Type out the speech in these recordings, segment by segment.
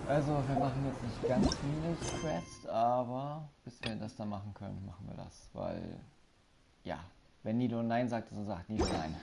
Also, wir machen jetzt nicht ganz viele Quests, aber bis wir das dann machen können, machen wir das. Weil, ja, wenn Nido Nein sagt, dann sagt Nido Nein.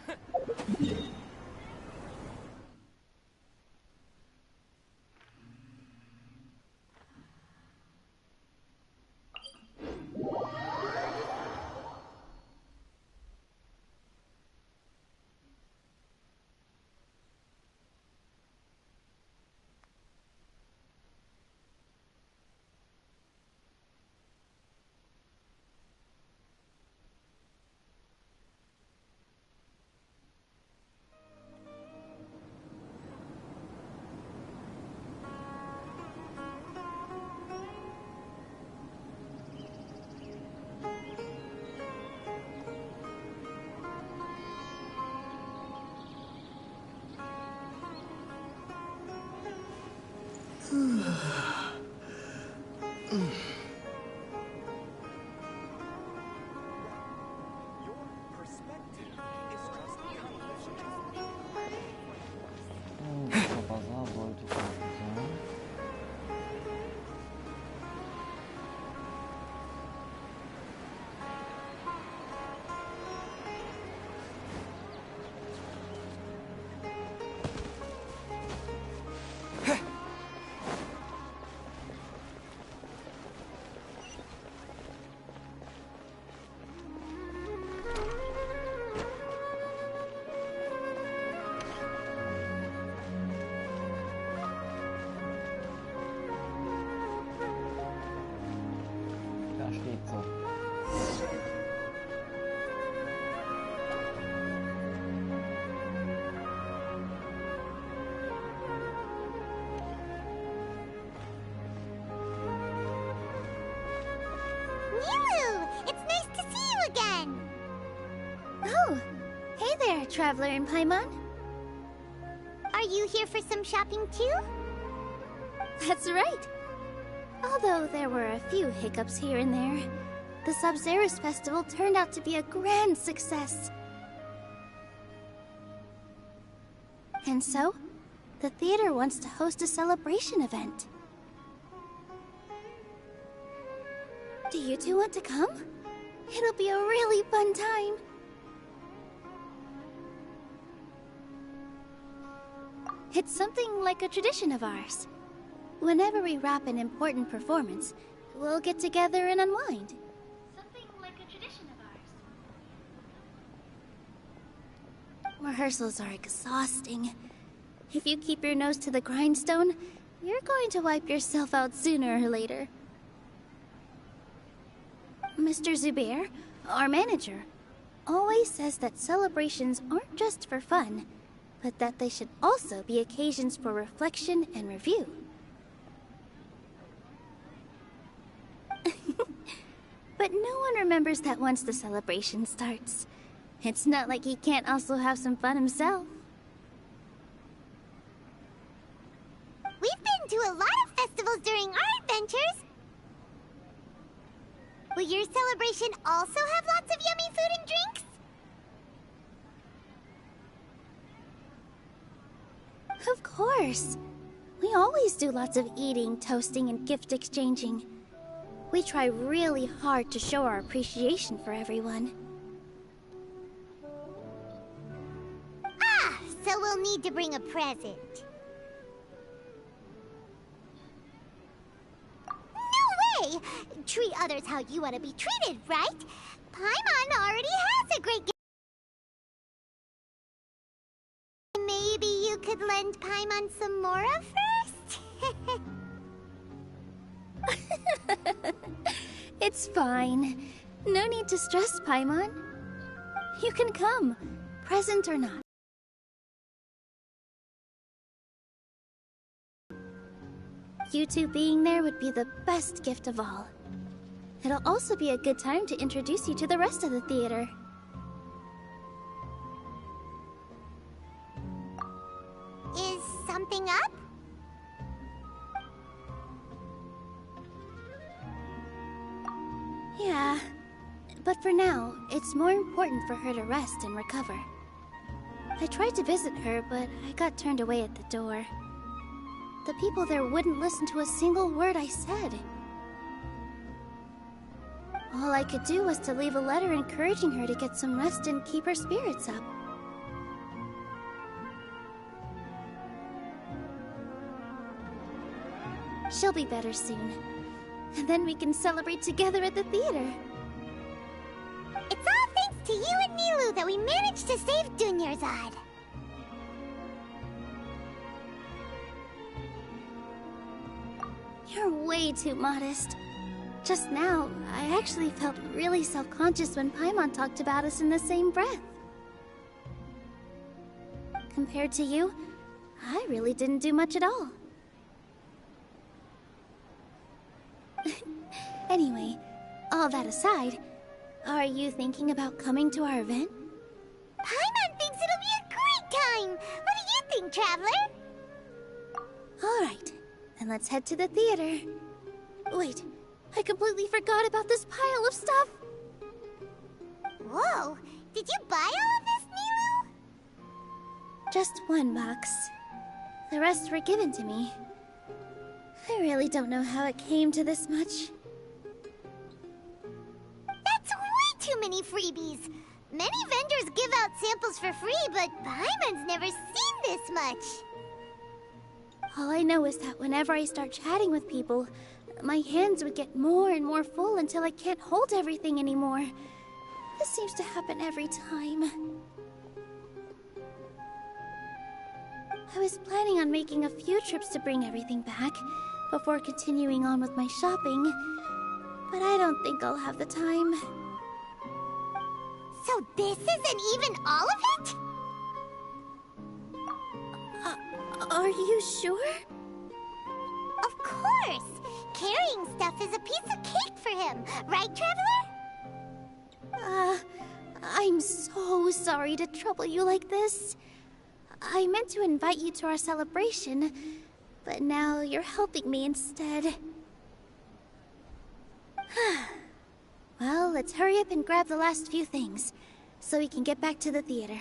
Bazar sollte ich sein. Steht so. Traveler and Paimon. Are you here for some shopping too? That's right. Although there were a few hiccups here and there, the Sub-Zerus Festival turned out to be a grand success. And so, the theater wants to host a celebration event. Do you two want to come? It'll be a really fun time. It's something like a tradition of ours. Whenever we wrap an important performance, we'll get together and unwind. Something like a tradition of ours. Rehearsals are exhausting. If you keep your nose to the grindstone, you're going to wipe yourself out sooner or later. Mr. Zubair, our manager, always says that celebrations aren't just for fun, but that they should also be occasions for reflection and review. But no one remembers that once the celebration starts. It's not like he can't also have some fun himself. We've been to a lot of festivals during our adventures. Will your celebration also have lots of yummy food and drinks? Of course. We always do lots of eating, toasting, and gift exchanging. We try really hard to show our appreciation for everyone. Ah, so we'll need to bring a present. No way! Treat others how you want to be treated, right? Paimon already has a great gift. Maybe you could lend Paimon some more of first? It's fine. No need to stress, Paimon. You can come, present or not. You two being there would be the best gift of all. It'll also be a good time to introduce you to the rest of the theater. Is something up? Yeah, but for now, it's more important for her to rest and recover. I tried to visit her, but I got turned away at the door. The people there wouldn't listen to a single word I said. All I could do was to leave a letter encouraging her to get some rest and keep her spirits up. She'll be better soon. And then we can celebrate together at the theater. It's all thanks to you and Nilou that we managed to save Dunyarzad. You're way too modest. Just now, I actually felt really self-conscious when Paimon talked about us in the same breath. Compared to you, I really didn't do much at all. Anyway, all that aside, are you thinking about coming to our event? Paimon thinks it'll be a great time! What do you think, Traveler? Alright, then let's head to the theater. Wait, I completely forgot about this pile of stuff! Whoa! Did you buy all of this, Nilou? Just one box. The rest were given to me. I really don't know how it came to this much. That's way too many freebies! Many vendors give out samples for free, but Paimon's never seen this much! All I know is that whenever I start chatting with people, my hands would get more and more full until I can't hold everything anymore. This seems to happen every time. I was planning on making a few trips to bring everything back before continuing on with my shopping, but I don't think I'll have the time. So this isn't even all of it? Are you sure? Of course! Carrying stuff is a piece of cake for him, right, Traveler? I'm so sorry to trouble you like this. I meant to invite you to our celebration, but now you're helping me instead. Well, let's hurry up and grab the last few things, so we can get back to the theater.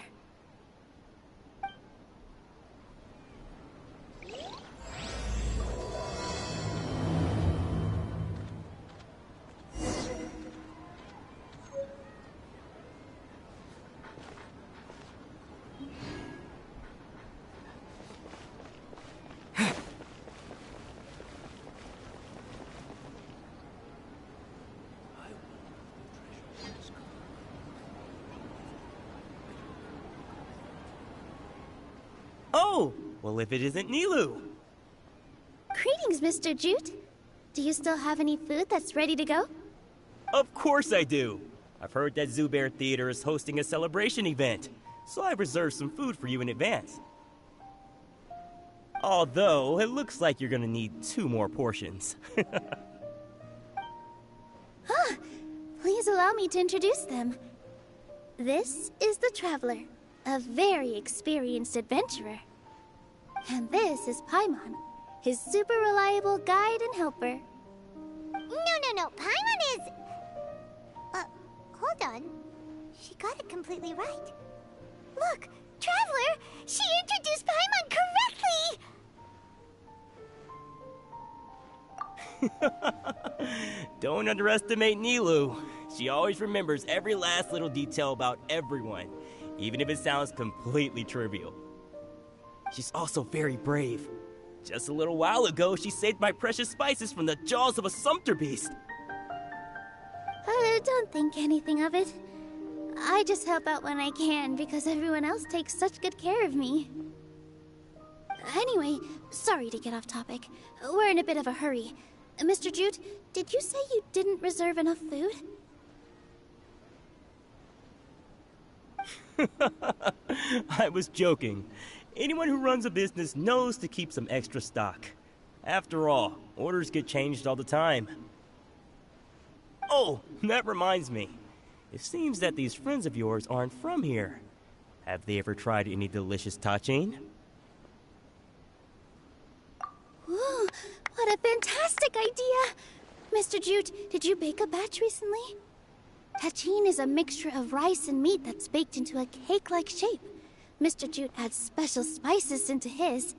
Oh! Well, if it isn't Nilou! Greetings, Mr. Jute. Do you still have any food that's ready to go? Of course I do! I've heard that Zubair Theater is hosting a celebration event, so I've reserved some food for you in advance. Although, it looks like you're gonna need 2 more portions. Please allow me to introduce them. This is the Traveler, a very experienced adventurer. And this is Paimon, his super reliable guide and helper. No. Paimon is... hold on. She got it completely right. Look, Traveler! She introduced Paimon correctly! Don't underestimate Nilou. She always remembers every last little detail about everyone, even if it sounds completely trivial. She's also very brave. Just a little while ago, she saved my precious spices from the jaws of a sumpter beast. Don't think anything of it. I just help out when I can because everyone else takes such good care of me. Anyway, sorry to get off topic. We're in a bit of a hurry. Mr. Jute, did you say you didn't reserve enough food? I was joking. Anyone who runs a business knows to keep some extra stock. After all, orders get changed all the time. Oh, that reminds me. It seems that these friends of yours aren't from here. Have they ever tried any delicious tachin? Ooh, what a fantastic idea! Mr. Jute, did you bake a batch recently? Tachin is a mixture of rice and meat that's baked into a cake-like shape. Mr. Jute adds special spices into his.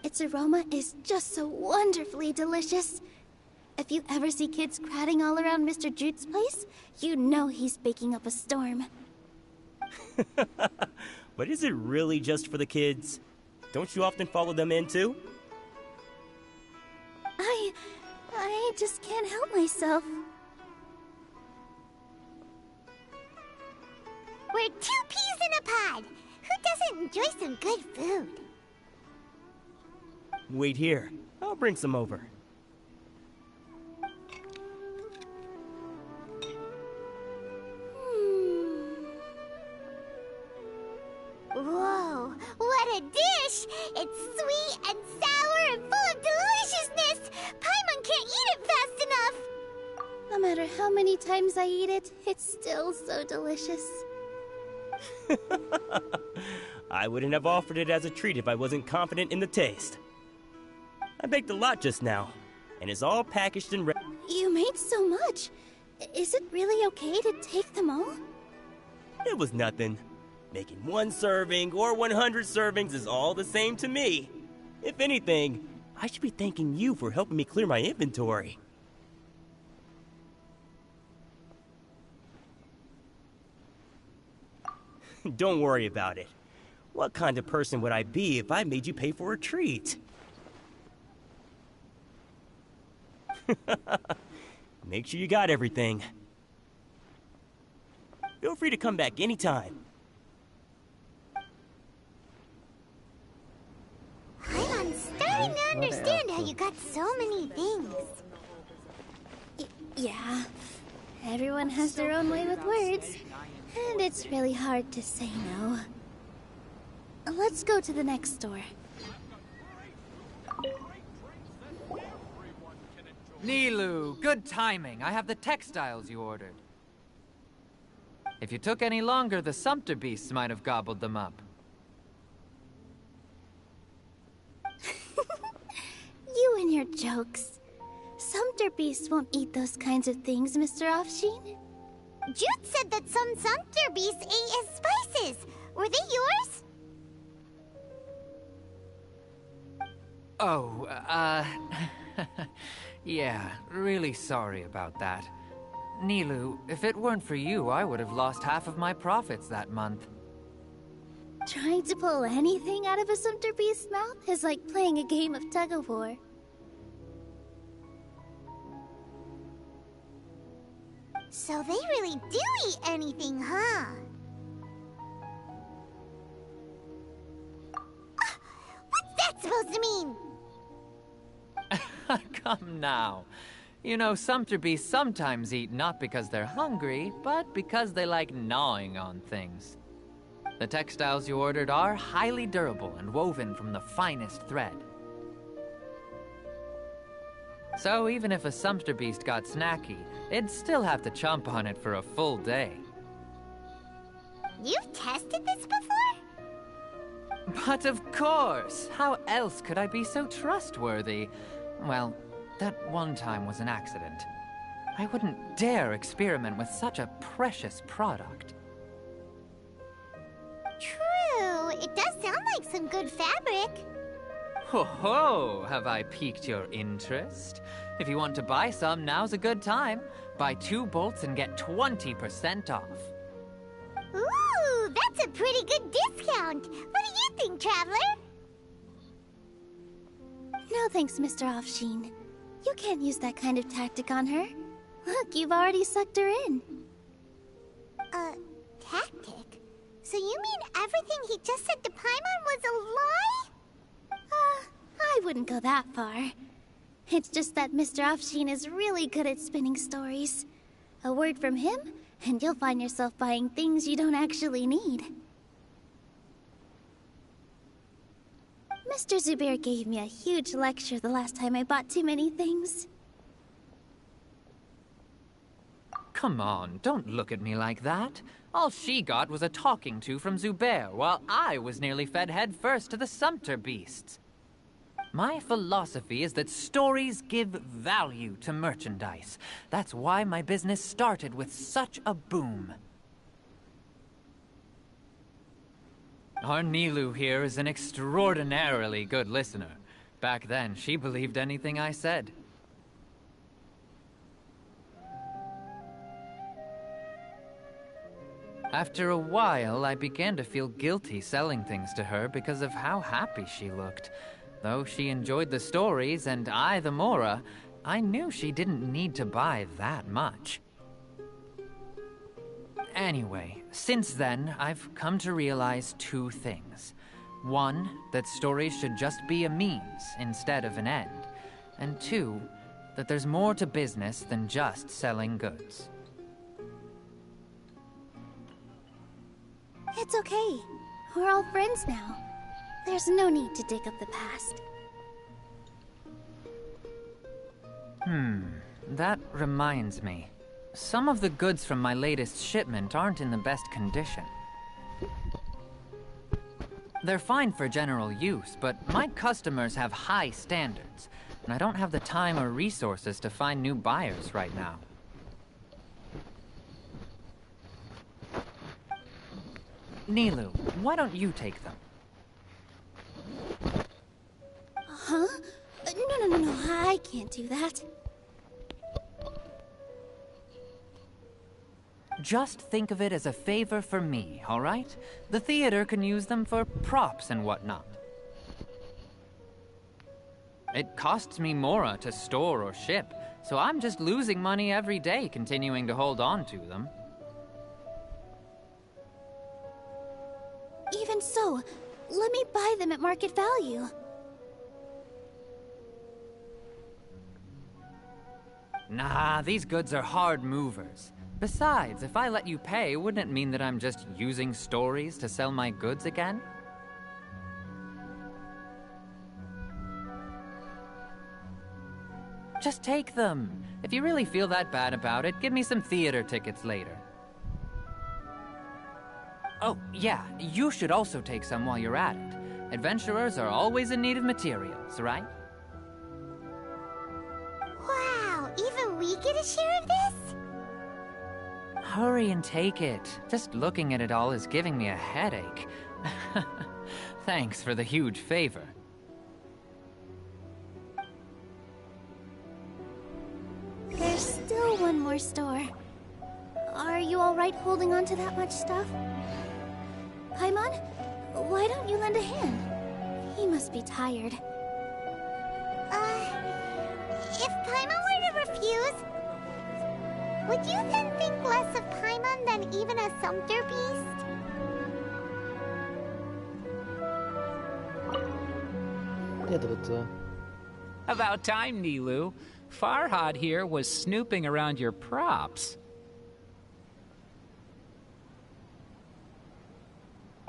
Its aroma is just so wonderfully delicious. If you ever see kids crowding all around Mr. Jute's place, you know he's baking up a storm. But is it really just for the kids? Don't you often follow them in too? I just can't help myself. We're 2 peas in a pod! Who doesn't enjoy some good food? Wait here. I'll bring some over. Whoa, what a dish! It's sweet and sour and full of deliciousness! Paimon can't eat it fast enough! No matter how many times I eat it, it's still so delicious. I wouldn't have offered it as a treat if I wasn't confident in the taste. I baked a lot just now, and it's all packaged and ready. You made so much. Is it really okay to take them all? It was nothing. Making 1 serving or 100 servings is all the same to me. If anything, I should be thanking you for helping me clear my inventory. Don't worry about it. What kind of person would I be if I made you pay for a treat? Make sure you got everything. Feel free to come back anytime. I'm starting to understand how you got so many things. Yeah. Everyone has their own way with words. And it's really hard to say no. Let's go to the next store. Nilu, good timing. I have the textiles you ordered. If you took any longer, the sumpter beasts might have gobbled them up. You and your jokes. Sumpter beasts won't eat those kinds of things, Mr. Offsheen. Jude said that some sumpter beasts ate his spices. Were they yours? Oh, yeah, really sorry about that. Nilu, if it weren't for you, I would have lost half of my profits that month. Trying to pull anything out of a sumpter beast's mouth is like playing a game of tug-of-war. So they really do eat anything, huh? What's that supposed to mean? Come now. You know, sumpter beasts sometimes eat not because they're hungry, but because they like gnawing on things. The textiles you ordered are highly durable and woven from the finest thread. So even if a sumpter beast got snacky, it'd still have to chomp on it for a full day. You've tested this before? But of course! How else could I be so trustworthy? Well, that one time was an accident. I wouldn't dare experiment with such a precious product. True, it does sound like some good fabric. Ho ho! Have I piqued your interest? If you want to buy some, now's a good time. Buy 2 bolts and get 20% off. Ooh, that's a pretty good discount. What do you think, Traveler? No thanks, Mr. Offsheen. You can't use that kind of tactic on her. Look, you've already sucked her in. Tactic? So you mean everything he just said to Paimon was a lie? I wouldn't go that far. It's just that Mr. Offsheen is really good at spinning stories. A word from him, and you'll find yourself buying things you don't actually need. Mr. Zubair gave me a huge lecture the last time I bought too many things. Come on, don't look at me like that. All she got was a talking to from Zubair, while I was nearly fed head first to the sumpter beasts. My philosophy is that stories give value to merchandise. That's why my business started with such a boom. Our Nilu here is an extraordinarily good listener. Back then, she believed anything I said. After a while, I began to feel guilty selling things to her because of how happy she looked. Though she enjoyed the stories and I the Mora, I knew she didn't need to buy that much. Anyway, since then, I've come to realize 2 things. 1, that stories should just be a means instead of an end. And 2, that there's more to business than just selling goods. It's okay. We're all friends now. There's no need to dig up the past. That reminds me. Some of the goods from my latest shipment aren't in the best condition. They're fine for general use, but my customers have high standards, and I don't have the time or resources to find new buyers right now. Nilu, why don't you take them? Huh? No, I can't do that. Just think of it as a favor for me, all right? The theater can use them for props and whatnot. It costs me Mora to store or ship, so I'm just losing money every day continuing to hold on to them. Even so, let me buy them at market value. Nah, these goods are hard movers. Besides, if I let you pay, wouldn't it mean that I'm just using stories to sell my goods again? Just take them. If you really feel that bad about it, give me some theater tickets later. Oh, yeah, you should also take some while you're at it. Adventurers are always in need of materials, right? Wow, even we get a share of this? Hurry and take it. Just looking at it all is giving me a headache. Thanks for the huge favor. There's still one more store. Are you alright holding on to that much stuff? Paimon, why don't you lend a hand? He must be tired. If Paimon were to refuse, would you then think less of Paimon than even a sumpter beast? Der dritte. About time, Nilou. Farhad here was snooping around your props.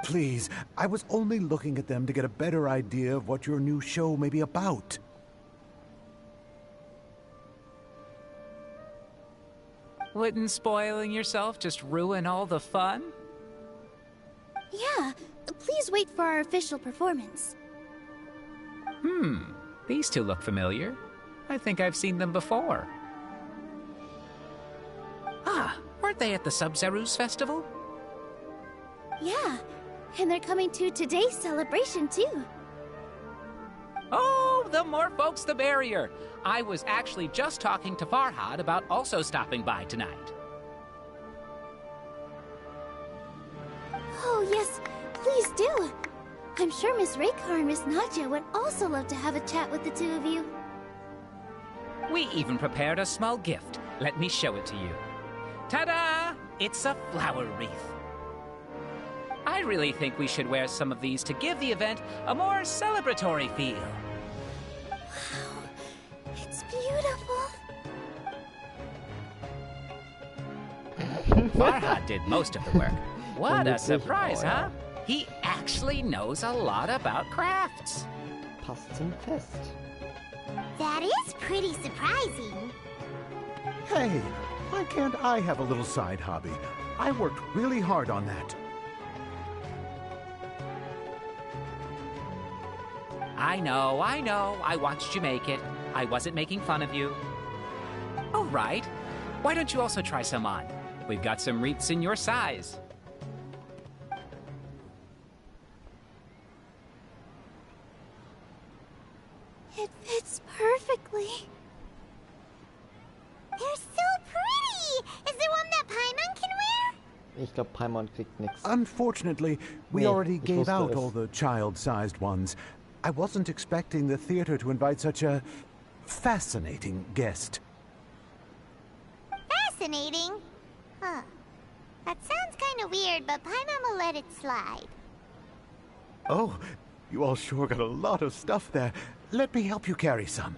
Please, I was only looking at them to get a better idea of what your new show may be about. Wouldn't spoiling yourself just ruin all the fun? Yeah, please wait for our official performance. These two look familiar. I think I've seen them before. Ah, weren't they at the Sub-Zerus Festival? Yeah, and they're coming to today's celebration too. Oh, the more folks the merrier. I was actually just talking to Farhad about also stopping by tonight. Oh yes, please do. I'm sure Miss Raykar and Miss Nadja would also love to have a chat with the two of you. We even prepared a small gift. Let me show it to you. Ta-da! It's a flower wreath. I really think we should wear some of these to give the event a more celebratory feel. Wow, it's beautiful. Farhad did most of the work. What a Wirklich? surprise, Oh, ja. huh? He actually knows a lot about crafts. Passt zum Fest. That is pretty surprising. Hey, why can't I have a little side hobby? I worked really hard on that. I know. I watched you make it. I wasn't making fun of you. All right. Why don't you also try some on? We've got some wreaths in your size. It fits perfectly. They're so pretty! Is there one that Paimon can wear? Ich glaube, Paimon kriegt nix. Unfortunately, we Nee, already ich gave wusste out es. all the child-sized ones. I wasn't expecting the theater to invite such a fascinating guest. Fascinating. Huh. That sounds kind of weird, but Paimon will let it slide. Oh, you all sure got a lot of stuff there. Let me help you carry some.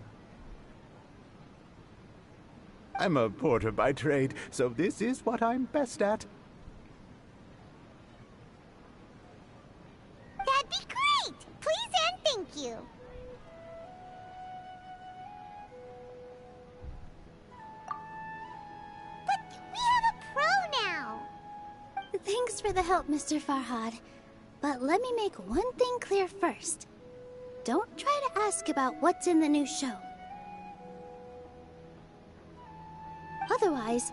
I'm a porter by trade, so this is what I'm best at. That'd be great! Please and thank you. But we have a pro now. Thanks for the help, Mr. Farhad. But let me make one thing clear first. Don't try to ask about what's in the new show. Otherwise,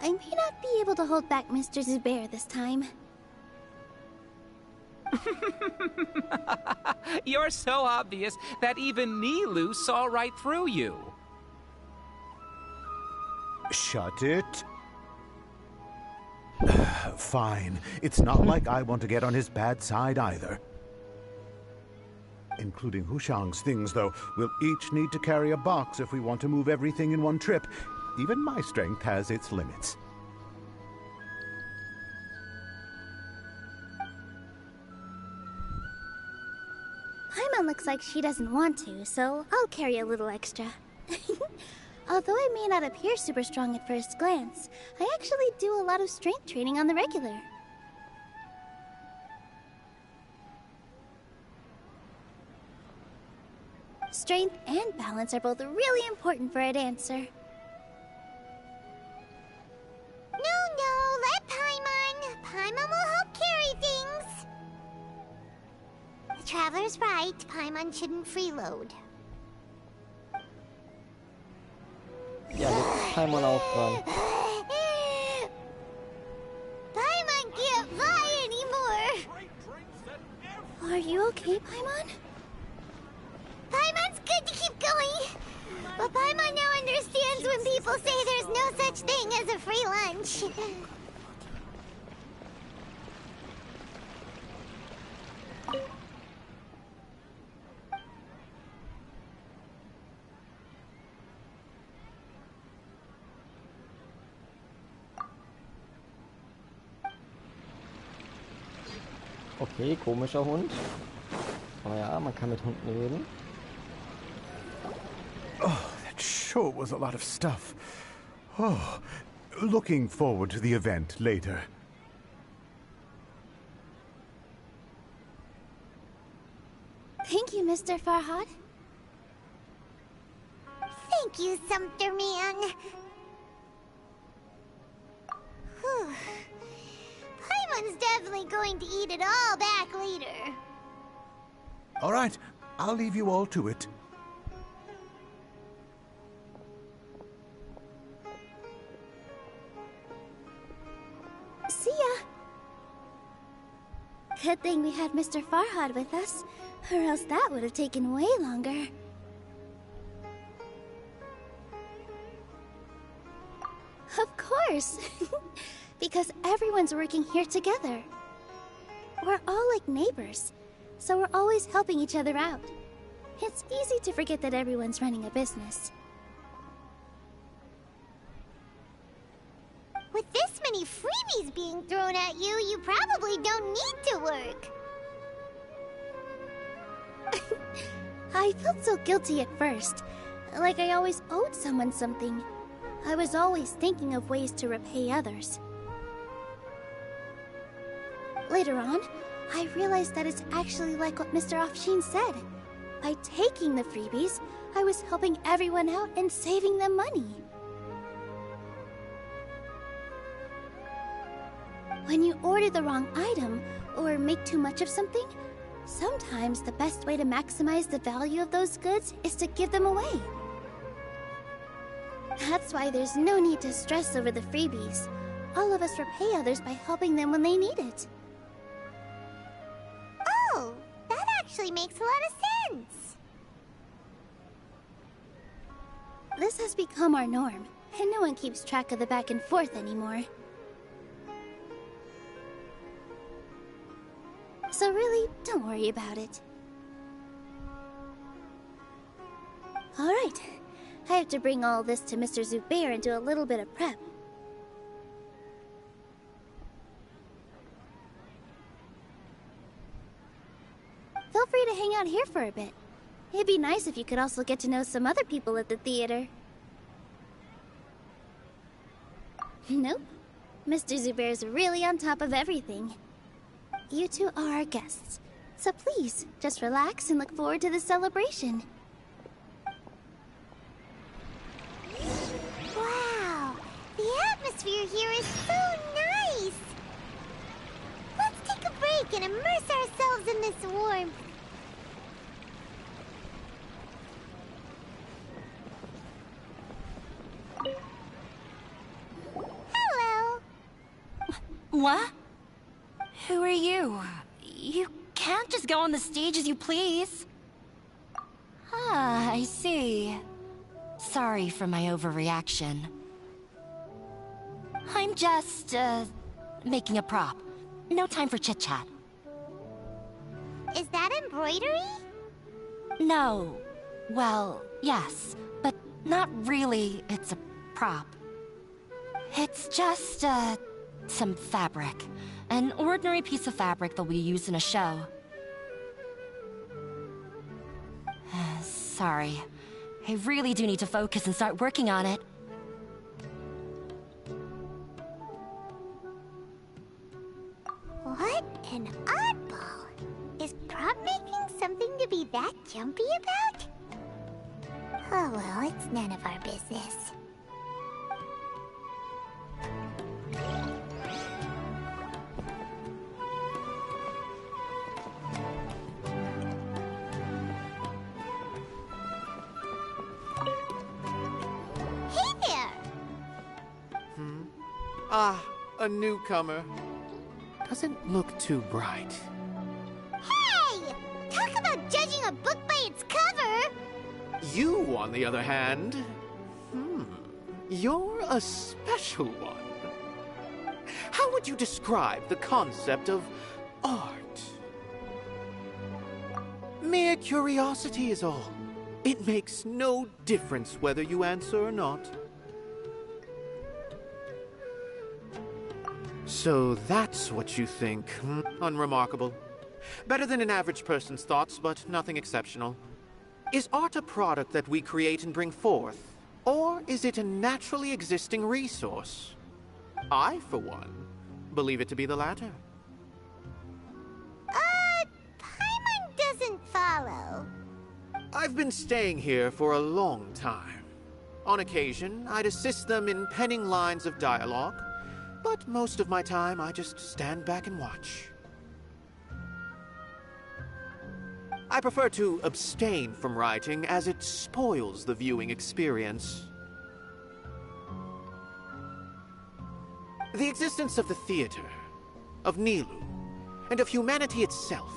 I may not be able to hold back Mr. Zubair this time. You're so obvious that even Nilou saw right through you. Shut it. Fine. It's not like I want to get on his bad side either. Including Hushang's things, though. We'll each need to carry a box if we want to move everything in one trip. Even my strength has its limits. Paimon looks like she doesn't want to, so I'll carry a little extra. Although I may not appear super strong at first glance, I actually do a lot of strength training on the regular. Strength and balance are both really important for a dancer. No, let Paimon. Paimon will help carry things. The Traveler's right. Paimon shouldn't freeload. Ja, leg Paimon auch dran. Paimon can't fly anymore. Are you okay, Paimon? Paimon's good to keep going. But Paimon now understands when people say there's no such thing as a free lunch. Okay, komischer Hund. Aber ja, man kann mit Hunden reden. Oh, that sure was a lot of stuff. Oh, looking forward to the event later. Thank you, Mr. Farhad. Thank you, Sumpter Man. Whew. Paimon's definitely going to eat it all back later. All right, I'll leave you all to it. See ya. Good thing we had Mr. Farhad with us, or else that would have taken way longer. Of course! Because everyone's working here together. We're all like neighbors, so we're always helping each other out. It's easy to forget that everyone's running a business. With this many freebies being thrown at you, you probably don't need to work. I felt so guilty at first, like I always owed someone something. I was always thinking of ways to repay others. Later on, I realized that it's actually like what Mr. Afshin said. By taking the freebies, I was helping everyone out and saving them money. When you order the wrong item, or make too much of something, sometimes the best way to maximize the value of those goods is to give them away. That's why there's no need to stress over the freebies. All of us repay others by helping them when they need it. Oh, that actually makes a lot of sense. This has become our norm, and no one keeps track of the back and forth anymore. So really, don't worry about it. Alright, I have to bring all this to Mr. Zubair and do a little bit of prep. Feel free to hang out here for a bit. It'd be nice if you could also get to know some other people at the theater. Nope. Mr. Zubair's really on top of everything. You two are our guests, so please, just relax and look forward to the celebration. Wow, the atmosphere here is so nice. Let's take a break and immerse ourselves in this warmth. Hello. What? Who are you? You can't just go on the stage as you please. Ah, I see. Sorry for my overreaction. I'm just, making a prop. No time for chit-chat. Is that embroidery? No. Well, yes, but not really. It's a prop. It's just, some fabric. An ordinary piece of fabric that we use in a show. Sorry. I really do need to focus and start working on it. What an oddball. Is prop making something to be that jumpy about? Oh well, it's none of our business. Hey there! Ah, a newcomer. Doesn't look too bright. Hey! Talk about judging a book by its cover! You, on the other hand, you're a special one. How would you describe the concept of art? Mere curiosity is all. It makes no difference whether you answer or not. So that's what you think. Unremarkable. Better than an average person's thoughts, but nothing exceptional. Is art a product that we create and bring forth? Or is it a naturally existing resource? I, for one, believe it to be the latter. Paimon doesn't follow. I've been staying here for a long time. On occasion, I'd assist them in penning lines of dialogue, but most of my time I just stand back and watch. I prefer to abstain from writing as it spoils the viewing experience. The existence of the theater, of Nilou, and of humanity itself,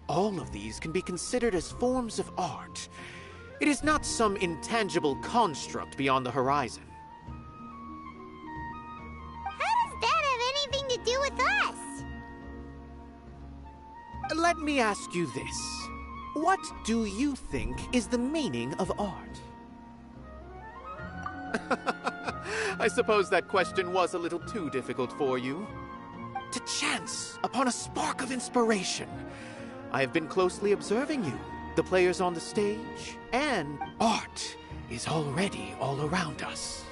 all of these can be considered as forms of art. It is not some intangible construct beyond the horizon. How does that have anything to do with us? Let me ask you this. What do you think is the meaning of art? I suppose that question was a little too difficult for you. To chance upon a spark of inspiration. I have been closely observing you, the players on the stage, and art is already all around us.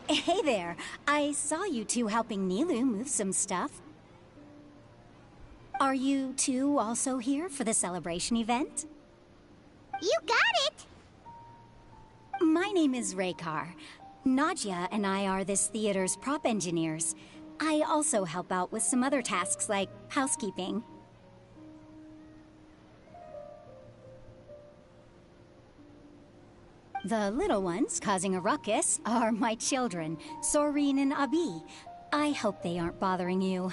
Hey there. I saw you two helping Nilou move some stuff. Are you two also here for the celebration event? You got it! My name is Raykar. Nadia and I are this theater's prop engineers. I also help out with some other tasks like housekeeping. The little ones causing a ruckus are my children, Soreen and Abi. I hope they aren't bothering you.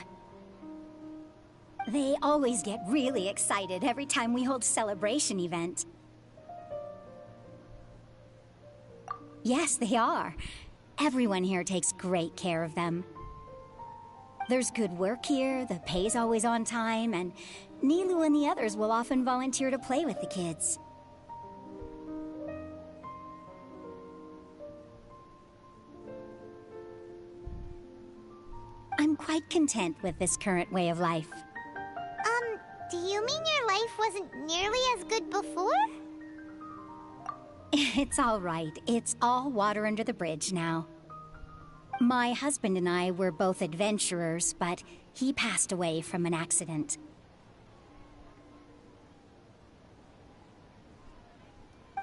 They always get really excited every time we hold a celebration event. Yes, they are. Everyone here takes great care of them. There's good work here, the pay's always on time, and Nilou and the others will often volunteer to play with the kids. I'm quite content with this current way of life. Do you mean your life wasn't nearly as good before? It's all right. It's all water under the bridge now. My husband and I were both adventurers, but he passed away from an accident.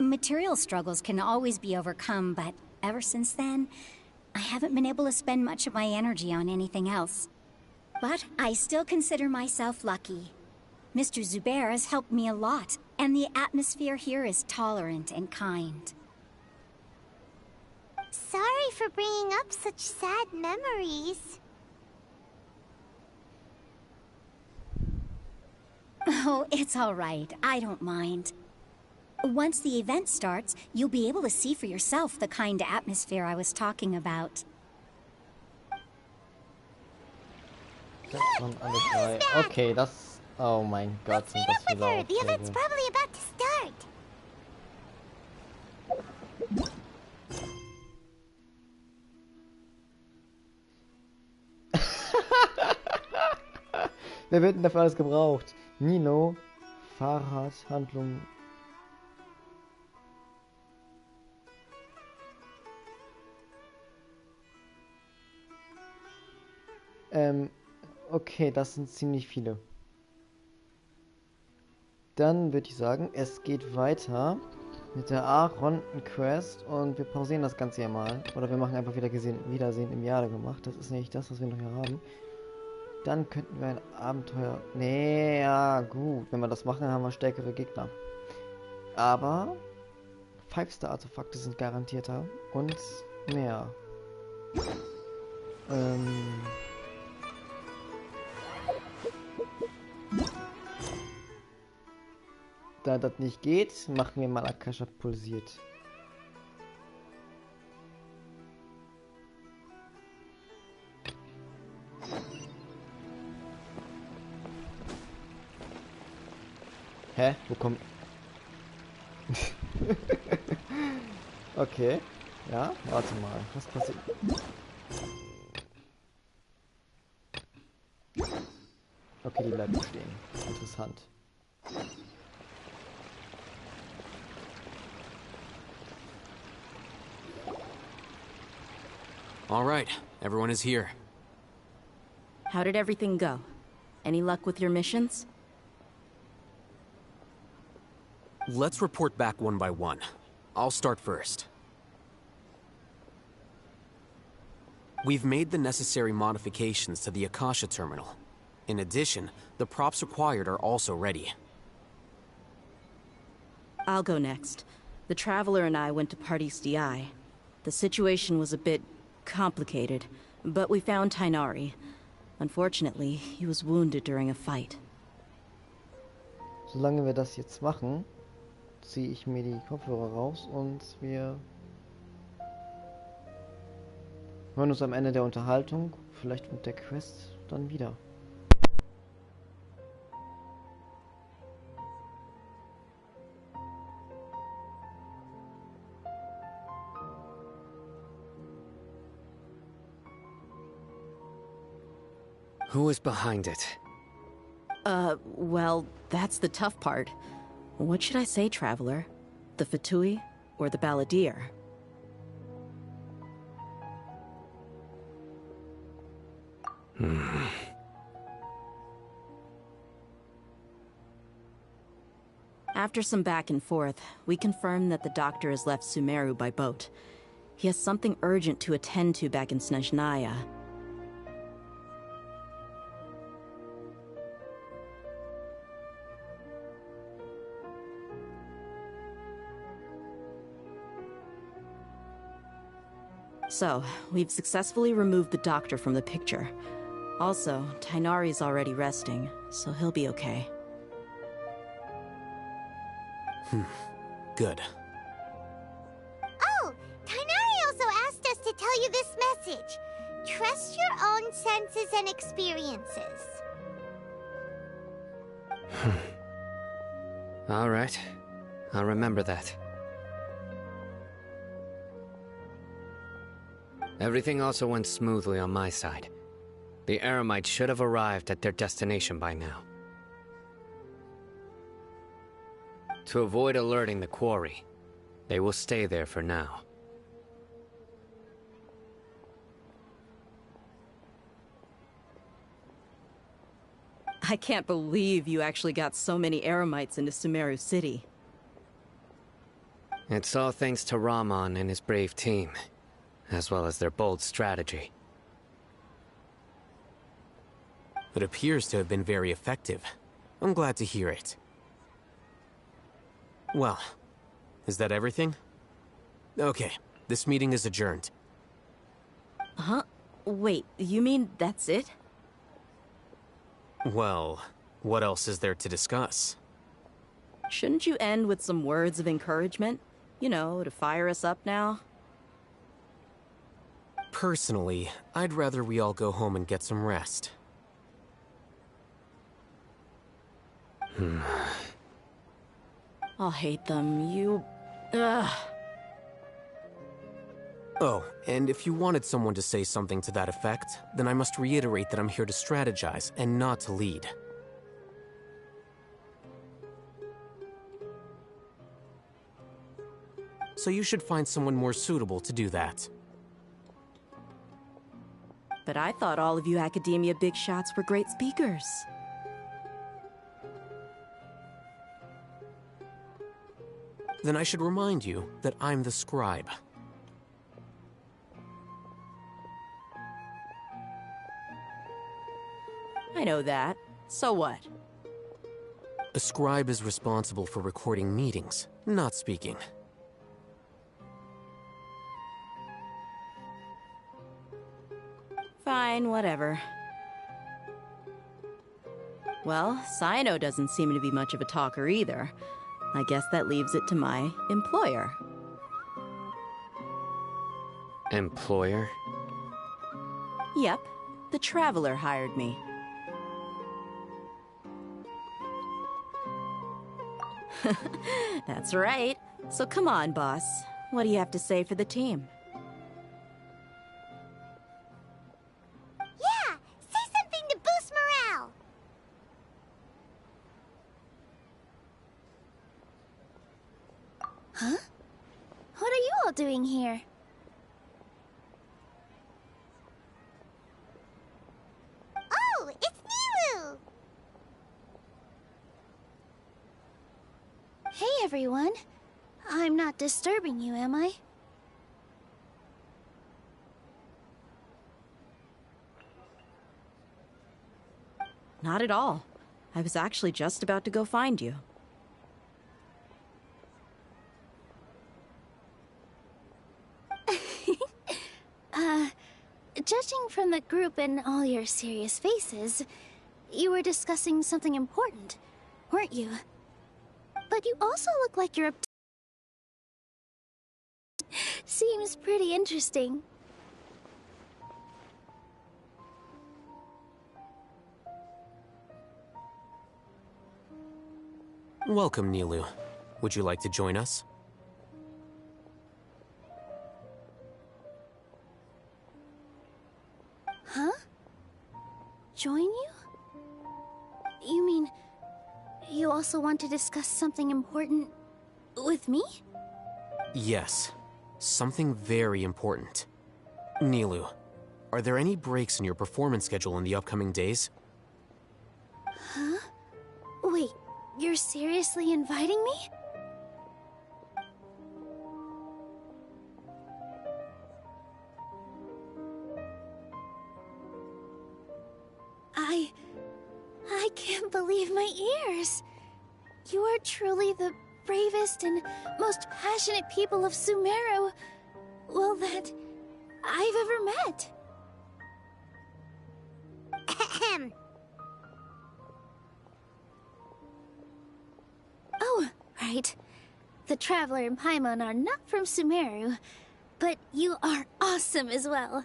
Material struggles can always be overcome, but ever since then, I haven't been able to spend much of my energy on anything else. But I still consider myself lucky. Mr. Zubair has helped me a lot, and the atmosphere here is tolerant and kind. Sorry for bringing up such sad memories. Oh, it's all right. I don't mind. Once the event starts, you'll be able to see for yourself the kind of atmosphere I was talking about. Das waren alle drei. Okay, das... Oh mein Gott, sind das viele The event's Aufträge. probably about to start. Wer wird denn dafür alles gebraucht? Nilo, Fahrrad, Handlung. Okay, das sind ziemlich viele. Dann würde ich sagen, es geht weiter mit der A-Runden-Quest und wir pausieren das Ganze hier mal. Oder wir machen einfach Wiedersehen im Jahre gemacht. Das ist nämlich das, was wir noch hier haben. Dann könnten wir ein Abenteuer... Nee, ja, gut. Wenn wir das machen, haben wir stärkere Gegner. Aber 5-Star-Artefakte sind garantierter und mehr. Da das nicht geht, machen wir mal Akasha pulsiert. Hä? Wo kommt... Okay. Ja, warte mal. Was passiert? Okay, die bleibt stehen. Interessant. All right, everyone is here. How did everything go? Any luck with your missions? Let's report back one by one. I'll start first. We've made the necessary modifications to the Akasha terminal. In addition, the props required are also ready. I'll go next. The Traveler and I went to Party's DI. The situation was a bit complicated, but we found Tainari. Unfortunately, he was wounded during a fight. Solange wir das jetzt machen, ziehe ich mir die Kopfhörer raus und wir hören uns am Ende der Unterhaltung, vielleicht mit der Quest, dann wieder. Who is behind it? Well, that's the tough part. What should I say, Traveler? The Fatui or the Balladeer? After some back and forth, we confirmed that the doctor has left Sumeru by boat. He has something urgent to attend to back in Snezhnaya. So, we've successfully removed the doctor from the picture. Also, Tainari's already resting, so he'll be okay. Good. Oh, Tainari also asked us to tell you this message. Trust your own senses and experiences. All right. I'll remember that. Everything also went smoothly on my side. The Eremites should have arrived at their destination by now. To avoid alerting the quarry, they will stay there for now. I can't believe you actually got so many Eremites into Sumeru City. It's all thanks to Rahman and his brave team, as well as their bold strategy. It appears to have been very effective. I'm glad to hear it. Well, is that everything? Okay, this meeting is adjourned. Huh? Wait, you mean that's it? Well, what else is there to discuss? Shouldn't you end with some words of encouragement? You know, to fire us up now? Personally, I'd rather we all go home and get some rest. I'll hate them. You... Ugh. Oh, and if you wanted someone to say something to that effect, then I must reiterate that I'm here to strategize and not to lead. so you should find someone more suitable to do that. But I thought all of you academia big shots were great speakers. Then I should remind you that I'm the scribe. I know that. So what? A scribe is responsible for recording meetings, not speaking. Fine, whatever. Well, Cyno doesn't seem to be much of a talker either. I guess that leaves it to my employer. Employer? Yep, the Traveler hired me. That's right. So come on, boss. What do you have to say for the team? Yeah! Say something to boost morale! Huh? What are you all doing here? Oh, it's Nilu! Hey everyone. I'm not disturbing you, am I? Not at all. I was actually just about to go find you. Judging from the group and all your serious faces, you were discussing something important, weren't you? But you also look like you're up to... Seems pretty interesting. Welcome, Nilu. Would you like to join us? Huh? Join you? You mean... you also want to discuss something important... with me? Yes. Something very important. Nilu, are there any breaks in your performance schedule in the upcoming days? Huh? Wait, you're seriously inviting me? I can't believe my ears. You are truly the bravest and most passionate people of Sumeru, well, that I've ever met. Ahem. Oh, right. The Traveler and Paimon are not from Sumeru, but you are awesome as well.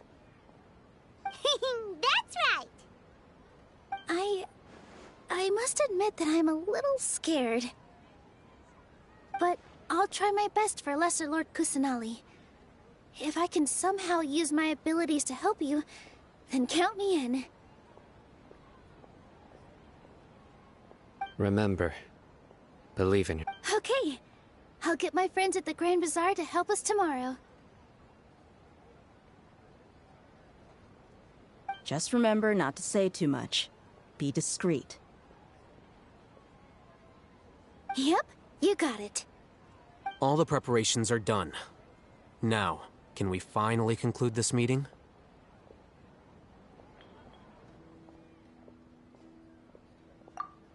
That's right. I must admit that I'm a little scared. But I'll try my best for Lesser Lord Kusanali. If I can somehow use my abilities to help you, then count me in. Remember, believe in it. Okay. I'll get my friends at the Grand Bazaar to help us tomorrow. Just remember not to say too much. Be discreet. Yep, you got it. All the preparations are done. Now, can we finally conclude this meeting?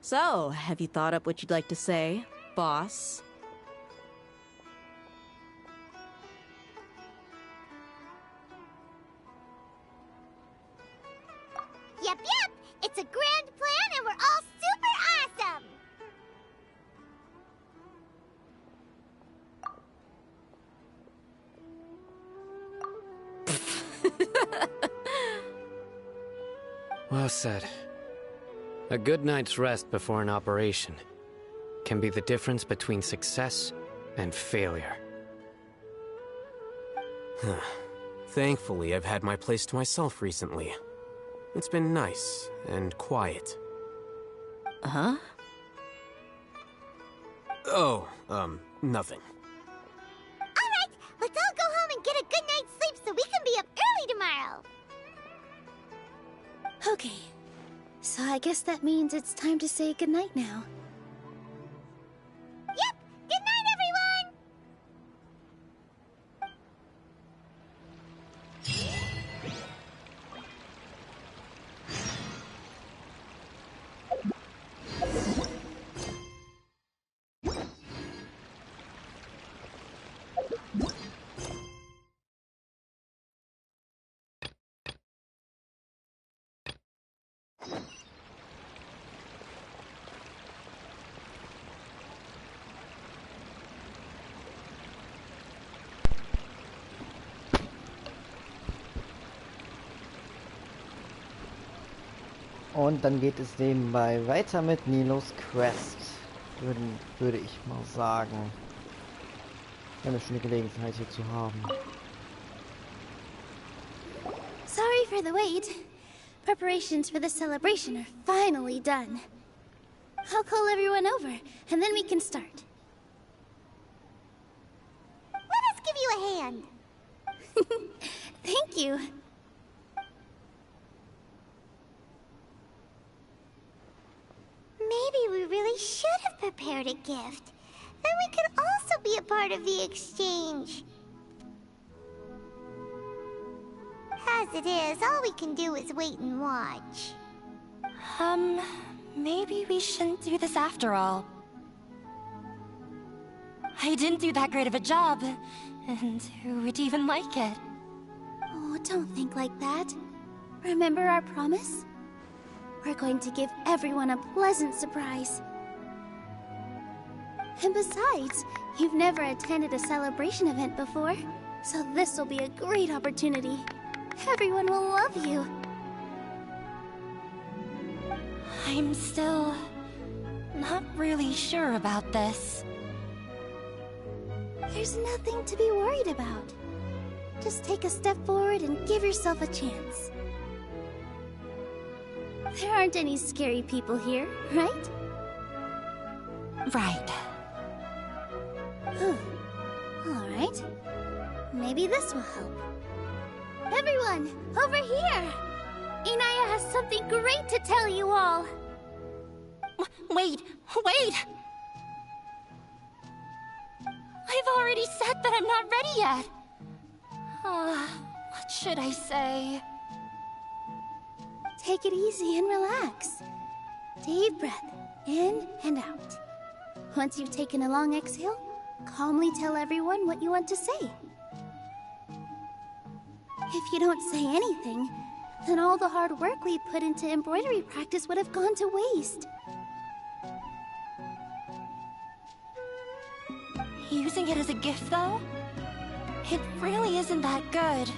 So, have you thought up what you'd like to say, boss? Yep, yep! It's a grand plan and we're all super awesome! Well said. A good night's rest before an operation can be the difference between success and failure. Thankfully, I've had my place to myself recently. It's been nice and quiet. Huh? Oh, nothing. Alright, So I guess that means it's time to say goodnight now. Yep! Good night, everyone! Und dann geht es nebenbei weiter mit Nilos Quest. Würde ich mal sagen. Eine schöne Gelegenheit hier zu haben. Sorry for the wait. Preparations for the celebration are finally done. I'll call everyone over, and then we can start. Let us give you a hand. Thank you. Maybe we really should have prepared a gift. Then we could also be a part of the exchange. As it is, all we can do is wait and watch. Maybe we shouldn't do this after all. I didn't do that great of a job, and who would even like it? Oh, don't think like that. Remember our promise? We're going to give everyone a pleasant surprise. And besides, you've never attended a celebration event before, so this will be a great opportunity. Everyone will love you. I'm still not really sure about this. There's nothing to be worried about. Just take a step forward and give yourself a chance. There aren't any scary people here, right? Right. Alright. Maybe this will help. Everyone, over here! Inaya has something great to tell you all! Wait! I've already said that I'm not ready yet! What should I say? Take it easy and relax. Deep breath, in and out. Once you've taken a long exhale, calmly tell everyone what you want to say. If you don't say anything, then all the hard work we put into embroidery practice would have gone to waste. Using it as a gift, though? It really isn't that good.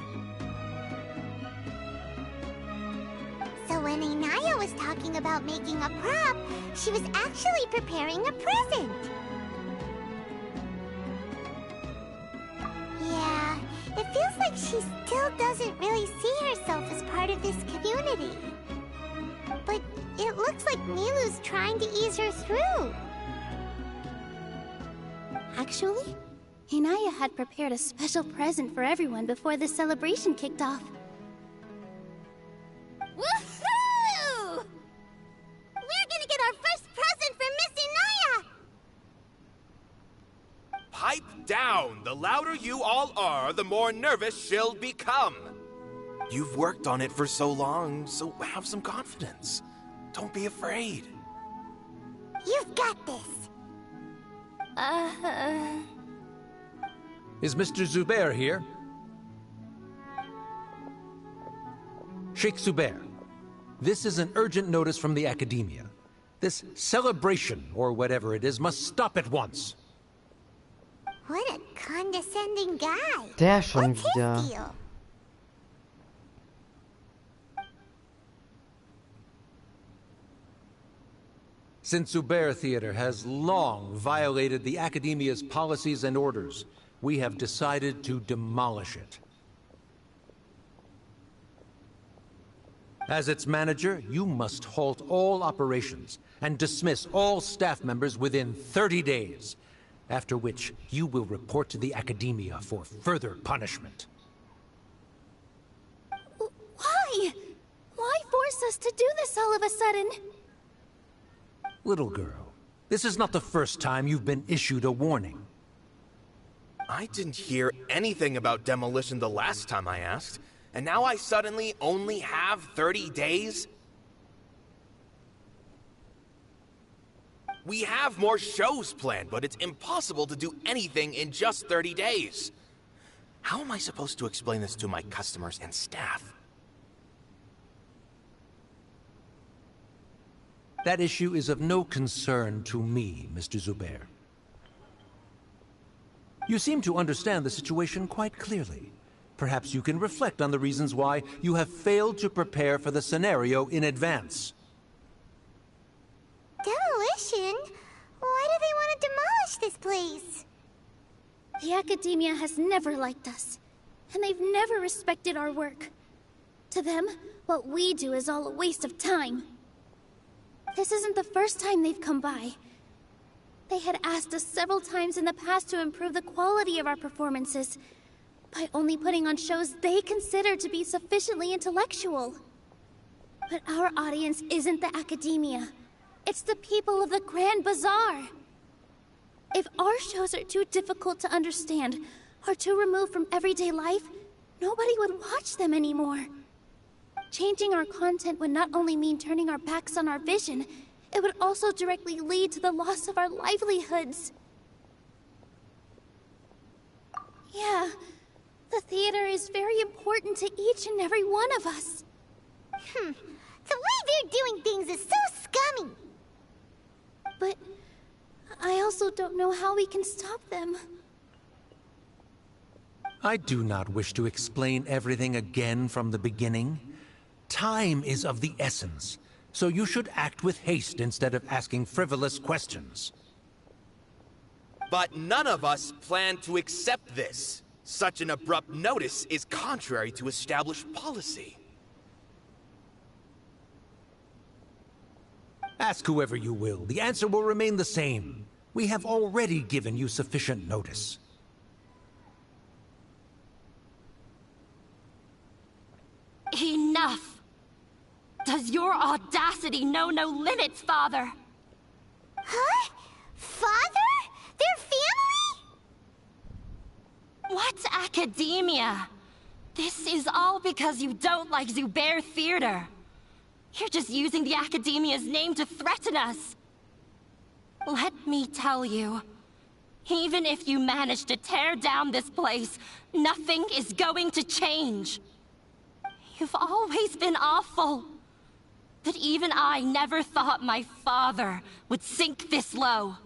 So when Inaya was talking about making a prop, she was actually preparing a present. Yeah, it feels like she still doesn't really see herself as part of this community. But it looks like Nilou's trying to ease her through. Actually, Inaya had prepared a special present for everyone before the celebration kicked off. Woohoo! We're gonna get our first present for Miss Inaya! Pipe down! The louder you all are, the more nervous she'll become. You've worked on it for so long, so have some confidence. Don't be afraid. You've got this. Is Mr. Zubair here? Sheikh Zubair, this is an urgent notice from the Academia. This celebration, or whatever it is, must stop at once. What a condescending guy. Der schon What's his wieder. deal? Since Zubair Theater has long violated the Academia's policies and orders, we have decided to demolish it. As its manager, you must halt all operations and dismiss all staff members within 30 days, after which you will report to the Academia for further punishment. Why? Why force us to do this all of a sudden? Little girl, this is not the first time you've been issued a warning. I didn't hear anything about demolition the last time I asked, and now I suddenly only have 30 days? We have more shows planned, but it's impossible to do anything in just 30 days. How am I supposed to explain this to my customers and staff? That issue is of no concern to me, Mr. Zubair. You seem to understand the situation quite clearly. Perhaps you can reflect on the reasons why you have failed to prepare for the scenario in advance. Demolition? Why do they want to demolish this place? The Academia has never liked us, and they've never respected our work. To them, what we do is all a waste of time. This isn't the first time they've come by. They had asked us several times in the past to improve the quality of our performances by only putting on shows they consider to be sufficiently intellectual. But our audience isn't the Academia. It's the people of the Grand Bazaar. If our shows are too difficult to understand or too removed from everyday life, nobody would watch them anymore. Changing our content would not only mean turning our backs on our vision, it would also directly lead to the loss of our livelihoods. Yeah, the theater is very important to each and every one of us. The way they're doing things is so scummy. But I also don't know how we can stop them. I do not wish to explain everything again from the beginning. Time is of the essence, so you should act with haste instead of asking frivolous questions. But none of us plan to accept this. Such an abrupt notice is contrary to established policy. Ask whoever you will. The answer will remain the same. We have already given you sufficient notice. Enough! Does your audacity know no limits, Father? Huh? Father? Their family? What's academia? This is all because you don't like Zubair Theater. You're just using the Academia's name to threaten us. Let me tell you, even if you manage to tear down this place, nothing is going to change. You've always been awful. But even I never thought my father would sink this low.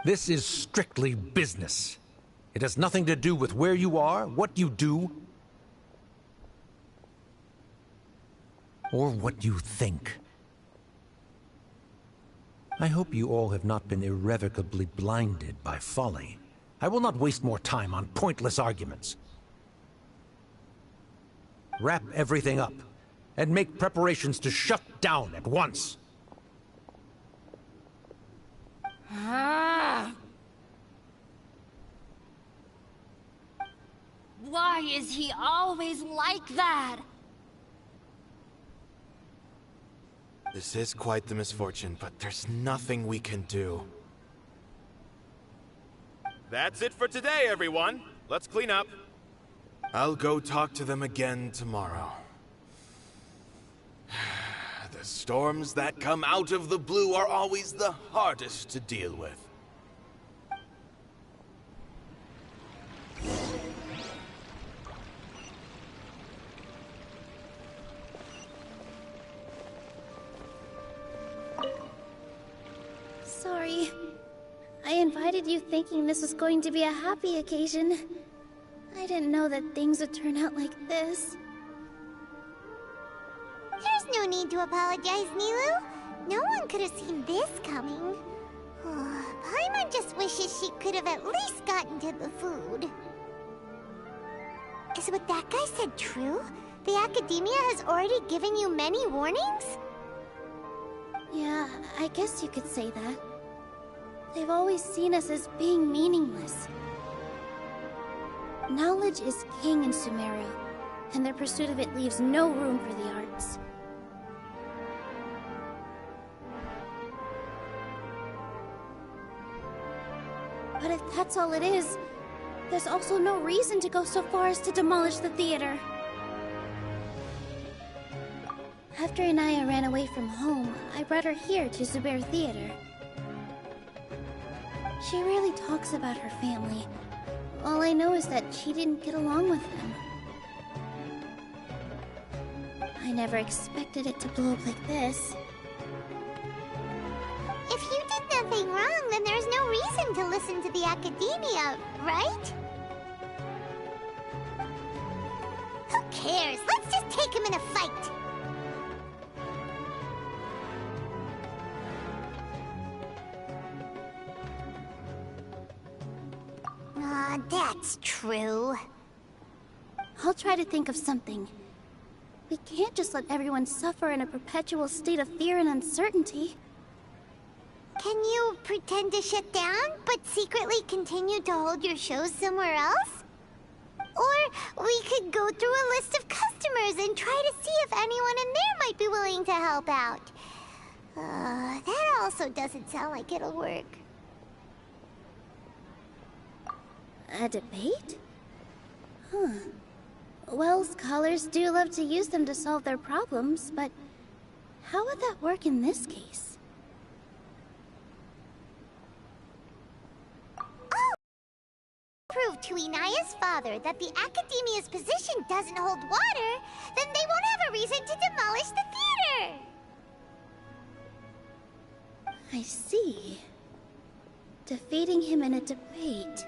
This is strictly business. It has nothing to do with where you are, what you do, or what you think. I hope you all have not been irrevocably blinded by folly. I will not waste more time on pointless arguments. Wrap everything up, and make preparations to shut down at once. Why is he always like that? This is quite the misfortune, but there's nothing we can do. That's it for today, everyone. Let's clean up. I'll go talk to them again tomorrow. The storms that come out of the blue are always the hardest to deal with. Sorry. I invited you thinking this was going to be a happy occasion. I didn't know that things would turn out like this. There's no need to apologize, Nilou. No one could have seen this coming. Paimon just wishes she could have at least gotten to the food. Is what that guy said true? The Academia has already given you many warnings? Yeah, I guess you could say that. They've always seen us as being meaningless. Knowledge is king in Sumeru, and their pursuit of it leaves no room for the arts. But if that's all it is, there's also no reason to go so far as to demolish the theater. After Anaya ran away from home, I brought her here to Zubair Theater. She rarely talks about her family. All I know is that she didn't get along with them. I never expected it to blow up like this. If you did nothing wrong, then there's no reason to listen to the Academia, right? Who cares? Let's just take him in a fight! That's true. I'll try to think of something. We can't just let everyone suffer in a perpetual state of fear and uncertainty. Can you pretend to shut down, but secretly continue to hold your shows somewhere else? Or we could go through a list of customers and try to see if anyone in there might be willing to help out. That also doesn't sound like it'll work. A debate? Huh. Well, scholars do love to use them to solve their problems, but how would that work in this case? Oh! Prove to Inaya's father that the Academia's position doesn't hold water, then they won't have a reason to demolish the theater! I see. Defeating him in a debate.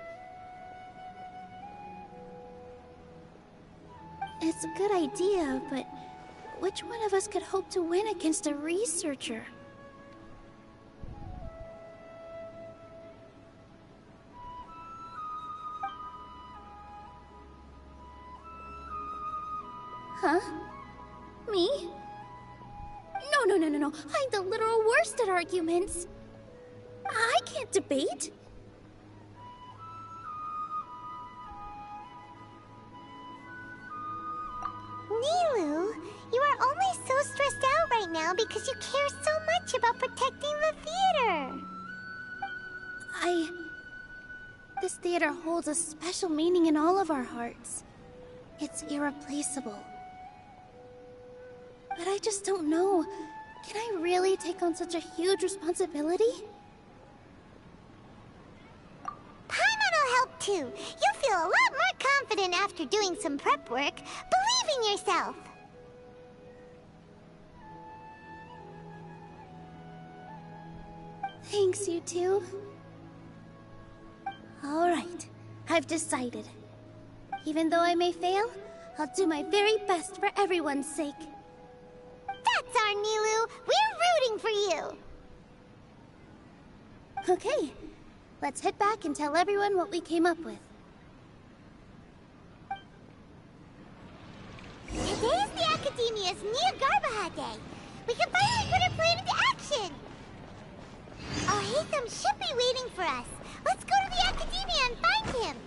It's a good idea, but which one of us could hope to win against a researcher? Huh? Me? No. I'm the literal worst at arguments. I can't debate. Nilou, you are only so stressed out right now because you care so much about protecting the theater. This theater holds a special meaning in all of our hearts. It's irreplaceable. But I just don't know. Can I really take on such a huge responsibility? Paimon'll help too. You'll feel a lot more confident after doing some prep work. Believe in yourself. Thanks, you two. Alright, I've decided. Even though I may fail, I'll do my very best for everyone's sake. That's our Nilou! We're rooting for you! Okay, let's head back and tell everyone what we came up with. Today's the Academia's Nia Garbaha Day. We can finally put our plan into action! Oh, Hatham should be waiting for us. Let's go to the Academia and find him!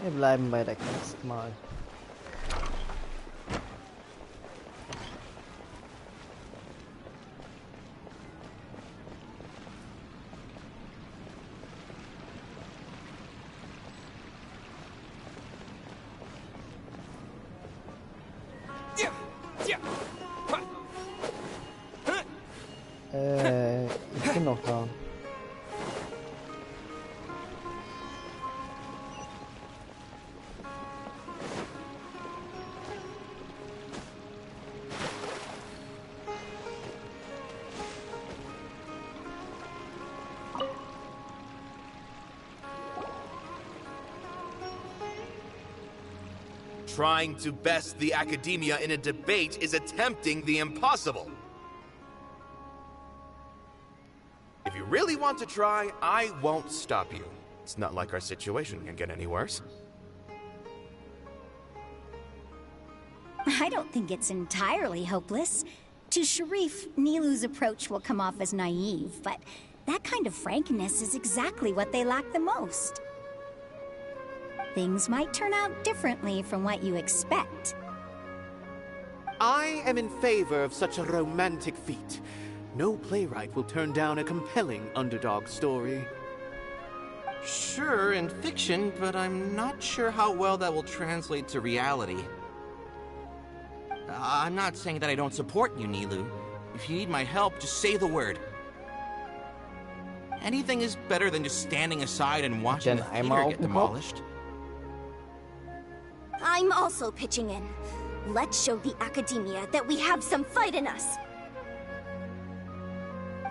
Wir bleiben bei der Quest mal. Ich bin noch da. Trying to best the Academia in a debate is attempting the impossible. If you really want to try, I won't stop you. It's not like our situation can get any worse. I don't think it's entirely hopeless. To Sharif, Nilou's approach will come off as naive, but that kind of frankness is exactly what they lack the most. things might turn out differently from what you expect. I am in favor of such a romantic feat. No playwright will turn down a compelling underdog story. Sure, in fiction, but I'm not sure how well that will translate to reality. I'm not saying that I don't support you, Nilou. If you need my help, just say the word. Anything is better than just standing aside and watching the theater get demolished. I'm also pitching in. Let's show the Academia that we have some fight in us.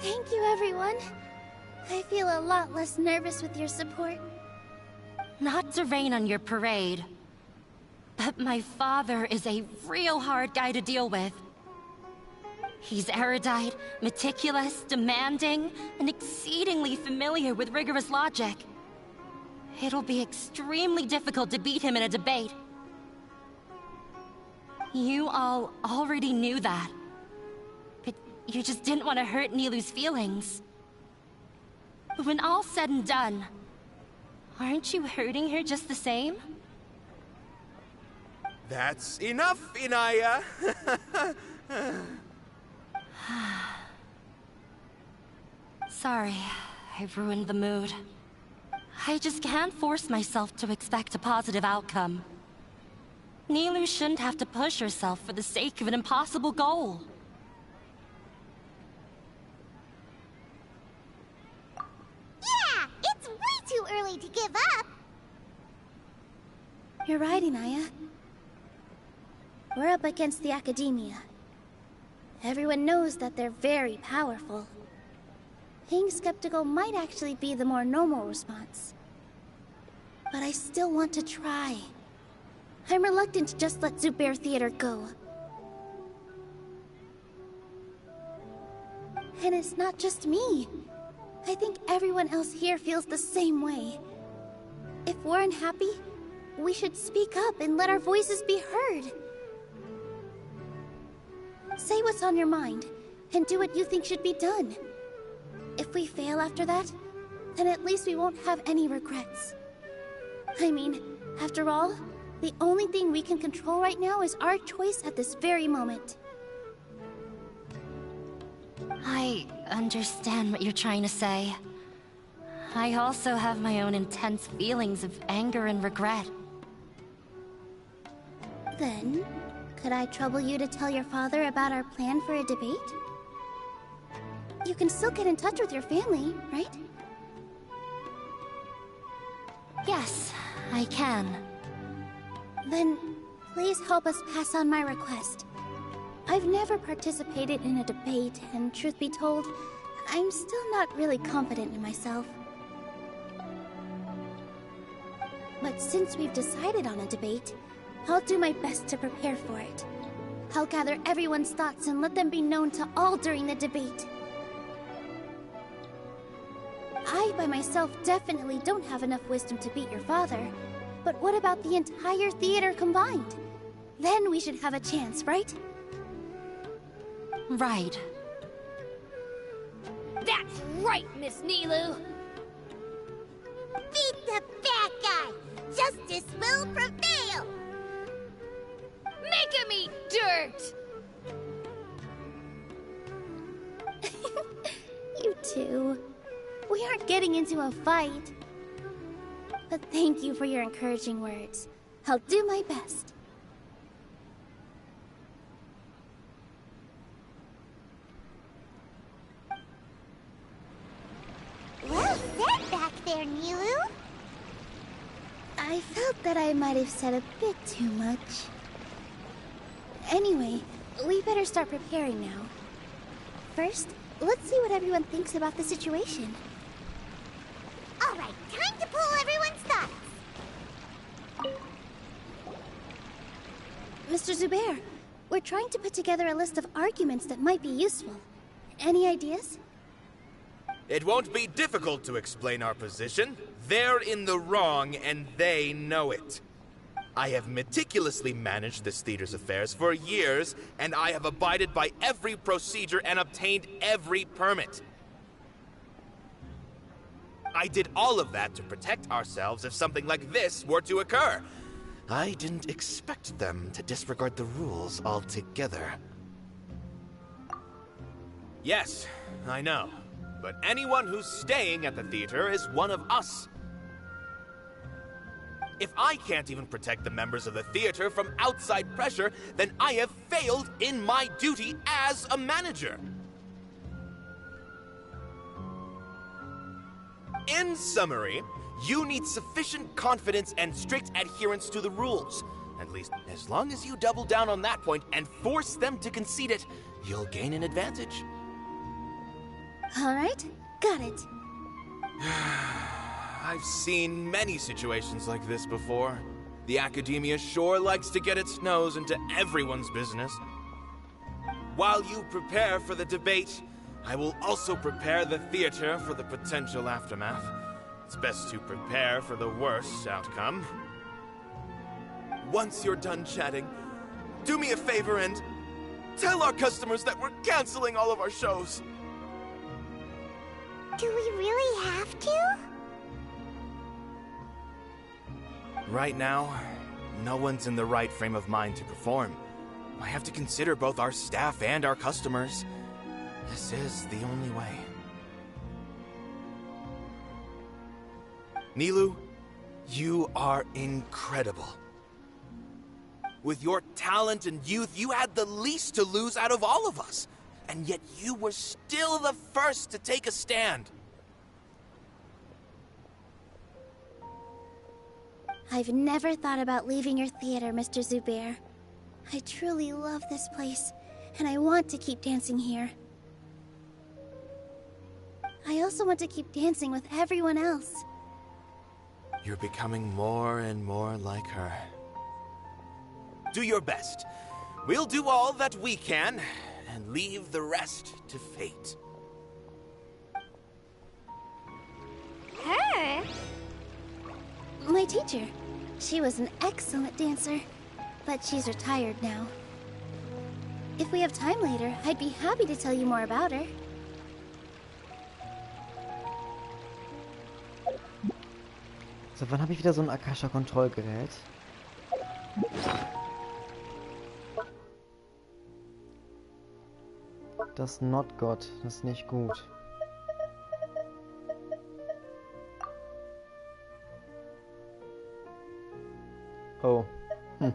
Thank you, everyone. I feel a lot less nervous with your support. Not to rain on your parade, but my father is a real hard guy to deal with. He's erudite, meticulous, demanding, and exceedingly familiar with rigorous logic. It'll be extremely difficult to beat him in a debate. You all already knew that. But you just didn't want to hurt Nilou's feelings. When all's said and done, aren't you hurting her just the same? That's enough, Inaya! Sorry, I ruined the mood. I just can't force myself to expect a positive outcome. Nilou shouldn't have to push herself for the sake of an impossible goal. Yeah! It's way too early to give up! You're right, Inaya. We're up against the Academia. Everyone knows that they're very powerful. Being skeptical might actually be the more normal response. But I still want to try. I'm reluctant to just let Zubair Theater go. And it's not just me. I think everyone else here feels the same way. If we're unhappy, we should speak up and let our voices be heard. Say what's on your mind, and do what you think should be done. If we fail after that, then at least we won't have any regrets. I mean, after all, the only thing we can control right now is our choice at this very moment. I understand what you're trying to say. I also have my own intense feelings of anger and regret. Then, could I trouble you to tell your father about our plan for a debate? You can still get in touch with your family, right? Yes, I can. Then, please help us pass on my request. I've never participated in a debate, and truth be told, I'm still not really confident in myself. But since we've decided on a debate, I'll do my best to prepare for it. I'll gather everyone's thoughts and let them be known to all during the debate. I, by myself, definitely don't have enough wisdom to beat your father. But what about the entire theater combined? Then we should have a chance, right? Right. That's right, Miss Nilou! Beat the bad guy! Justice will prevail! Make him eat dirt! You two. We aren't getting into a fight. But thank you for your encouraging words. I'll do my best. Well said back there, Nilou. I felt that I might have said a bit too much. Anyway, we better start preparing now. First, let's see what everyone thinks about the situation. All right, time to pull everyone's thoughts. Mr. Zubair, we're trying to put together a list of arguments that might be useful. Any ideas? It won't be difficult to explain our position. They're in the wrong, and they know it. I have meticulously managed this theater's affairs for years, and I have abided by every procedure and obtained every permit. I did all of that to protect ourselves if something like this were to occur. I didn't expect them to disregard the rules altogether. Yes, I know. But anyone who's staying at the theater is one of us. If I can't even protect the members of the theater from outside pressure, then I have failed in my duty as a manager. In summary, you need sufficient confidence and strict adherence to the rules. At least, as long as you double down on that point and force them to concede it, you'll gain an advantage. All right, got it. I've seen many situations like this before. The academia sure likes to get its nose into everyone's business. While you prepare for the debate, I will also prepare the theater for the potential aftermath. It's best to prepare for the worst outcome. Once you're done chatting, do me a favor and tell our customers that we're canceling all of our shows. Do we really have to? Right now, no one's in the right frame of mind to perform. I have to consider both our staff and our customers. This is the only way. Nilou, you are incredible. With your talent and youth, you had the least to lose out of all of us. And yet you were still the first to take a stand. I've never thought about leaving your theater, Mr. Zubair. I truly love this place, and I want to keep dancing here. I also want to keep dancing with everyone else. You're becoming more and more like her. Do your best. We'll do all that we can, and leave the rest to fate. Her? My teacher. She was an excellent dancer, but she's retired now. If we have time later, I'd be happy to tell you more about her. So, wann habe ich wieder so ein Akasha-Kontrollgerät? Das Not God, das ist nicht gut. Oh. Hm.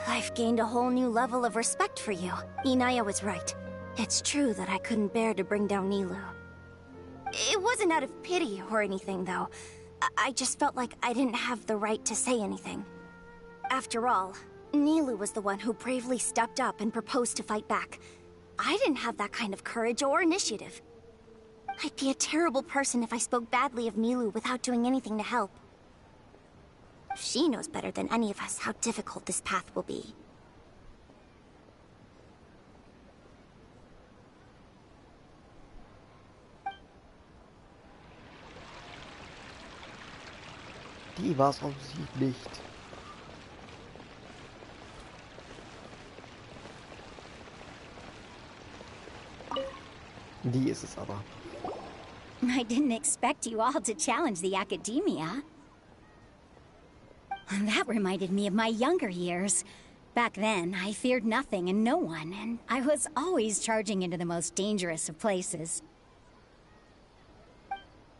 I've gained a whole new level of respect for you. Inaya was right. It's true that I couldn't bear to bring down Nilou. It wasn't out of pity or anything, though. I just felt like I didn't have the right to say anything. After all, Nilou was the one who bravely stepped up and proposed to fight back. I didn't have that kind of courage or initiative. I'd be a terrible person if I spoke badly of Nilou without doing anything to help. She knows better than any of us how difficult this path will be. Die war's offensichtlich nicht. Die ist es aber. I didn't expect you all to challenge the academia. That reminded me of my younger years. Back then, I feared nothing and no one, and I was always charging into the most dangerous of places.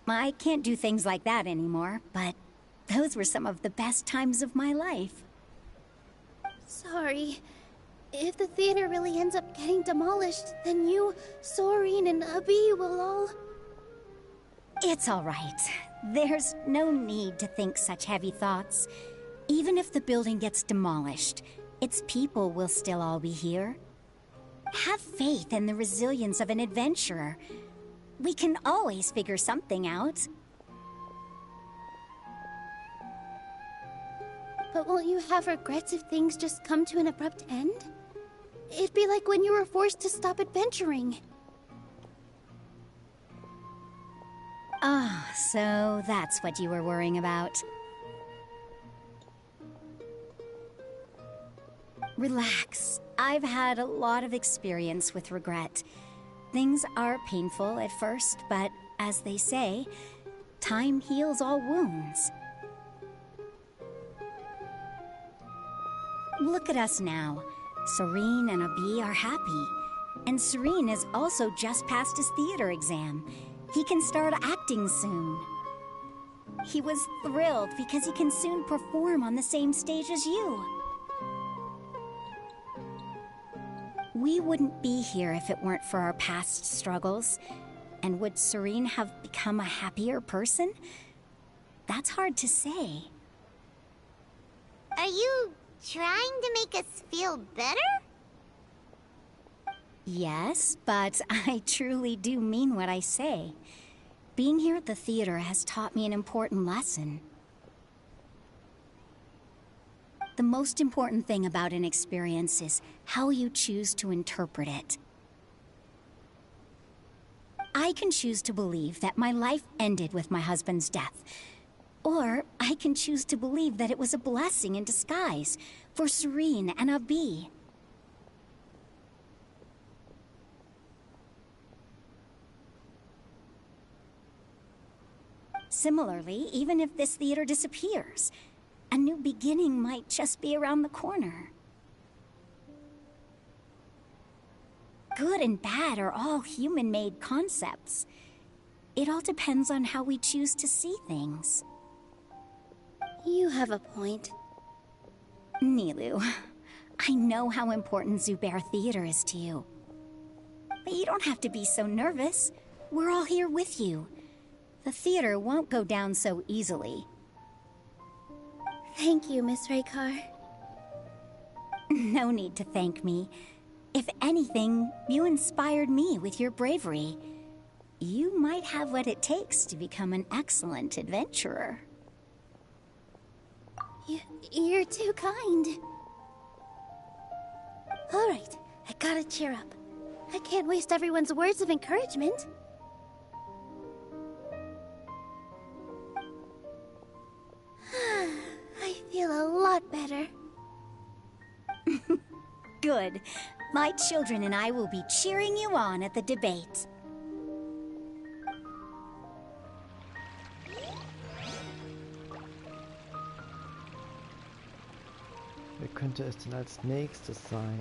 I can't do things like that anymore, but those were some of the best times of my life. Sorry. If the theater really ends up getting demolished, then you, Soren, and Abi will all... It's all right. There's no need to think such heavy thoughts. Even if the building gets demolished, its people will still all be here. Have faith in the resilience of an adventurer. We can always figure something out. But won't you have regrets if things just come to an abrupt end? It'd be like when you were forced to stop adventuring. Ah, so that's what you were worrying about. Relax. I've had a lot of experience with regret. Things are painful at first, but as they say, time heals all wounds. Look at us now. Serene and Abi are happy. And Serene has also just passed his theater exam. He can start acting soon. He was thrilled because he can soon perform on the same stage as you. We wouldn't be here if it weren't for our past struggles. And would Serene have become a happier person? That's hard to say. Are you trying to make us feel better? Yes, but I truly do mean what I say. Being here at the theater has taught me an important lesson. The most important thing about an experience is how you choose to interpret it. I can choose to believe that my life ended with my husband's death. Or I can choose to believe that it was a blessing in disguise for Serene and Abi. Similarly, even if this theater disappears, a new beginning might just be around the corner. Good and bad are all human-made concepts. It all depends on how we choose to see things. You have a point. Nilou, I know how important Zubair Theater is to you. But you don't have to be so nervous. We're all here with you. The theater won't go down so easily. Thank you, Miss Raykar. No need to thank me. If anything, you inspired me with your bravery. You might have what it takes to become an excellent adventurer. You're too kind. All right, I gotta cheer up. I can't waste everyone's words of encouragement. I feel a lot better. Good. My children and I will be cheering you on at the debate. Wer könnte es denn als nächstes sein?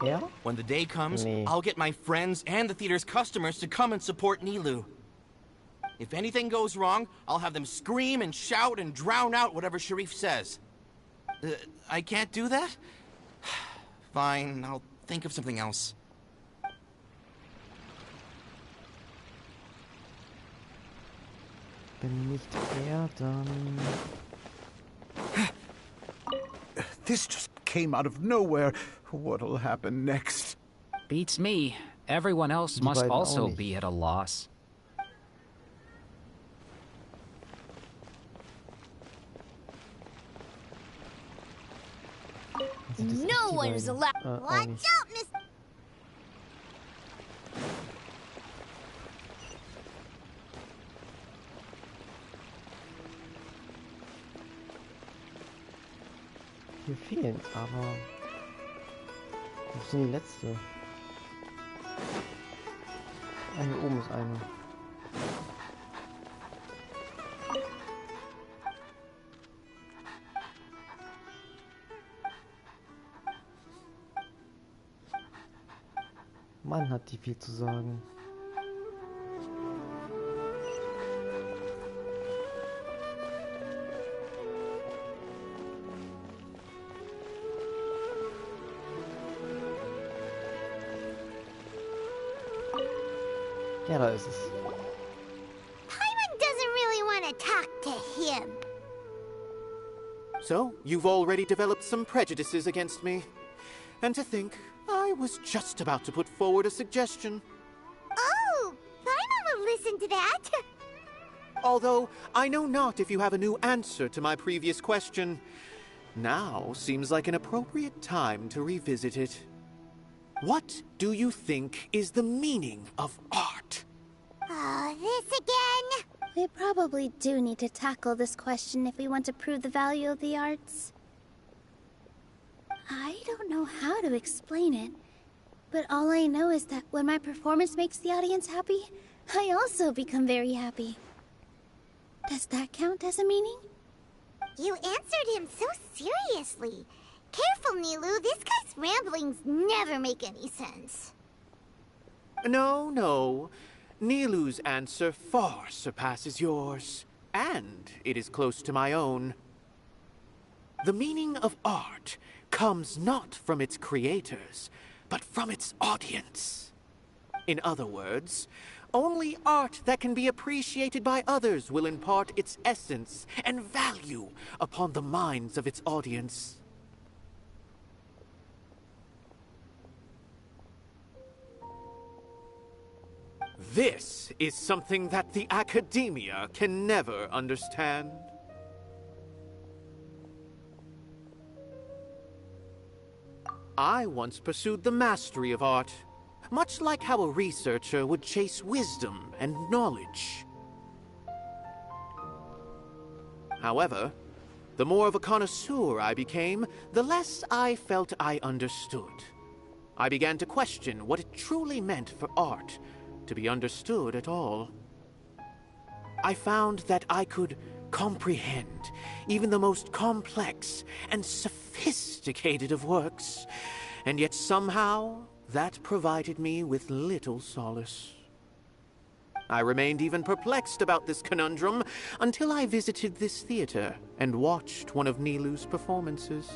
Er? When the day comes, Nee. I'll get my friends and the theater's customers to come and support Nilou. If anything goes wrong, I'll have them scream and shout and drown out whatever Sharif says. I can't do that? Fine, I'll think of something else. Wenn nicht er, dann... This just came out of nowhere. What'll happen next? Beats me. Everyone else must also be at a loss. No one is allowed. Watch out, Miss. Hier fehlen, aber... Wo ist denn die letzte? Ah, hier oben ist eine. Mann, hat die viel zu sagen. Ja, da ist es. Paimon doesn't really want to talk to him. So, you've already developed some prejudices against me. And to think, I was just about to put forward a suggestion. Oh, Paimon will listen to that. Although, I know not if you have a new answer to my previous question. Now seems like an appropriate time to revisit it. What do you think is the meaning of art? Oh, this again? We probably do need to tackle this question if we want to prove the value of the arts. I don't know how to explain it, but all I know is that when my performance makes the audience happy, I also become very happy. Does that count as a meaning? You answered him so seriously. Careful, Nilou. This guy's ramblings never make any sense. No. Nilou's answer far surpasses yours, and it is close to my own. The meaning of art comes not from its creators, but from its audience. In other words, only art that can be appreciated by others will impart its essence and value upon the minds of its audience. This is something that the academia can never understand. I once pursued the mastery of art, much like how a researcher would chase wisdom and knowledge. However, the more of a connoisseur I became, the less I felt I understood. I began to question what it truly meant for art to be understood at all. I found that I could comprehend even the most complex and sophisticated of works, and yet somehow that provided me with little solace. I remained even perplexed about this conundrum until I visited this theater and watched one of Nilou's performances.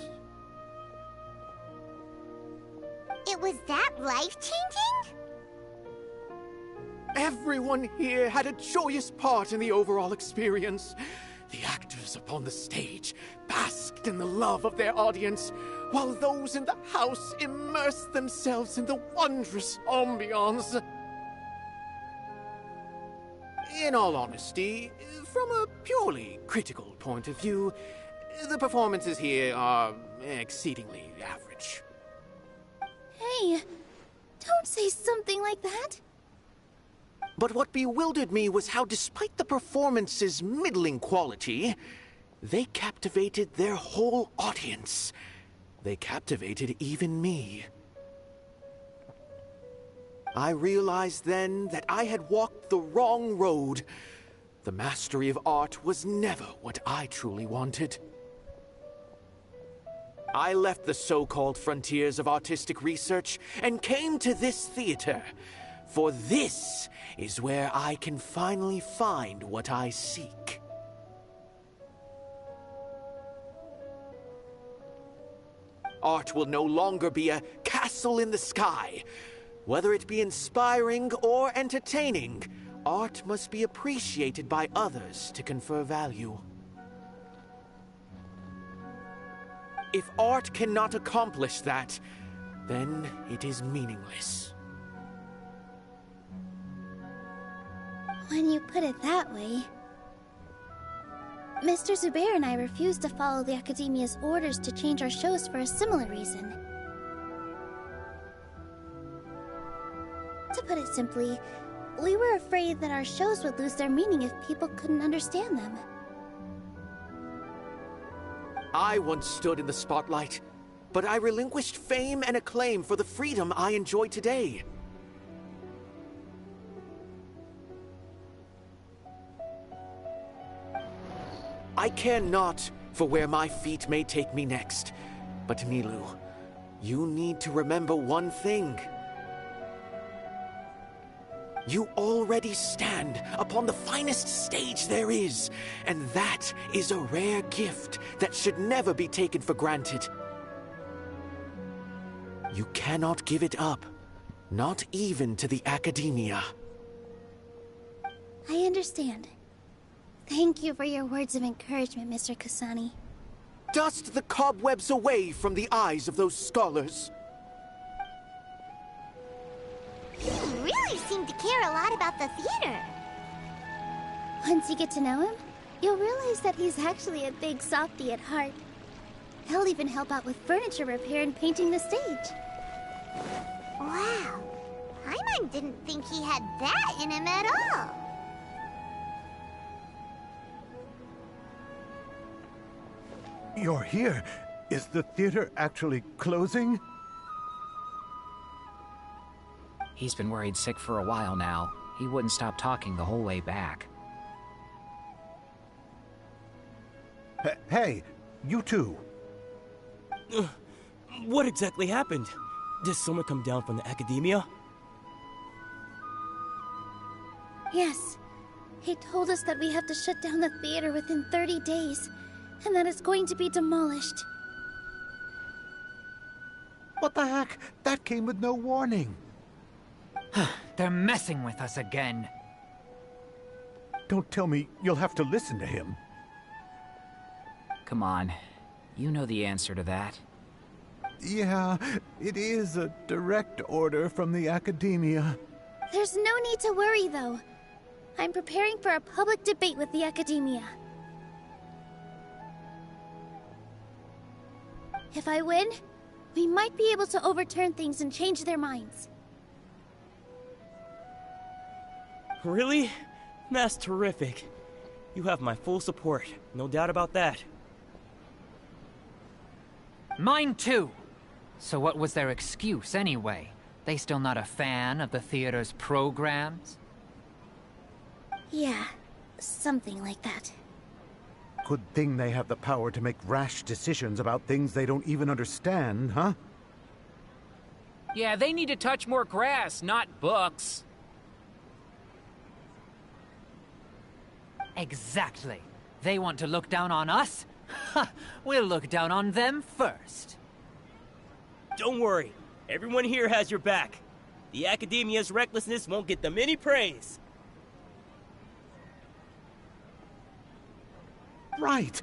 It was that life-changing? Everyone here had a joyous part in the overall experience. The actors upon the stage basked in the love of their audience, while those in the house immersed themselves in the wondrous ambiance. In all honesty, from a purely critical point of view, the performances here are exceedingly average. Hey, don't say something like that. But what bewildered me was how, despite the performance's middling quality, they captivated their whole audience. They captivated even me. I realized then that I had walked the wrong road. The mastery of art was never what I truly wanted. I left the so-called frontiers of artistic research and came to this theater. For this is where I can finally find what I seek. Art will no longer be a castle in the sky. Whether it be inspiring or entertaining, art must be appreciated by others to confer value. If art cannot accomplish that, then it is meaningless. When you put it that way... Mr. Zubair and I refused to follow the Academia's orders to change our shows for a similar reason. To put it simply, we were afraid that our shows would lose their meaning if people couldn't understand them. I once stood in the spotlight, but I relinquished fame and acclaim for the freedom I enjoy today. I care not for where my feet may take me next, but Nilou, you need to remember one thing. You already stand upon the finest stage there is, and that is a rare gift that should never be taken for granted. You cannot give it up, not even to the Academia. I understand. Thank you for your words of encouragement, Mr. Kasani. Dust the cobwebs away from the eyes of those scholars. You really seem to care a lot about the theater. Once you get to know him, you'll realize that he's actually a big softie at heart. They'll even help out with furniture repair and painting the stage. Wow. Paimon didn't think he had that in him at all. You're here. Is the theater actually closing? He's been worried sick for a while now. He wouldn't stop talking the whole way back. Hey, you two. What exactly happened? Did someone come down from the academia? Yes. He told us that we have to shut down the theater within 30 days, and that it's going to be demolished. What the heck? That came with no warning. They're messing with us again. Don't tell me you'll have to listen to him. Come on. You know the answer to that. Yeah, it is a direct order from the academia. There's no need to worry, though. I'm preparing for a public debate with the academia. If I win, we might be able to overturn things and change their minds. Really? That's terrific. You have my full support, no doubt about that. Mine too. So what was their excuse anyway? They still not a fan of the theater's programs? Yeah, something like that. Good thing they have the power to make rash decisions about things they don't even understand, huh? Yeah, they need to touch more grass, not books. Exactly. They want to look down on us? Ha! We'll look down on them first. Don't worry. Everyone here has your back. The academia's recklessness won't get them any praise. Right.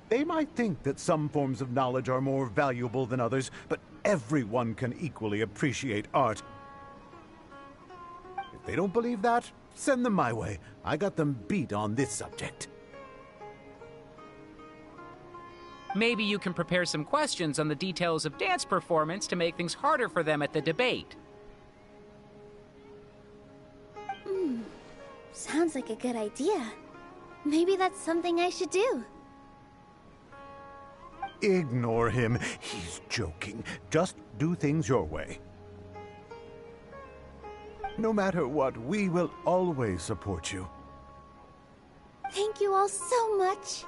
They might think that some forms of knowledge are more valuable than others, but everyone can equally appreciate art. If they don't believe that, send them my way. I got them beat on this subject. Maybe you can prepare some questions on the details of dance performance to make things harder for them at the debate. Sounds like a good idea. Maybe that's something I should do. Ignore him. He's joking. Just do things your way. No matter what, we will always support you. Thank you all so much.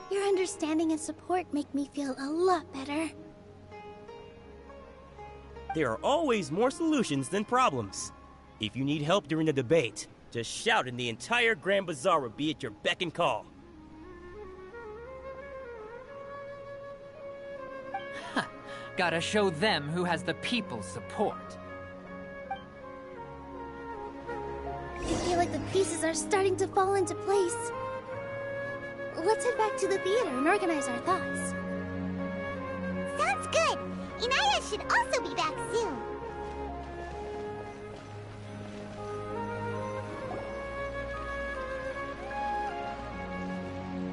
Your understanding and support make me feel a lot better. There are always more solutions than problems. If you need help during the debate, just shout and the entire Grand Bazaar will be at your beck and call. Gotta show them who has the people's support. I feel like the pieces are starting to fall into place. Let's head back to the theater and organize our thoughts. Sounds good. Inaya should also be back soon.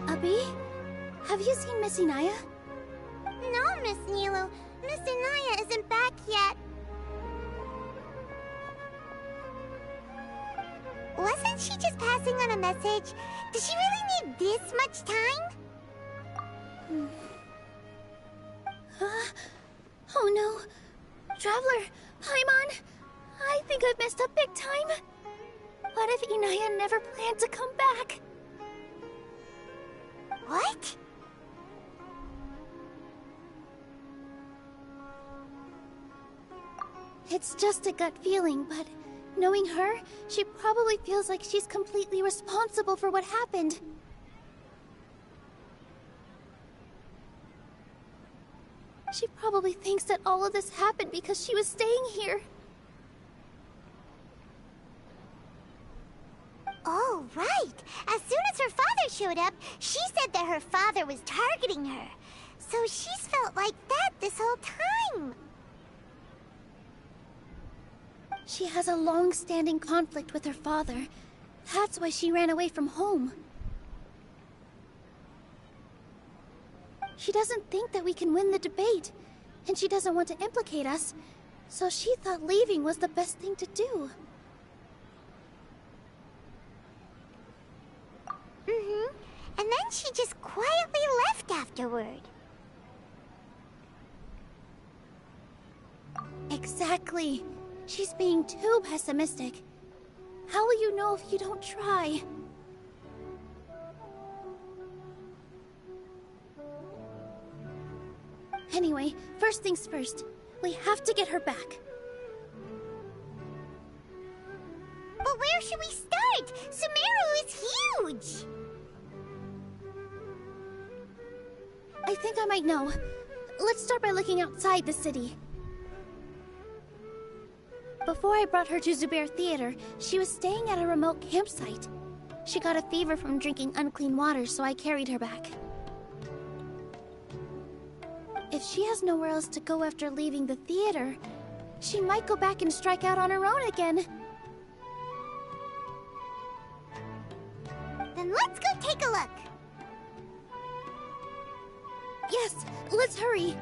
Abi? Have you seen Miss Inaya? No, Miss Nilo. Miss Inaya isn't back yet. Wasn't she just passing on a message? Does she really need this much time? Oh no. Traveler, Paimon, I think I've messed up big time. What if Inaya never planned to come back? What? It's just a gut feeling, but knowing her, she probably feels like she's completely responsible for what happened. She probably thinks that all of this happened because she was staying here. Oh, right. As soon as her father showed up, she said that her father was targeting her. So she's felt like that this whole time. She has a long-standing conflict with her father. That's why she ran away from home. She doesn't think that we can win the debate, and she doesn't want to implicate us, so she thought leaving was the best thing to do. Mm-hmm. And then she just quietly left afterward. Exactly. She's being too pessimistic. How will you know if you don't try? Anyway, first things first. We have to get her back. But where should we start? Sumeru is huge! I think I might know. Let's start by looking outside the city. Before I brought her to Zubair Theater, she was staying at a remote campsite. She got a fever from drinking unclean water, so I carried her back. If she has nowhere else to go after leaving the theater, she might go back and strike out on her own again. Then let's go take a look. Yes, let's hurry.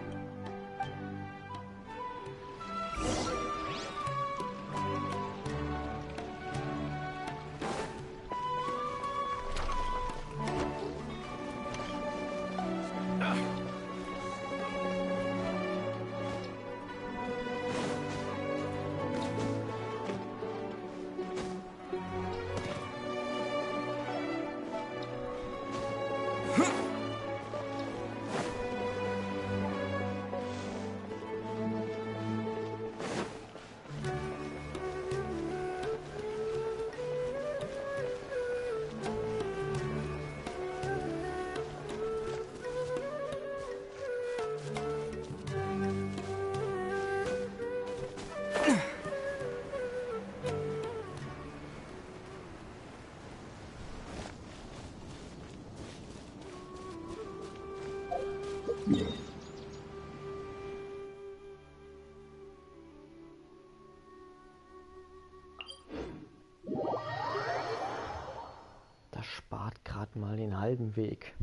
Das spart gerade mal den halben Weg.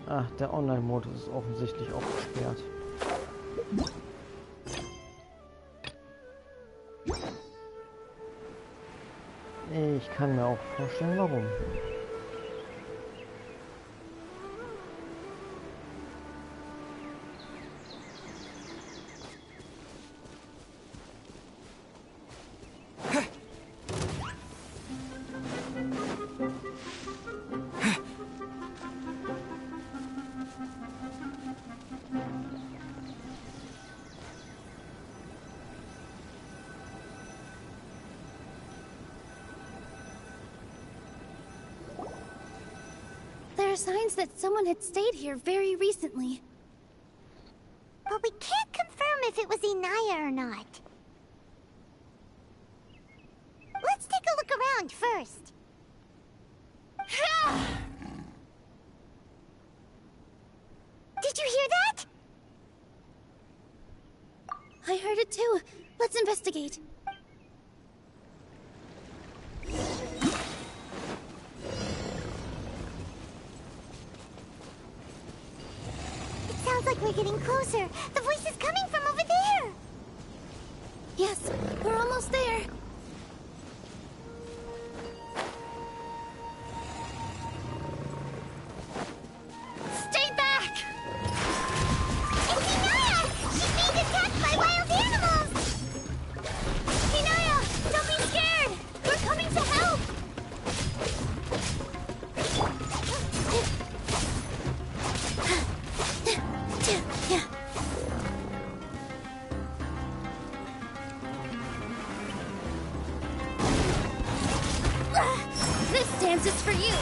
Ah, der Online-Modus ist offensichtlich auch gesperrt. Ich kann mir auch vorstellen, warum. There are signs that someone had stayed here very recently. But we can't confirm if it was Inaya or not. Let's take a look around first. Did you hear that? I heard it too. Let's investigate. Sounds like we're getting closer. The voice is coming from over there. Yes, we're almost there. Stay back! It's Inaya! She's being attacked by wild animals! Inaya, don't be scared! We're coming to help! This dance is for you.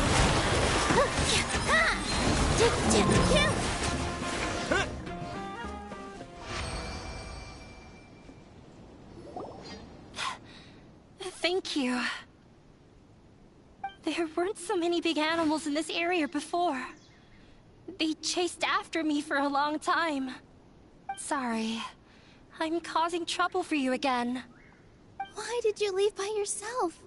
Thank you. There weren't so many big animals in this area before. They chased after me for a long time. Sorry. I'm causing trouble for you again. Why did you leave by yourself?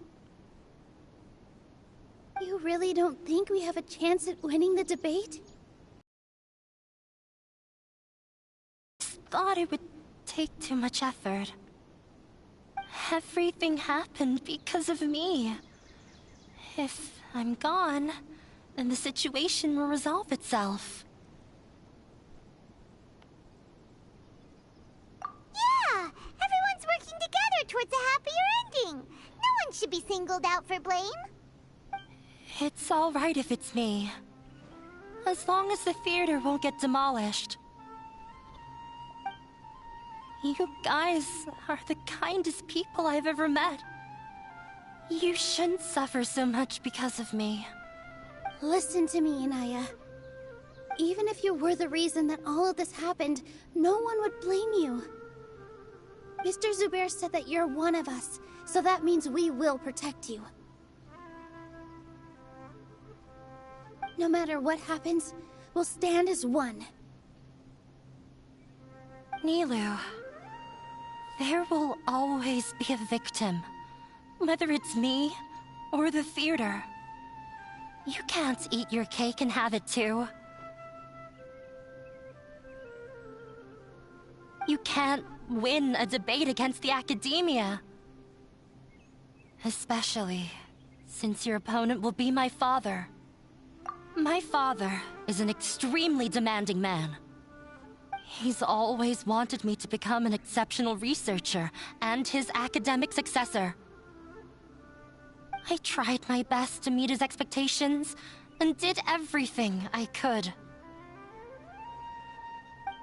You really don't think we have a chance at winning the debate? Thought it would take too much effort. Everything happened because of me. If I'm gone, then the situation will resolve itself. Yeah! Everyone's working together towards a happier ending. No one should be singled out for blame. It's all right if it's me. As long as the theater won't get demolished. You guys are the kindest people I've ever met. You shouldn't suffer so much because of me. Listen to me, Inaya. Even if you were the reason that all of this happened, no one would blame you. Mr. Zubair said that you're one of us, so that means we will protect you. No matter what happens, we'll stand as one. Nilou, there will always be a victim. Whether it's me or the theater. You can't eat your cake and have it too. You can't win a debate against the academia. Especially since your opponent will be my father. My father is an extremely demanding man. He's always wanted me to become an exceptional researcher and his academic successor. I tried my best to meet his expectations and did everything I could.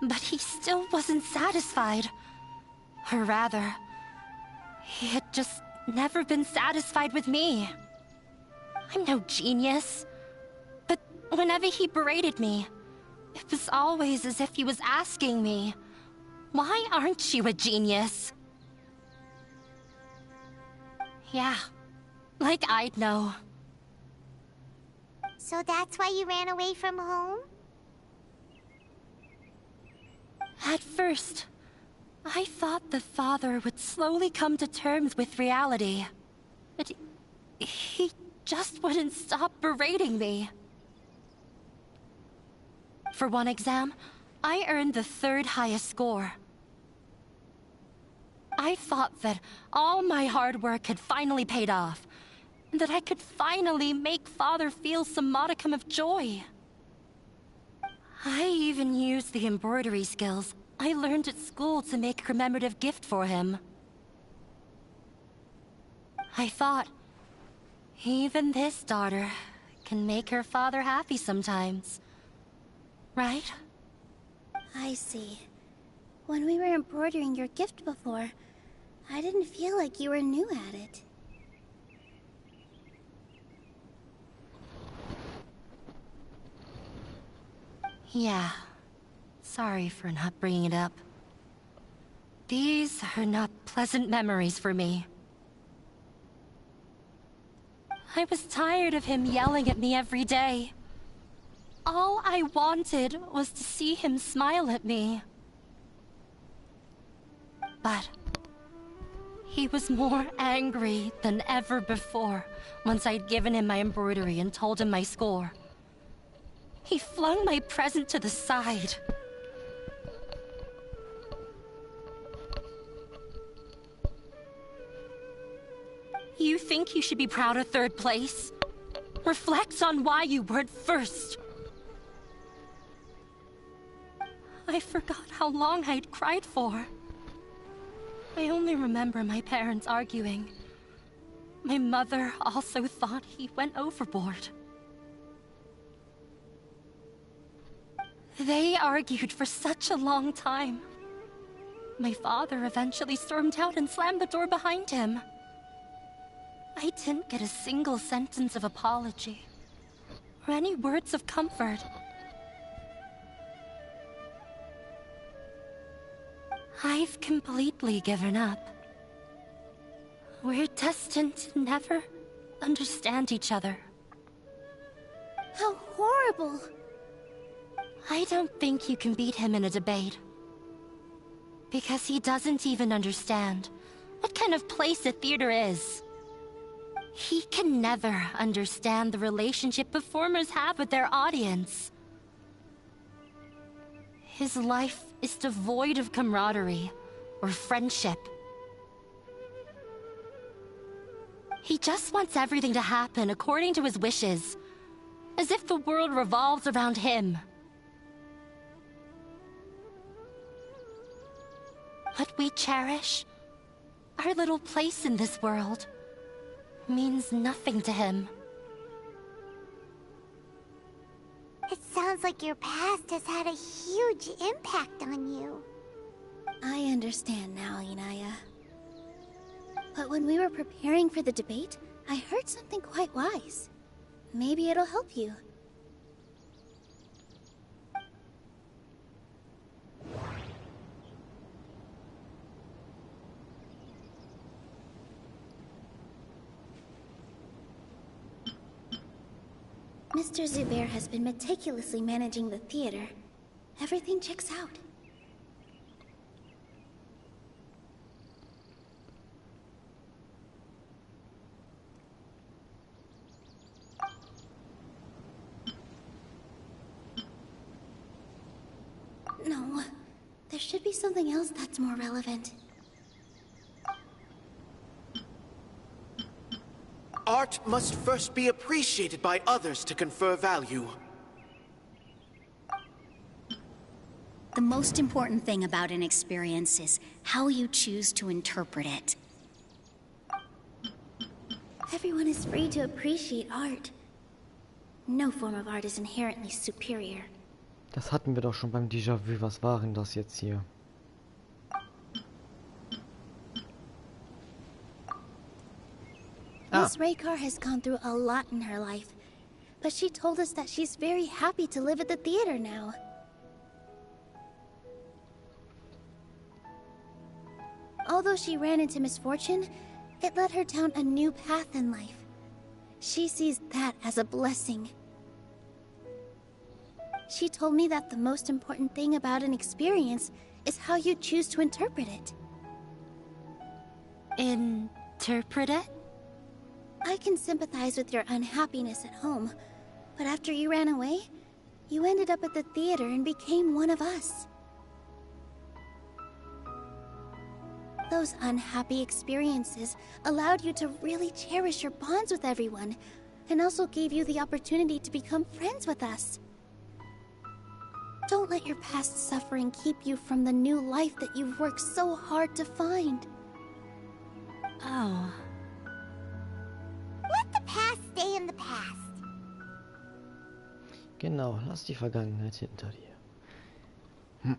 But he still wasn't satisfied. Or rather, he had just never been satisfied with me. I'm no genius. But whenever he berated me, it was always as if he was asking me, "Why aren't you a genius?" Yeah, like I'd know. So that's why you ran away from home? At first, I thought the father would slowly come to terms with reality. But he just wouldn't stop berating me. For one exam, I earned the 3rd highest score. I thought that all my hard work had finally paid off, and that I could finally make Father feel some modicum of joy. I even used the embroidery skills I learned at school to make a commemorative gift for him. I thought, even this daughter can make her father happy sometimes. Right? I see. When we were embroidering your gift before, I didn't feel like you were new at it. Yeah. Sorry for not bringing it up. These are not pleasant memories for me. I was tired of him yelling at me every day. All I wanted was to see him smile at me. But he was more angry than ever before once I'd given him my embroidery and told him my score. He flung my present to the side. You think you should be proud of 3rd place? Reflect on why you weren't 1st. I forgot how long I'd cried for. I only remember my parents arguing. My mother also thought he went overboard. They argued for such a long time. My father eventually stormed out and slammed the door behind him. I didn't get a single sentence of apology, or any words of comfort. I've completely given up. We're destined to never understand each other. How horrible! I don't think you can beat him in a debate. Because he doesn't even understand what kind of place a theater is. He can never understand the relationship performers have with their audience. His life is devoid of camaraderie or friendship. He just wants everything to happen according to his wishes, as if the world revolves around him. What we cherish, our little place in this world, means nothing to him. It sounds like your past has had a huge impact on you. I understand now, Inaya. But when we were preparing for the debate, I heard something quite wise. Maybe it'll help you. Mr. Zubair has been meticulously managing the theater. Everything checks out. No, there should be something else that's more relevant. Art must first be appreciated by others to confer value. The most important thing about an experience is how you choose to interpret it. Everyone is free to appreciate art. No form of art is inherently superior. Das hatten wir doch schon beim Déjà-vu. Was war denn das jetzt hier? Miss Raykar has gone through a lot in her life, but she told us that she's very happy to live at the theater now. Although she ran into misfortune, it led her down a new path in life. She sees that as a blessing. She told me that the most important thing about an experience is how you choose to interpret it. Interpret it? I can sympathize with your unhappiness at home, but after you ran away, you ended up at the theater and became one of us. Those unhappy experiences allowed you to really cherish your bonds with everyone, and also gave you the opportunity to become friends with us. Don't let your past suffering keep you from the new life that you've worked so hard to find. Oh. Let the past stay in the past. Genau, lass die Vergangenheit hinter dir.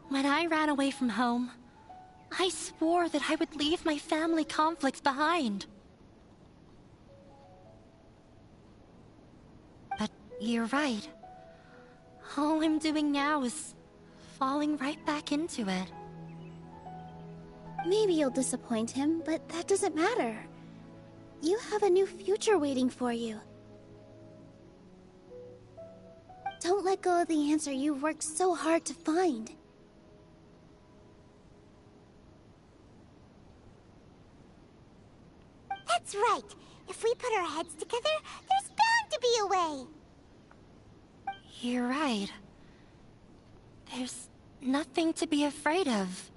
When I ran away from home, I swore that I would leave my family conflicts behind. But you're right. All I'm doing now is falling right back into it. Maybe you'll disappoint him, but that doesn't matter. You have a new future waiting for you. Don't let go of the answer you've worked so hard to find. That's right. If we put our heads together, there's bound to be a way. You're right. There's nothing to be afraid of.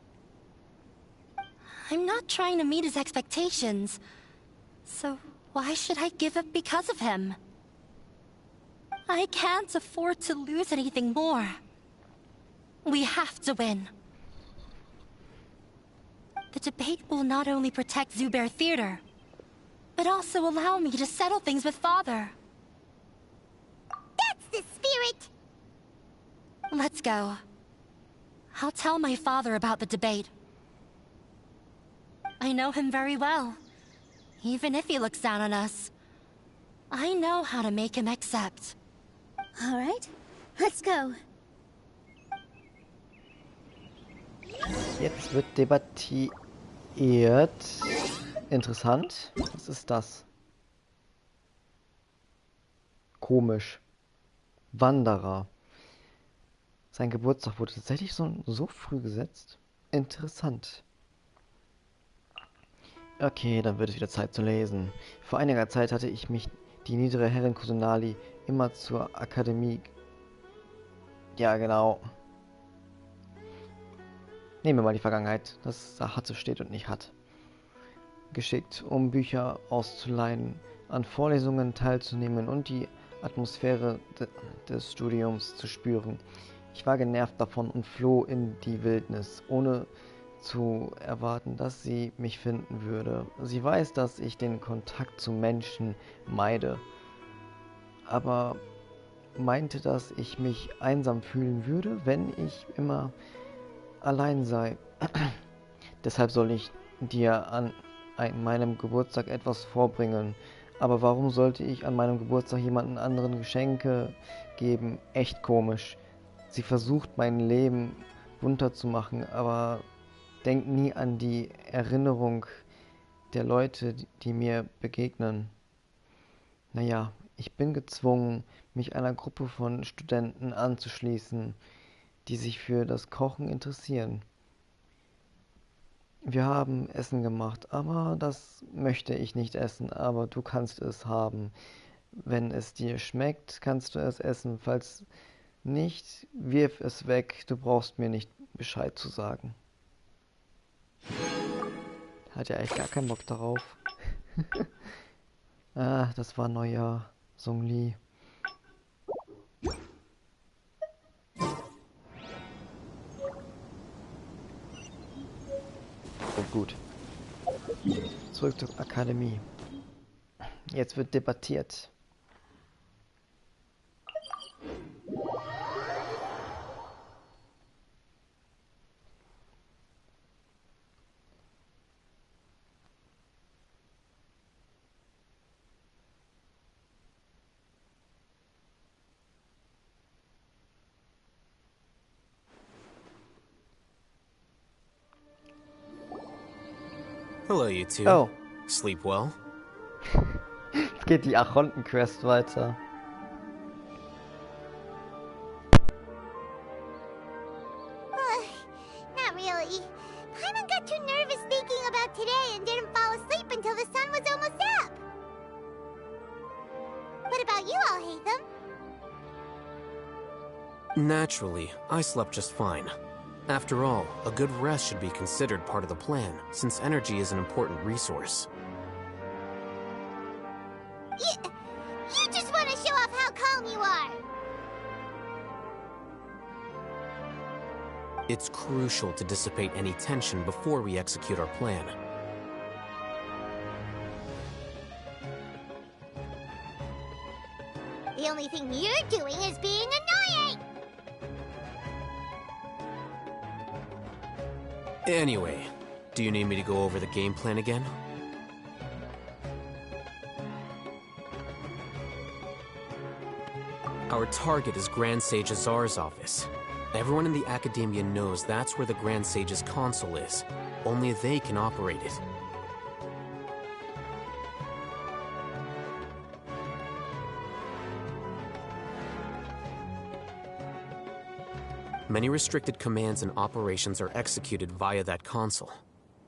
I'm not trying to meet his expectations, so why should I give up because of him? I can't afford to lose anything more. We have to win. The debate will not only protect Zubair Theater, but also allow me to settle things with Father. That's the spirit! Let's go. I'll tell my father about the debate. I know him very well. Even if he looks down on us, I know how to make him accept. All right, let's go. Jetzt wird debattiert. Interessant. Was ist das? Komisch. Wanderer. Sein Geburtstag wurde tatsächlich so früh gesetzt. Interessant. Okay, dann wird es wieder Zeit zu lesen. Vor einiger Zeit hatte ich mich die niedere Herrin Kusunali immer zur Akademie... Ja, genau. Nehmen wir mal die Vergangenheit, dass da hatte steht und nicht hat. Geschickt, um Bücher auszuleihen, an Vorlesungen teilzunehmen und die Atmosphäre des Studiums zu spüren. Ich war genervt davon und floh in die Wildnis, ohne zu erwarten, dass sie mich finden würde. Sie weiß, dass ich den Kontakt zu Menschen meide, aber meinte, dass ich mich einsam fühlen würde, wenn ich immer allein sei. Deshalb soll ich dir an meinem Geburtstag etwas vorbringen. Aber warum sollte ich an meinem Geburtstag jemanden anderen Geschenke geben? Echt komisch. Sie versucht, mein Leben bunter zu machen, aber denkt nie an die Erinnerung der Leute, die mir begegnen. Naja, ich bin gezwungen, mich einer Gruppe von Studenten anzuschließen, die sich für das Kochen interessieren. Wir haben Essen gemacht, aber das möchte ich nicht essen, aber du kannst es haben. Wenn es dir schmeckt, kannst du es essen, falls nicht, wirf es weg, du brauchst mir nicht Bescheid zu sagen. Hat ja echt gar keinen Bock darauf. Ah, das war Neujahr, Song Lee. Gut. Zurück zur Akademie. Jetzt wird debattiert. Hello, you two. Oh. Sleep well? Jetzt geht die Archonten-Quest weiter. Not really. Paimon got too nervous thinking about today and didn't fall asleep until the sun was almost up. What about you all, Hatham? Naturally, I slept just fine. After all, a good rest should be considered part of the plan, since energy is an important resource. You just want to show off how calm you are. It's crucial to dissipate any tension before we execute our plan. The only thing you're doing is being annoying. Anyway, do you need me to go over the game plan again? Our target is Grand Sage Azar's office. Everyone in the Academia knows that's where the Grand Sage's console is. Only they can operate it. Many restricted commands and operations are executed via that console.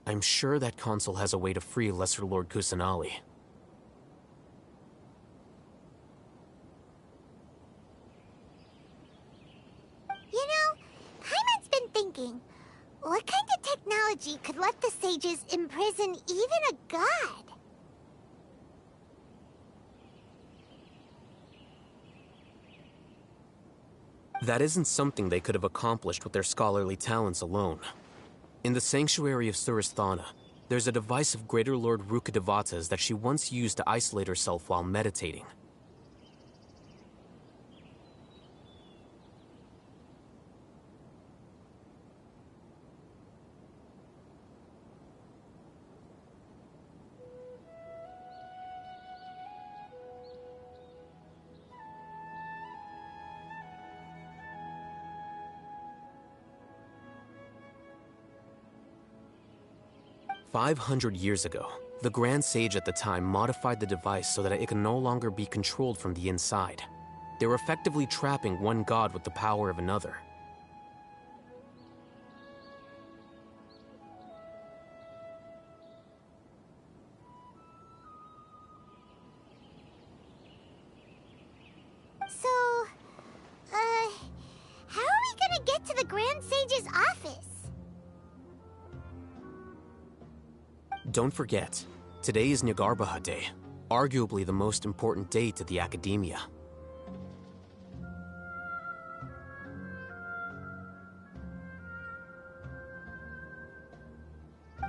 I'm sure that console has a way to free Lesser Lord Kusanali. You know, Paimon's been thinking, what kind of technology could let the sages imprison even a god? That isn't something they could have accomplished with their scholarly talents alone. In the Sanctuary of Suristhana, there's a device of Greater Lord Rukkhadevata's that she once used to isolate herself while meditating. "500 years ago, the Grand Sage at the time modified the device so that it could no longer be controlled from the inside. They're effectively trapping one god with the power of another. So, how are we gonna get to the Grand Sage's office? Don't forget, today is Nyargarbaha Day, arguably the most important day to the Academia.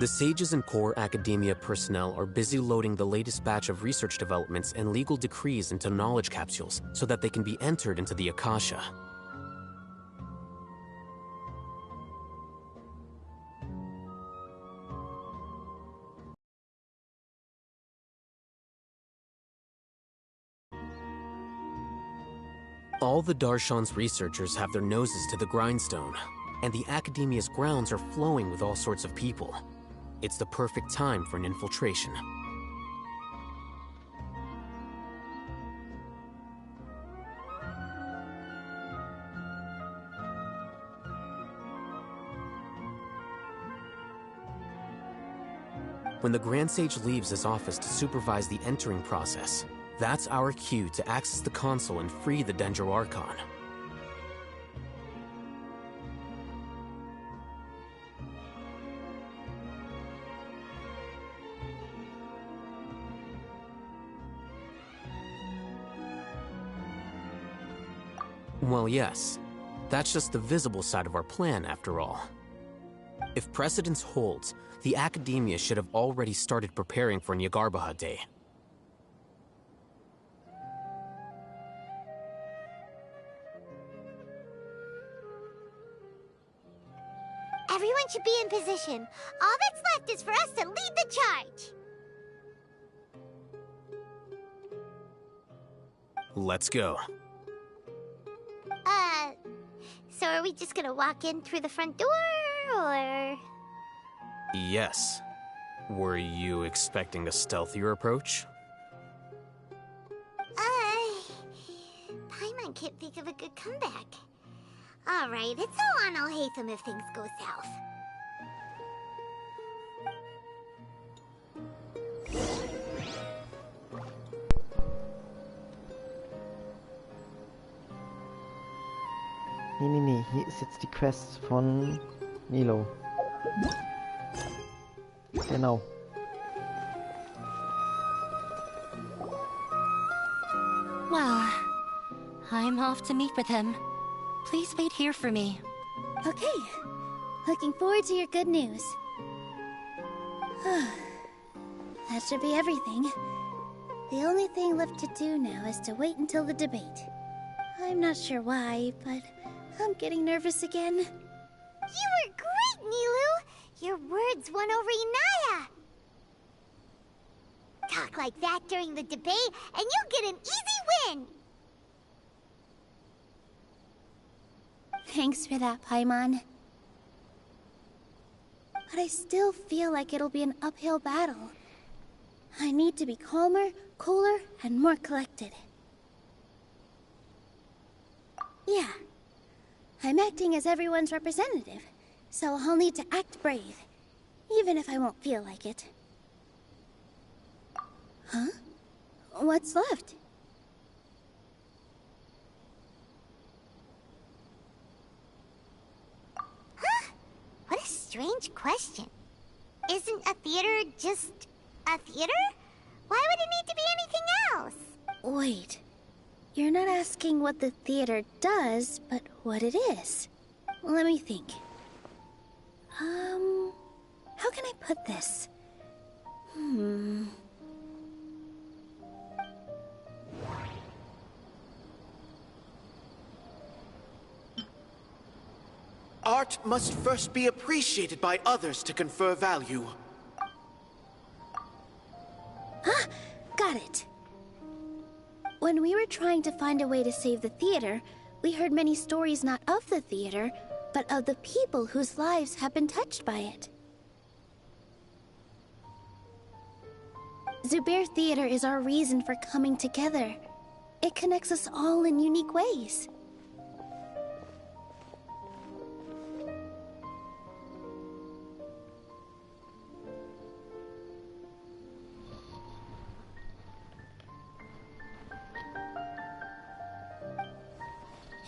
The sages and core Academia personnel are busy loading the latest batch of research developments and legal decrees into knowledge capsules so that they can be entered into the Akasha. All the Darshan's researchers have their noses to the grindstone, and the Academia's grounds are flowing with all sorts of people. It's the perfect time for an infiltration. When the Grand Sage leaves his office to supervise the entering process, that's our cue to access the console and free the Dendro Archon. Well, yes. That's just the visible side of our plan, after all. If precedence holds, the Academia should have already started preparing for Nyargarbaha Day. Everyone should be in position. All that's left is for us to lead the charge. Let's go. So are we just gonna walk in through the front door, or...? Yes. Were you expecting a stealthier approach? Paimon can't think of a good comeback. Alright, it's all on Alhaitham if things go south. Nee, hier ist jetzt die Quest von Nilo. Genau. Well, I'm off to meet with him. Please wait here for me. Okay. Looking forward to your good news. That should be everything. The only thing left to do now is to wait until the debate. I'm not sure why, but I'm getting nervous again. You were great, Nilou! Your words won over Inaya! Talk like that during the debate, and you'll get an easy win! Thanks for that, Paimon. But I still feel like it'll be an uphill battle. I need to be calmer, cooler, and more collected. Yeah. I'm acting as everyone's representative, so I'll need to act brave, even if I won't feel like it. Huh? What's left? Huh? What a strange question. Isn't a theater just a theater? Why would it need to be anything else? Wait. You're not asking what the theater does, but what it is. Let me think. How can I put this? Art must first be appreciated by others to confer value. Ah, got it. When we were trying to find a way to save the theater, we heard many stories not of the theater, but of the people whose lives have been touched by it. Zubair Theater is our reason for coming together. It connects us all in unique ways.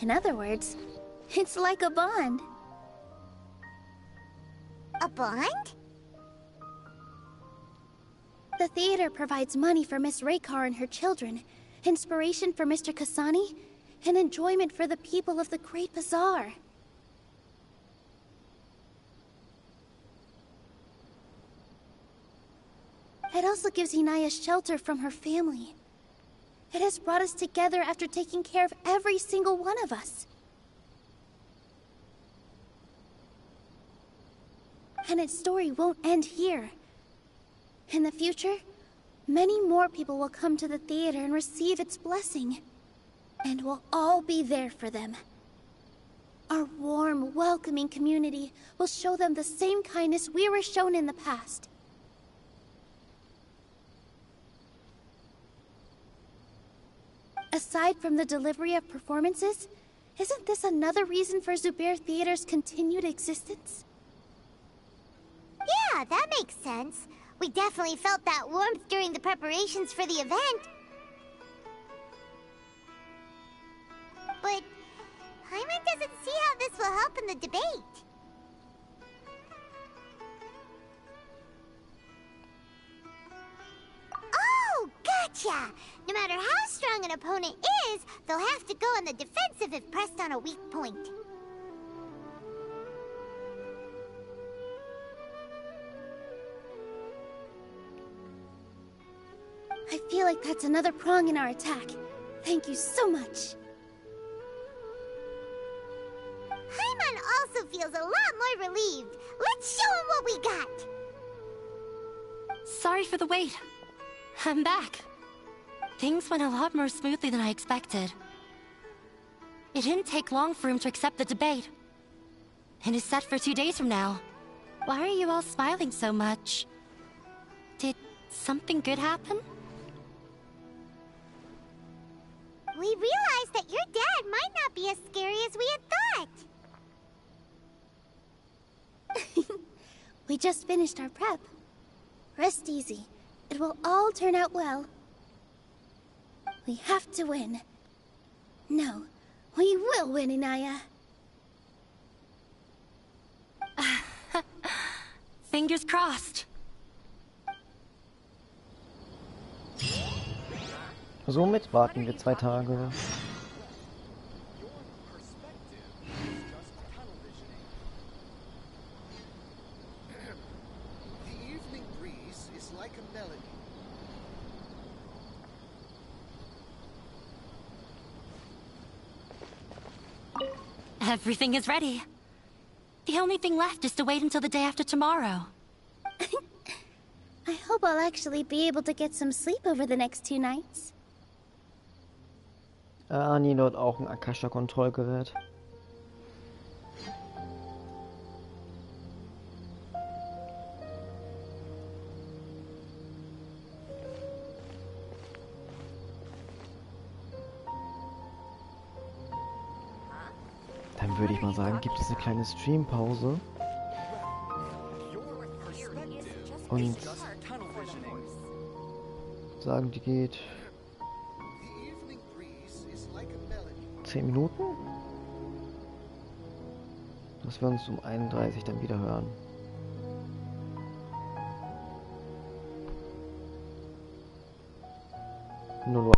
In other words, it's like a bond. A bond? The theater provides money for Miss Raykar and her children, inspiration for Mr. Kasani, and enjoyment for the people of the Great Bazaar. It also gives Inaya shelter from her family. It has brought us together after taking care of every single one of us. And its story won't end here. In the future, many more people will come to the theater and receive its blessing. And we'll all be there for them. Our warm, welcoming community will show them the same kindness we were shown in the past. Aside from the delivery of performances, isn't this another reason for Zubair Theater's continued existence? Yeah, that makes sense. We definitely felt that warmth during the preparations for the event. But Paimon doesn't see how this will help in the debate. Oh, gotcha! No matter how strong an opponent is, they'll have to go on the defensive if pressed on a weak point. I feel like that's another prong in our attack. Thank you so much. Paimon also feels a lot more relieved. Let's show him what we got! Sorry for the wait. I'm back. Things went a lot more smoothly than I expected. It didn't take long for him to accept the debate. It is set for 2 days from now. Why are you all smiling so much? Did something good happen? We realized that your dad might not be as scary as we had thought. We just finished our prep. Rest easy. It will all turn out well. We have to win. No, we will win, Inaya. Fingers crossed. Somit warten wir 2 Tage. Everything is ready. The only thing left is to wait until the day after tomorrow. I hope I'll actually be able to get some sleep over the next 2 nights. Nino hat auch ein Akasha-Kontrollgerät. Dann würde ich mal sagen, gibt es eine kleine Streampause. Und sagen, die geht 10 Minuten. Dass wir uns um 31 dann wieder hören. Null Uhr.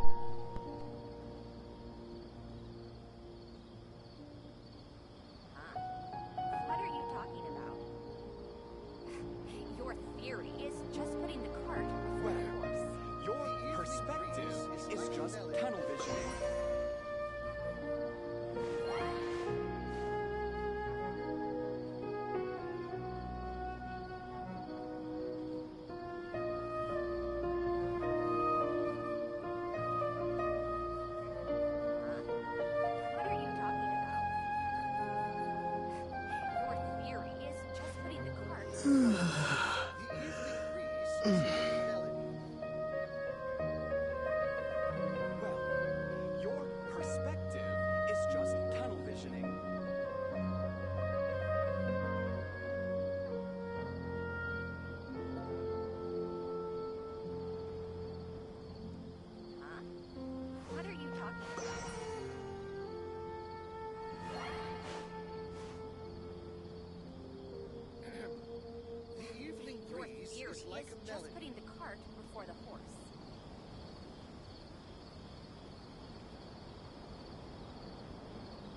like a just melody. putting the cart before the horse.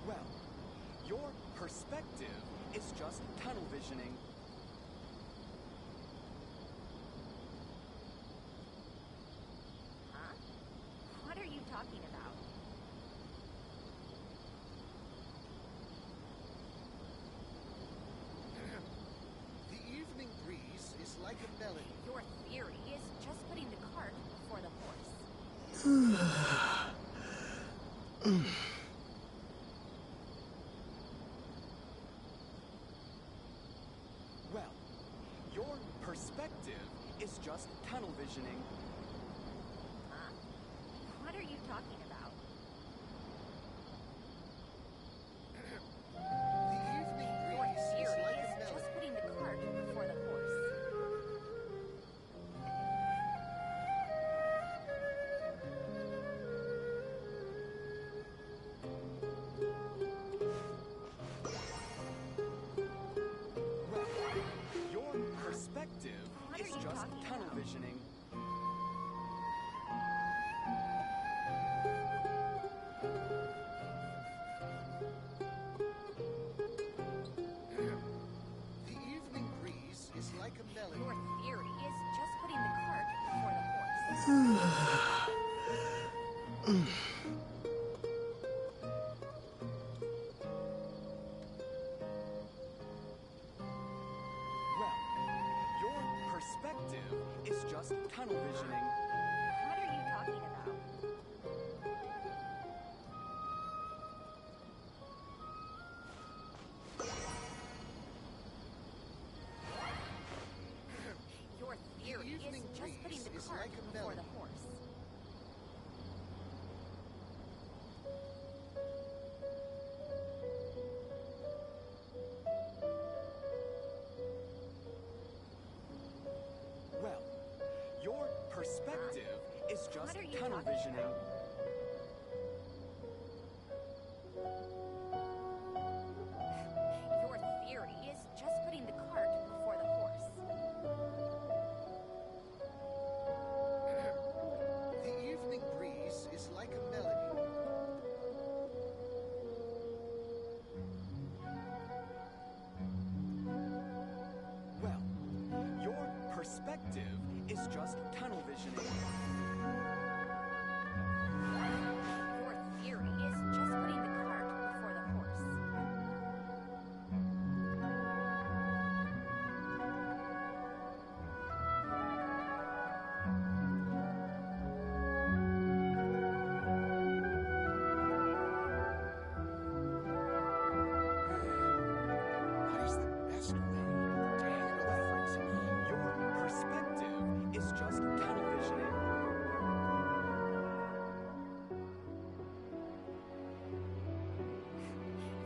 Well, your perspective is just tunnel visioning. Huh? What are you talking about? The evening breeze is like a melody. Your theory is just putting the cart before the horse. Well, your perspective is just tunnel visioning. Huh? What are you talking about? The evening Your breeze is theory like a is melody. just putting the cart before the horse. Your perspective What is are you just talking tunnel about? visioning. The evening breeze is like a melody. Your theory is just putting the cart before the horse. Well, your perspective is just tunnel visioning. What are you talking about? Your theory is evening just putting breeze the is cart like a before the melody. horse. Well, your perspective is just What are you tunnel talking visioning. about? Your theory is just putting the cart before the horse. The evening breeze is like a melody. Well, your perspective is just tunnel visioning. Your theory is just putting the cart before the horse. What is the best way to handle frenzy? Your perspective is just tunnel visioning.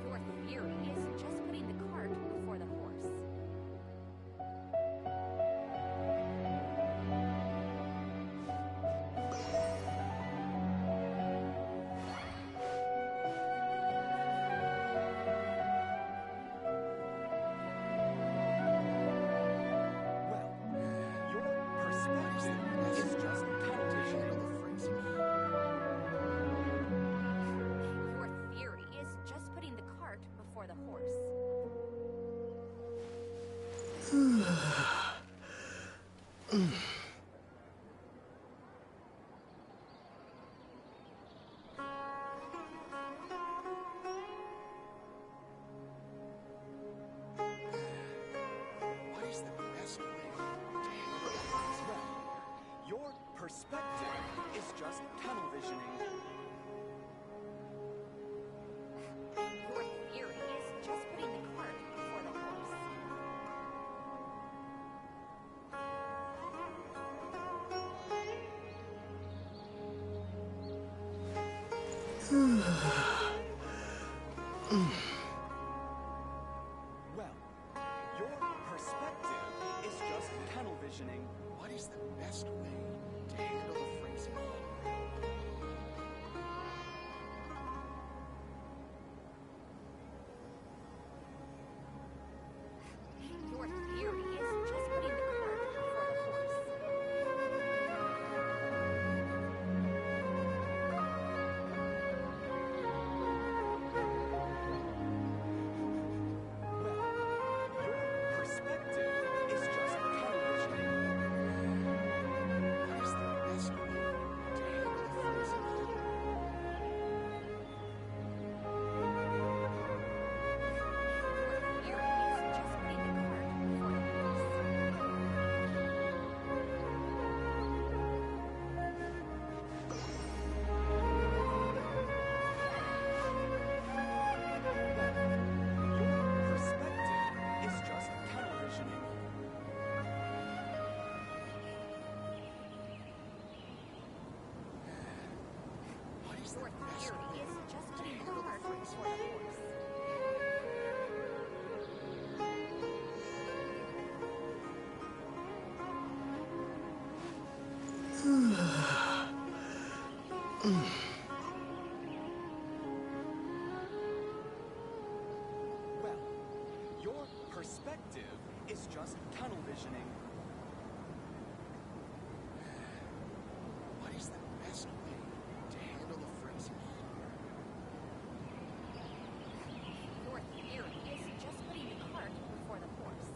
Your theory is just putting the cart before the horse. Well, your perspective is just tunnel visioning. Your theory is just putting the cart before the horse. What is the best way to handle frenzy? Well, your perspective is just tunnel visioning. Your theory is just putting the cart before the horse. Well, your perspective is just tunnel visioning. What is the best way to handle a frenzy? Your theory is just putting the cart before the horse. Well, your perspective is just tunnel visioning. What is the best way to handle the frenzy? Your theory is just putting the cart before the horse.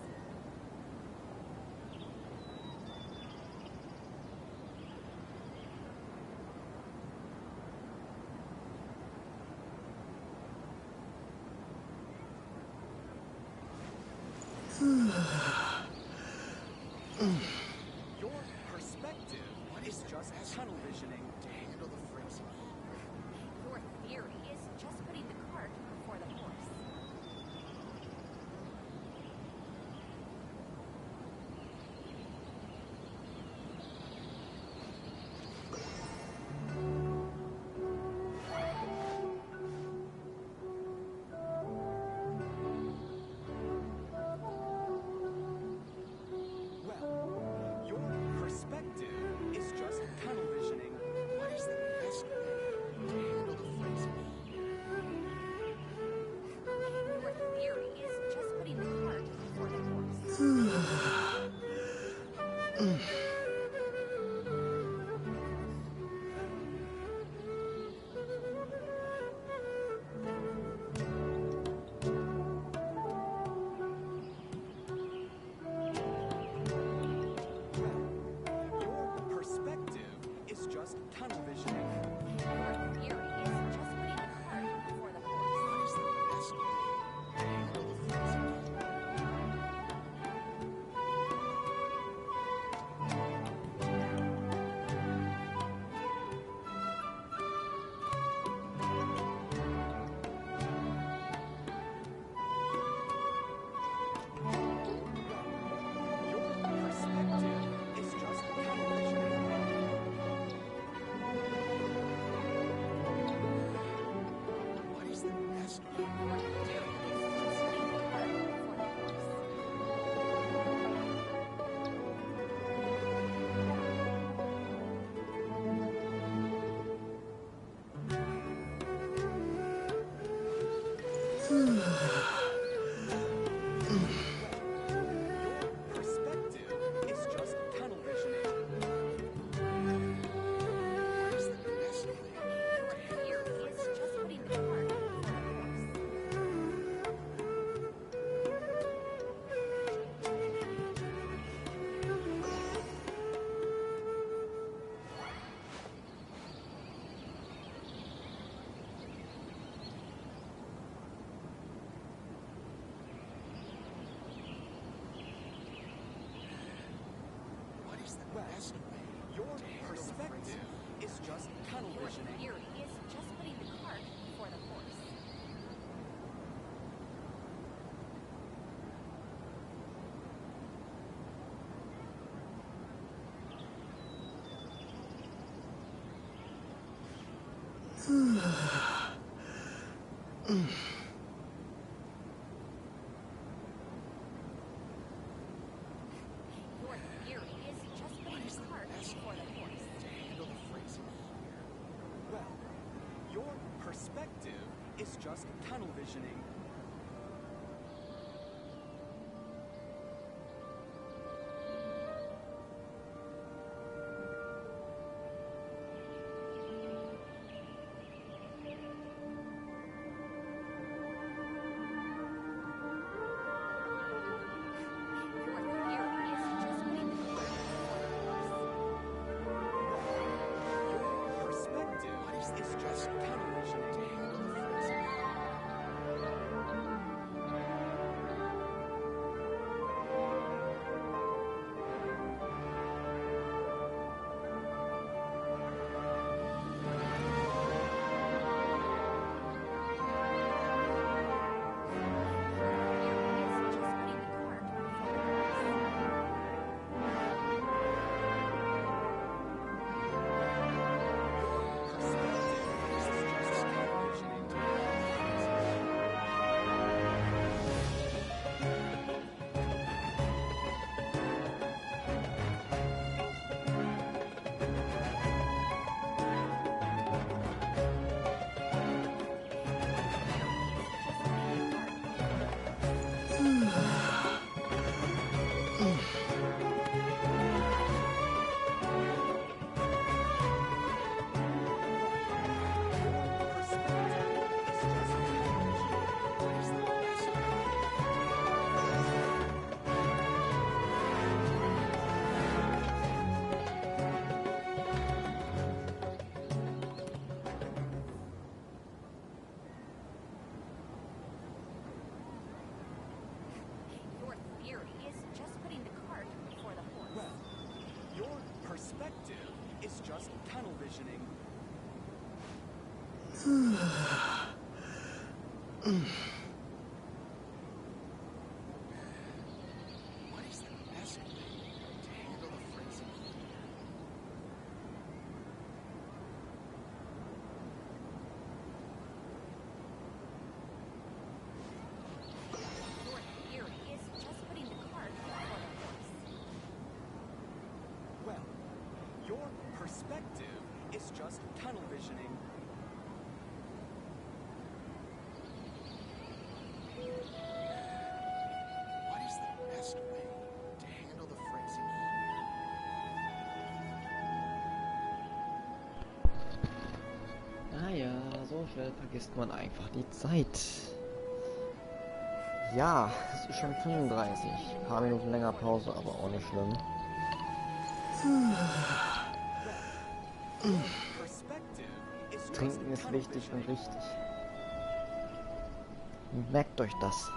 Your perspective is just tunnel visioning to handle the frenzy. Your theory is just putting the cart before the horse. Well, your perspective is just tunnel visioning. What is the best way to handle the frenzy? Your theory is just putting the cart before the horse. Your perspective is just tunnel visioning. Your theory is just putting the cart before the horse. What is the best way to handle the frenzy? Your perspective is just tunnel visioning. What is the best way? Your perspective is just tunnel visioning. What is the best way to handle Your theory is just putting the cart before the horse. What is the best way? Your perspective is just tunnel Your visioning. theory is just putting the cart before the horse. Your theory is just putting the cart before the horse. To handle the frenzy. Well, your perspective is just tunnel visioning. Your theory is just putting the cart before the horse. Your perspective is just tunnel visioning. To handle the frenzy. Perspective is just tunnel visioning. What is the best way to handle the frenzy here? Your theory is just putting the cart before the horse. Well, your perspective is just tunnel visioning. What is the best way to handle the frenzy here? Ah ja, so schnell vergisst man einfach die Zeit. Ja, es ist schon 35. Ein paar Minuten länger Pause, aber auch nicht schlimm. Trinken ist wichtig und richtig. Merkt euch das.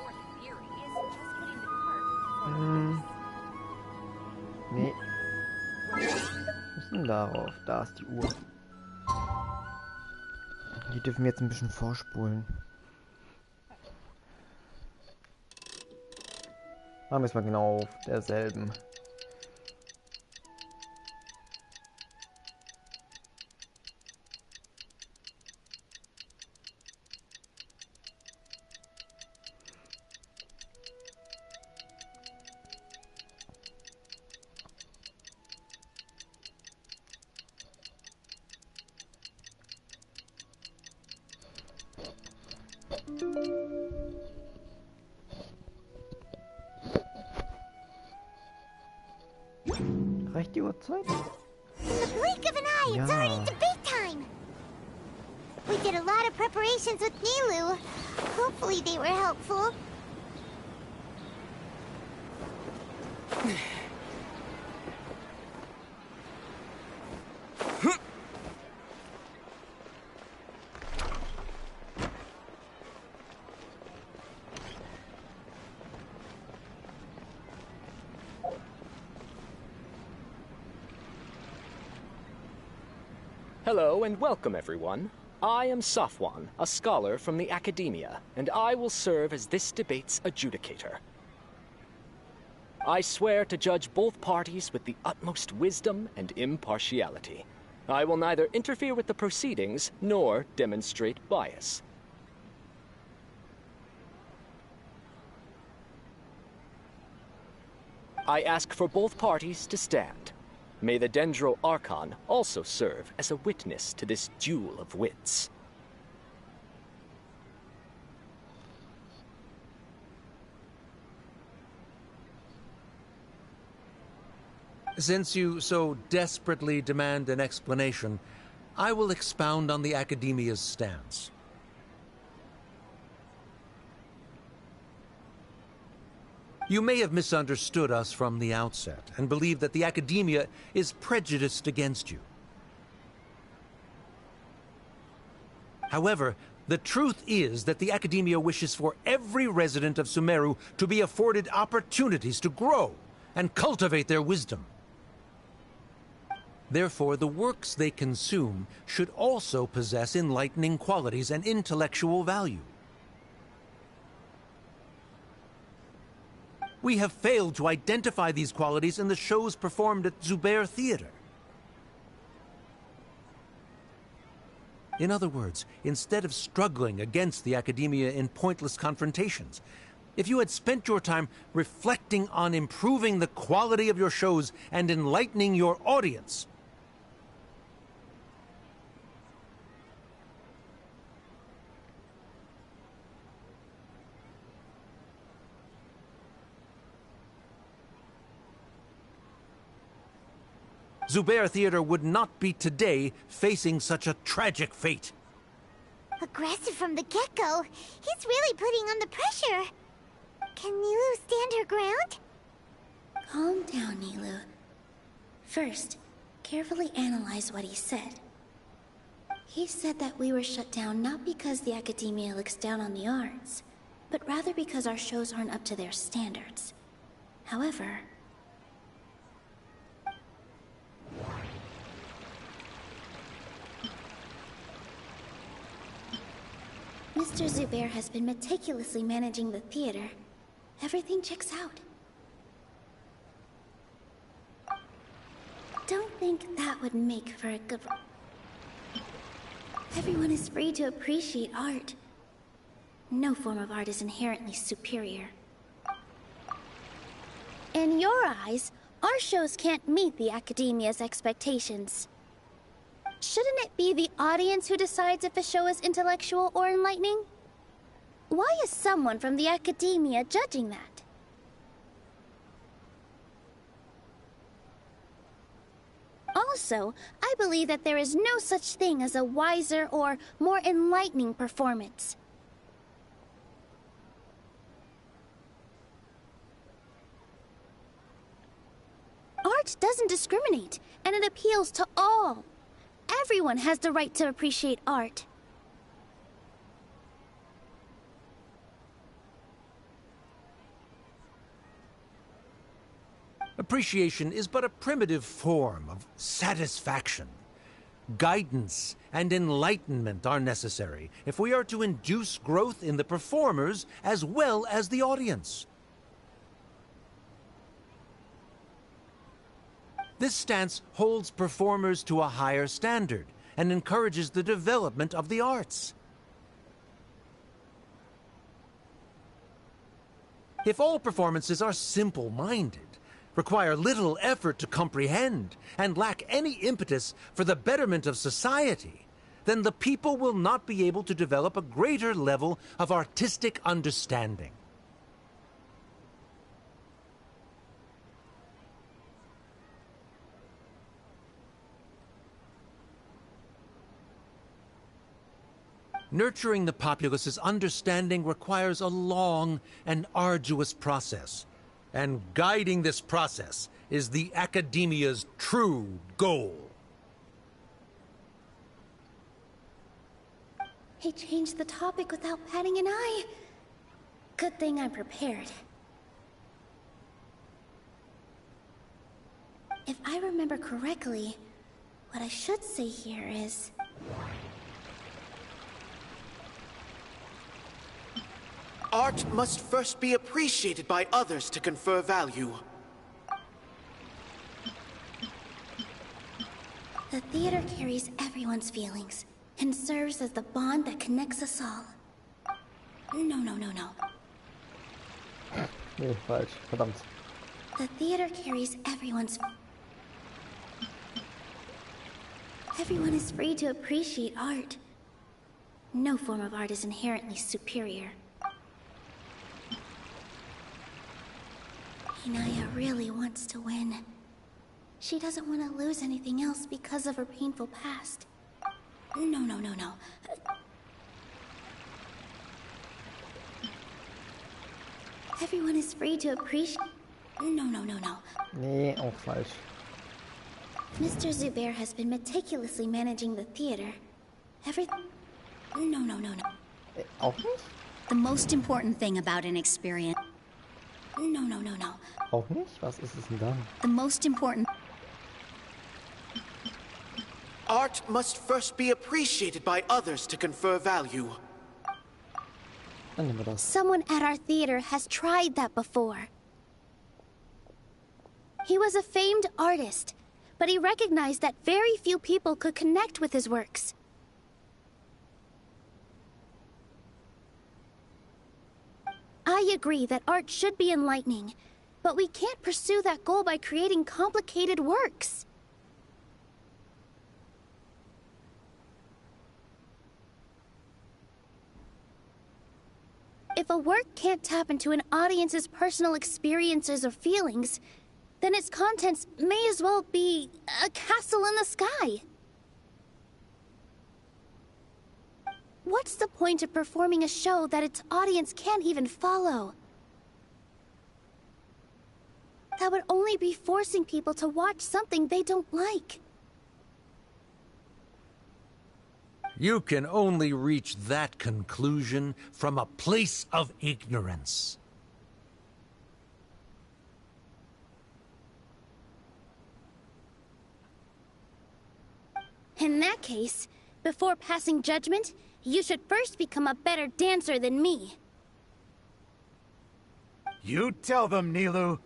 Your theory is just putting the cart before the horse. Nee. Was ist denn darauf? Da ist die Uhr. Die dürfen wir jetzt ein bisschen vorspulen. Machen wir es mal genau auf derselben. Reicht die Uhrzeit? In the blink of an eye, it's already debate time! We did a lot of preparations with Nilou. Hopefully they were helpful. Hello and welcome, everyone. I am Safwan, a scholar from the Academia, and I will serve as this debate's adjudicator. I swear to judge both parties with the utmost wisdom and impartiality. I will neither interfere with the proceedings nor demonstrate bias. I ask for both parties to stand. May the Dendro Archon also serve as a witness to this duel of wits. Since you so desperately demand an explanation, I will expound on the Academia's stance. You may have misunderstood us from the outset and believe that the Academia is prejudiced against you. However, the truth is that the Academia wishes for every resident of Sumeru to be afforded opportunities to grow and cultivate their wisdom. Therefore, the works they consume should also possess enlightening qualities and intellectual value. We have failed to identify these qualities in the shows performed at Zubair Theater. In other words, instead of struggling against the Academia in pointless confrontations, if you had spent your time reflecting on improving the quality of your shows and enlightening your audience, Zubair Theater would not be today facing such a tragic fate. Aggressive from the get-go. He's really putting on the pressure. Can Nilou stand her ground? Calm down, Nilou. First, carefully analyze what he said. He said that we were shut down not because the academia looks down on the arts, but rather because our shows aren't up to their standards. However, Mr. Zubair has been meticulously managing the theater. Everything checks out. Don't think that would make for a good... Everyone is free to appreciate art. No form of art is inherently superior. In your eyes, our shows can't meet the academia's expectations. Shouldn't it be the audience who decides if a show is intellectual or enlightening? Why is someone from the academia judging that? Also, I believe that there is no such thing as a wiser or more enlightening performance. Art doesn't discriminate, and it appeals to all. Everyone has the right to appreciate art. Appreciation is but a primitive form of satisfaction. Guidance and enlightenment are necessary if we are to induce growth in the performers as well as the audience. This stance holds performers to a higher standard and encourages the development of the arts. If all performances are simple-minded, require little effort to comprehend, and lack any impetus for the betterment of society, then the people will not be able to develop a greater level of artistic understanding. Nurturing the populace's understanding requires a long and arduous process, and guiding this process is the academia's true goal. He changed the topic without batting an eye. Good thing I'm prepared. If I remember correctly, what I should say here is... Art must first be appreciated by others to confer value. The theater carries everyone's feelings and serves as the bond that connects us all. No. Nee, falsch. Verdammt. The theater carries everyone's... Everyone is free to appreciate art. No form of art is inherently superior. Inaya really wants to win. She doesn't want to lose anything else because of her painful past. No. Everyone is free to appreciate... No. Nee, auch falsch. Mr. Zubair has been meticulously managing the theater. No. Auch nicht? The most important thing about an experience... No. Auch nicht? Was ist es denn dann? The most important... Art must first be appreciated by others to confer value. Dann nehmen wir das. Someone at our theater has tried that before. He was a famed artist, but he recognized that very few people could connect with his works. I agree that art should be enlightening, but we can't pursue that goal by creating complicated works. If a work can't tap into an audience's personal experiences or feelings, then its contents may as well be a castle in the sky. What's the point of performing a show that its audience can't even follow? That would only be forcing people to watch something they don't like. You can only reach that conclusion from a place of ignorance. In that case, before passing judgment, you should first become a better dancer than me. You tell them, Nilou.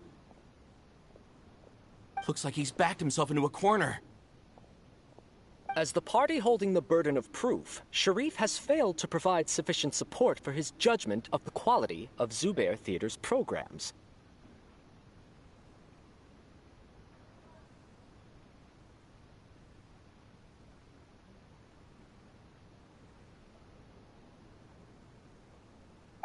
Looks like he's backed himself into a corner. As the party holding the burden of proof, Sharif has failed to provide sufficient support for his judgment of the quality of Zubair Theater's programs.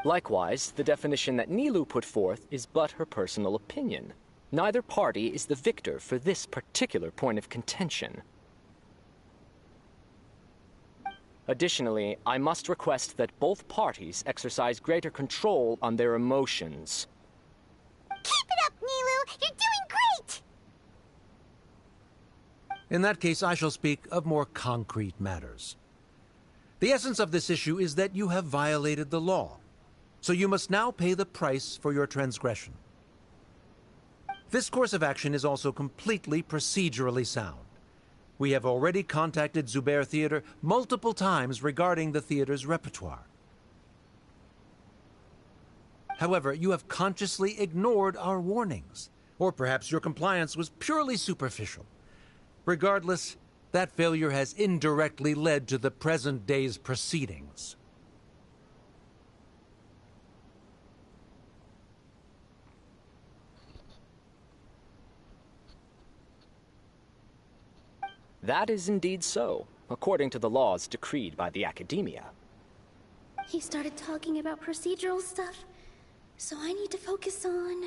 Likewise, the definition that Nilou put forth is but her personal opinion. Neither party is the victor for this particular point of contention. Additionally, I must request that both parties exercise greater control on their emotions. Keep it up, Nilou! You're doing great! In that case, I shall speak of more concrete matters. The essence of this issue is that you have violated the law, so you must now pay the price for your transgression. This course of action is also completely procedurally sound. We have already contacted Zubair Theater multiple times regarding the theater's repertoire. However, you have consciously ignored our warnings, or perhaps your compliance was purely superficial. Regardless, that failure has indirectly led to the present day's proceedings. That is indeed so, according to the laws decreed by the Academia. He started talking about procedural stuff, so I need to focus on...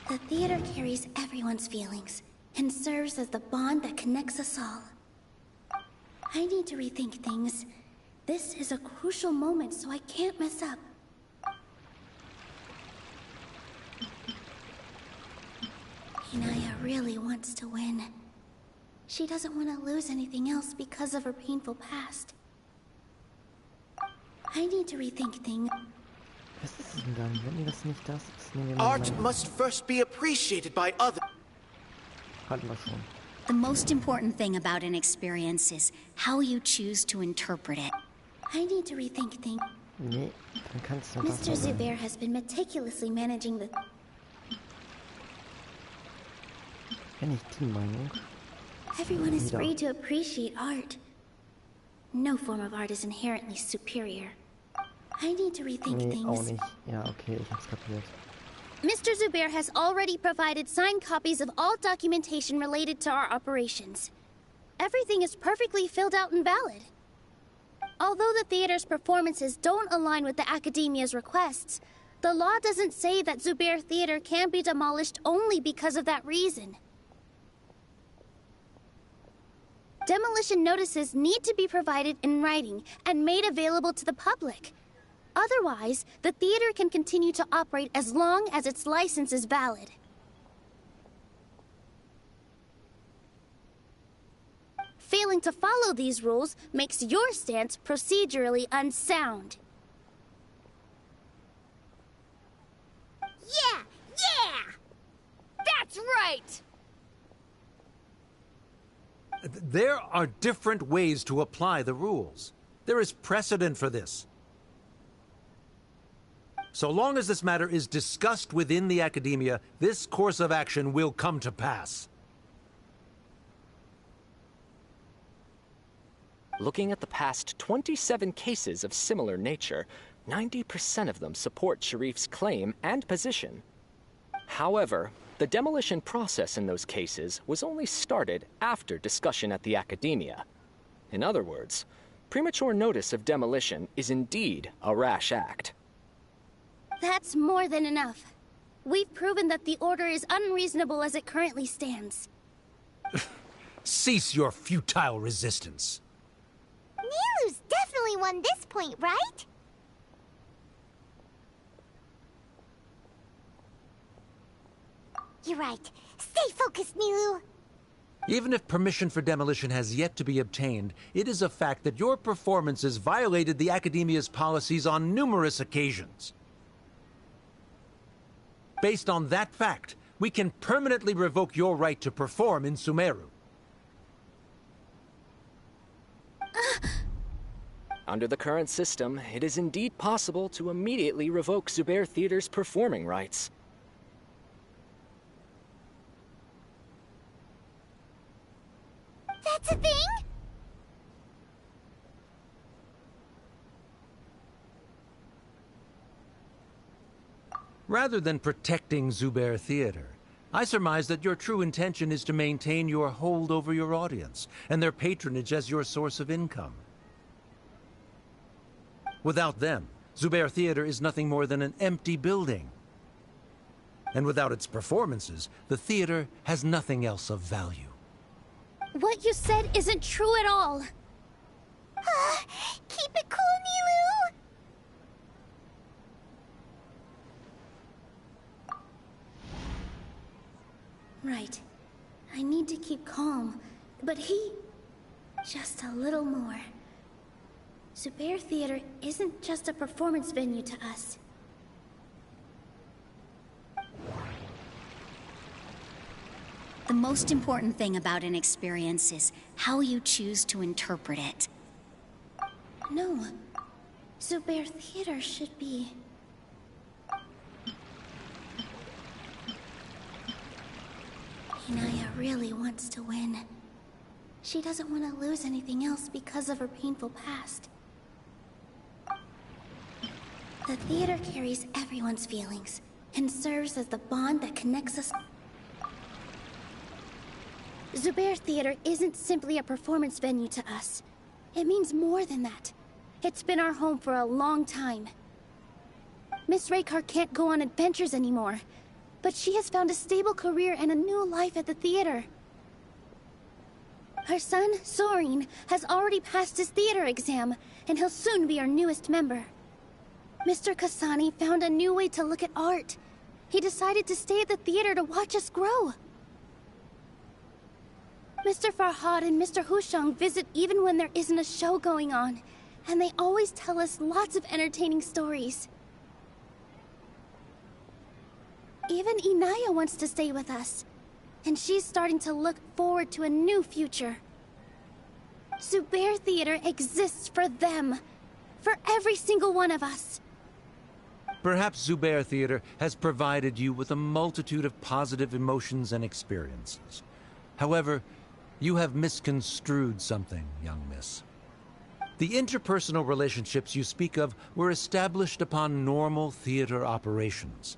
The theater carries everyone's feelings and serves as the bond that connects us all. I need to rethink things. This is a crucial moment, so I can't mess up. Inaya really wants to win. She doesn't want to lose anything else because of her painful past. I need to rethink things. Was ist es denn dann? Wenn ihr das nicht das ist, nehmen wir mal Art must first be appreciated by others. Hatten wir schon. The most important thing about an experience is how you choose to interpret it. I need to rethink things. Nee, dann kannst du Mr. Zubair has been meticulously managing the... Kenn ich die Meinung? Everyone is Wieder. free to appreciate art. No form of art is inherently superior. I need to rethink Nee, auch things. nicht. Ja, okay, ich hab's kapiert. Mr. Zubair has already provided signed copies of all documentation related to our operations. Everything is perfectly filled out and valid. Although the theater's performances don't align with the Academia's requests, the law doesn't say that Zubair Theater can be demolished only because of that reason. Demolition notices need to be provided in writing and made available to the public. Otherwise, the theater can continue to operate as long as its license is valid. Failing to follow these rules makes your stance procedurally unsound. Yeah! Yeah! That's right! There are different ways to apply the rules. There is precedent for this. So long as this matter is discussed within the Academia, this course of action will come to pass. Looking at the past 27 cases of similar nature, 90% of them support Sharif's claim and position. However, the demolition process in those cases was only started after discussion at the Academia. In other words, premature notice of demolition is indeed a rash act. That's more than enough. We've proven that the order is unreasonable as it currently stands. Cease your futile resistance. Nilou's definitely won this point, right? You're right. Stay focused, Nilou. Even if permission for demolition has yet to be obtained, it is a fact that your performances violated the Academia's policies on numerous occasions. Based on that fact, we can permanently revoke your right to perform in Sumeru. Under the current system, it is indeed possible to immediately revoke Zubair Theater's performing rights. That's a thing? Rather than protecting Zubair Theater, I surmise that your true intention is to maintain your hold over your audience and their patronage as your source of income. Without them, Zubair Theater is nothing more than an empty building. And without its performances, the theater has nothing else of value. What you said isn't true at all. Keep it cool, Nilou! Right. I need to keep calm, but just a little more. Zubair Theater isn't just a performance venue to us. The most important thing about an experience is how you choose to interpret it. No. Zubair Theater should be... Inaya really wants to win. She doesn't want to lose anything else because of her painful past. The theater carries everyone's feelings and serves as the bond that connects us. Zubair Theater isn't simply a performance venue to us. It means more than that. It's been our home for a long time. Miss Raykar can't go on adventures anymore, but she has found a stable career and a new life at the theater. Her son, Sorin, has already passed his theater exam, and he'll soon be our newest member. Mr. Kasani found a new way to look at art. He decided to stay at the theater to watch us grow. Mr. Farhad and Mr. Hushang visit even when there isn't a show going on, and they always tell us lots of entertaining stories. Even Inaya wants to stay with us, and she's starting to look forward to a new future. Zubair Theater exists for them, for every single one of us. Perhaps Zubair Theater has provided you with a multitude of positive emotions and experiences. However, you have misconstrued something, young miss. The interpersonal relationships you speak of were established upon normal theater operations.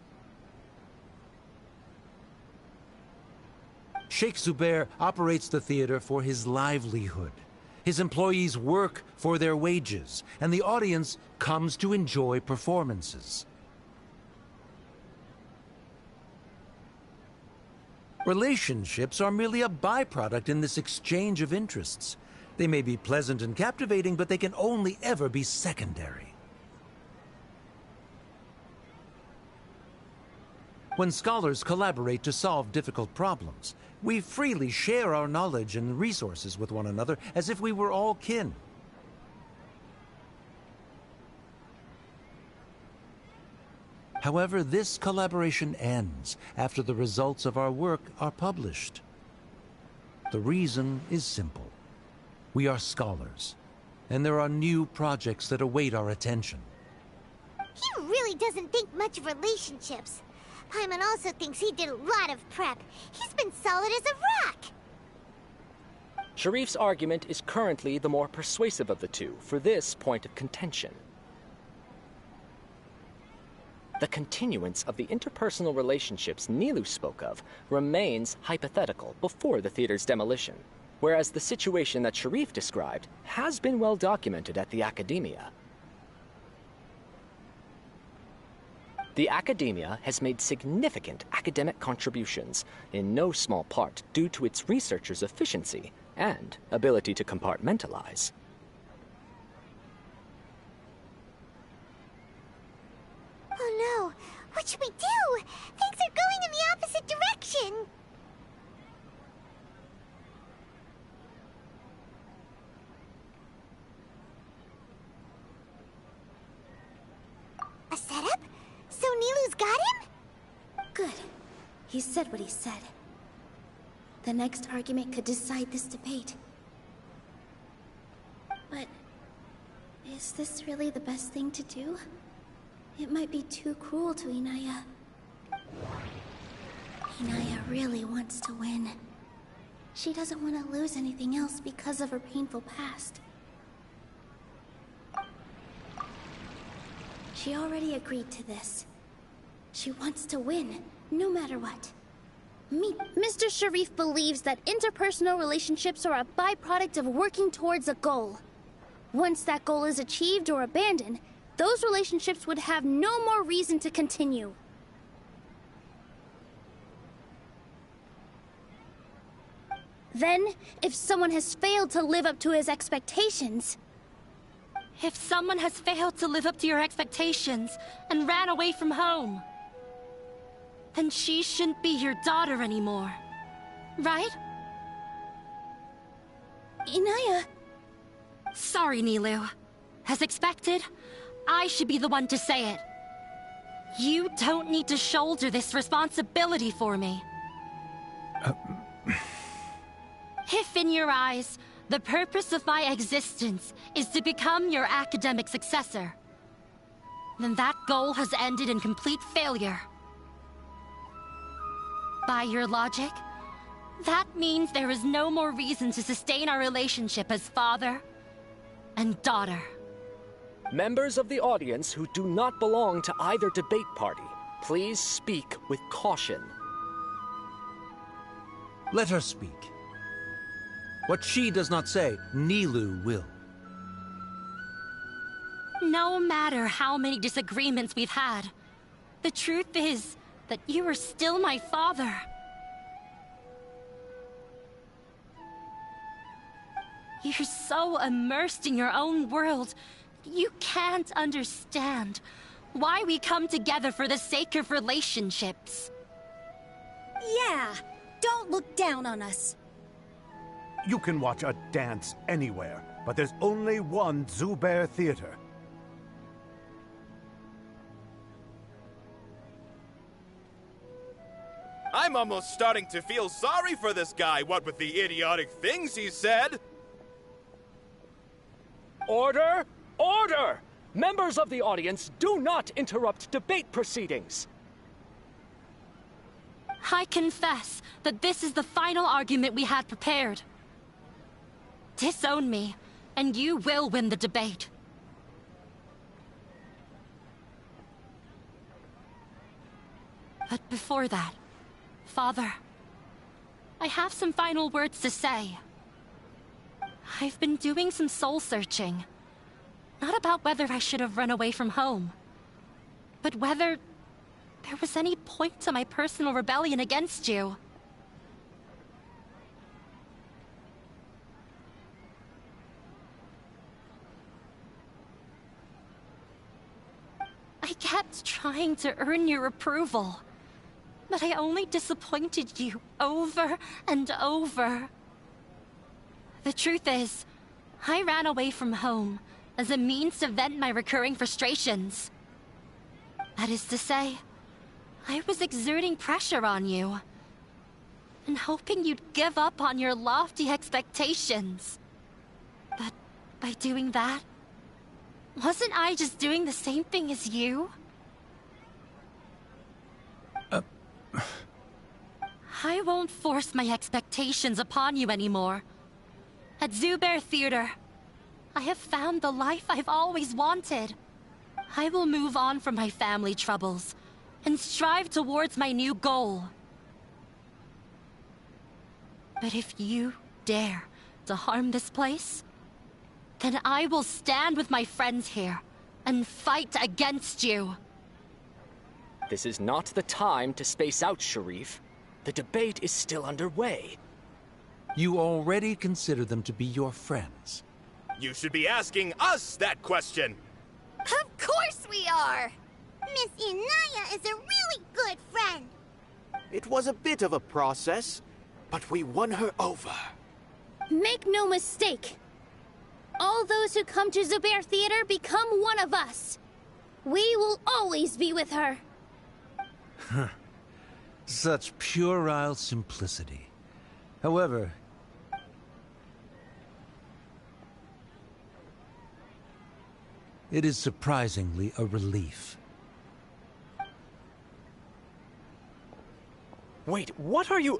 Sheikh Zubair operates the theater for his livelihood. His employees work for their wages, and the audience comes to enjoy performances. Relationships are merely a byproduct in this exchange of interests. They may be pleasant and captivating, but they can only ever be secondary. When scholars collaborate to solve difficult problems, we freely share our knowledge and resources with one another as if we were all kin. However, this collaboration ends after the results of our work are published. The reason is simple. We are scholars, and there are new projects that await our attention. He really doesn't think much of relationships. Paimon also thinks he did a lot of prep. He's been solid as a rock. Sharif's argument is currently the more persuasive of the two for this point of contention. The continuance of the interpersonal relationships Nilou spoke of remains hypothetical before the theater's demolition, whereas the situation that Sharif described has been well documented at the Academia. The Academia has made significant academic contributions, in no small part due to its researchers' efficiency and ability to compartmentalize. Oh no! What should we do? Things are going in the opposite direction! He said what he said. The next argument could decide this debate. But is this really the best thing to do? It might be too cruel to Inaya. Inaya really wants to win. She doesn't want to lose anything else because of her painful past. She already agreed to this. She wants to win, no matter what. Mr. Sharif believes that interpersonal relationships are a byproduct of working towards a goal. Once that goal is achieved or abandoned, those relationships would have no more reason to continue. Then, if someone has failed to live up to his expectations... If someone has failed to live up to your expectations and ran away from home, then she shouldn't be your daughter anymore, right? Inaya... Sorry, Nilou. As expected, I should be the one to say it. You don't need to shoulder this responsibility for me. If in your eyes, the purpose of my existence is to become your academic successor, then that goal has ended in complete failure. By your logic, that means there is no more reason to sustain our relationship as father and daughter. Members of the audience who do not belong to either debate party, please speak with caution. Let her speak. What she does not say, Nilou will. No matter how many disagreements we've had, the truth is that you are still my father. You're so immersed in your own world, you can't understand why we come together for the sake of relationships. Yeah, don't look down on us. You can watch a dance anywhere, but there's only one Zubair Theater. I'm almost starting to feel sorry for this guy, what with the idiotic things he said. Order! Order! Members of the audience, do not interrupt debate proceedings. I confess that this is the final argument we had prepared. Disown me, and you will win the debate. But before that, Father, I have some final words to say. I've been doing some soul-searching. Not about whether I should have run away from home, but whether there was any point to my personal rebellion against you. I kept trying to earn your approval, but I only disappointed you over and over. The truth is, I ran away from home as a means to vent my recurring frustrations. That is to say, I was exerting pressure on you, and hoping you'd give up on your lofty expectations. But by doing that, wasn't I just doing the same thing as you? I won't force my expectations upon you anymore. At Zubair Theater, I have found the life I've always wanted. I will move on from my family troubles and strive towards my new goal. But if you dare to harm this place, then I will stand with my friends here and fight against you. This is not the time to space out, Sharif. The debate is still underway. You already consider them to be your friends. You should be asking us that question. Of course we are! Miss Inaya is a really good friend. It was a bit of a process, but we won her over. Make no mistake. All those who come to Zubair Theater become one of us. We will always be with her. Such puerile simplicity. However, it is surprisingly a relief. Wait, what are you...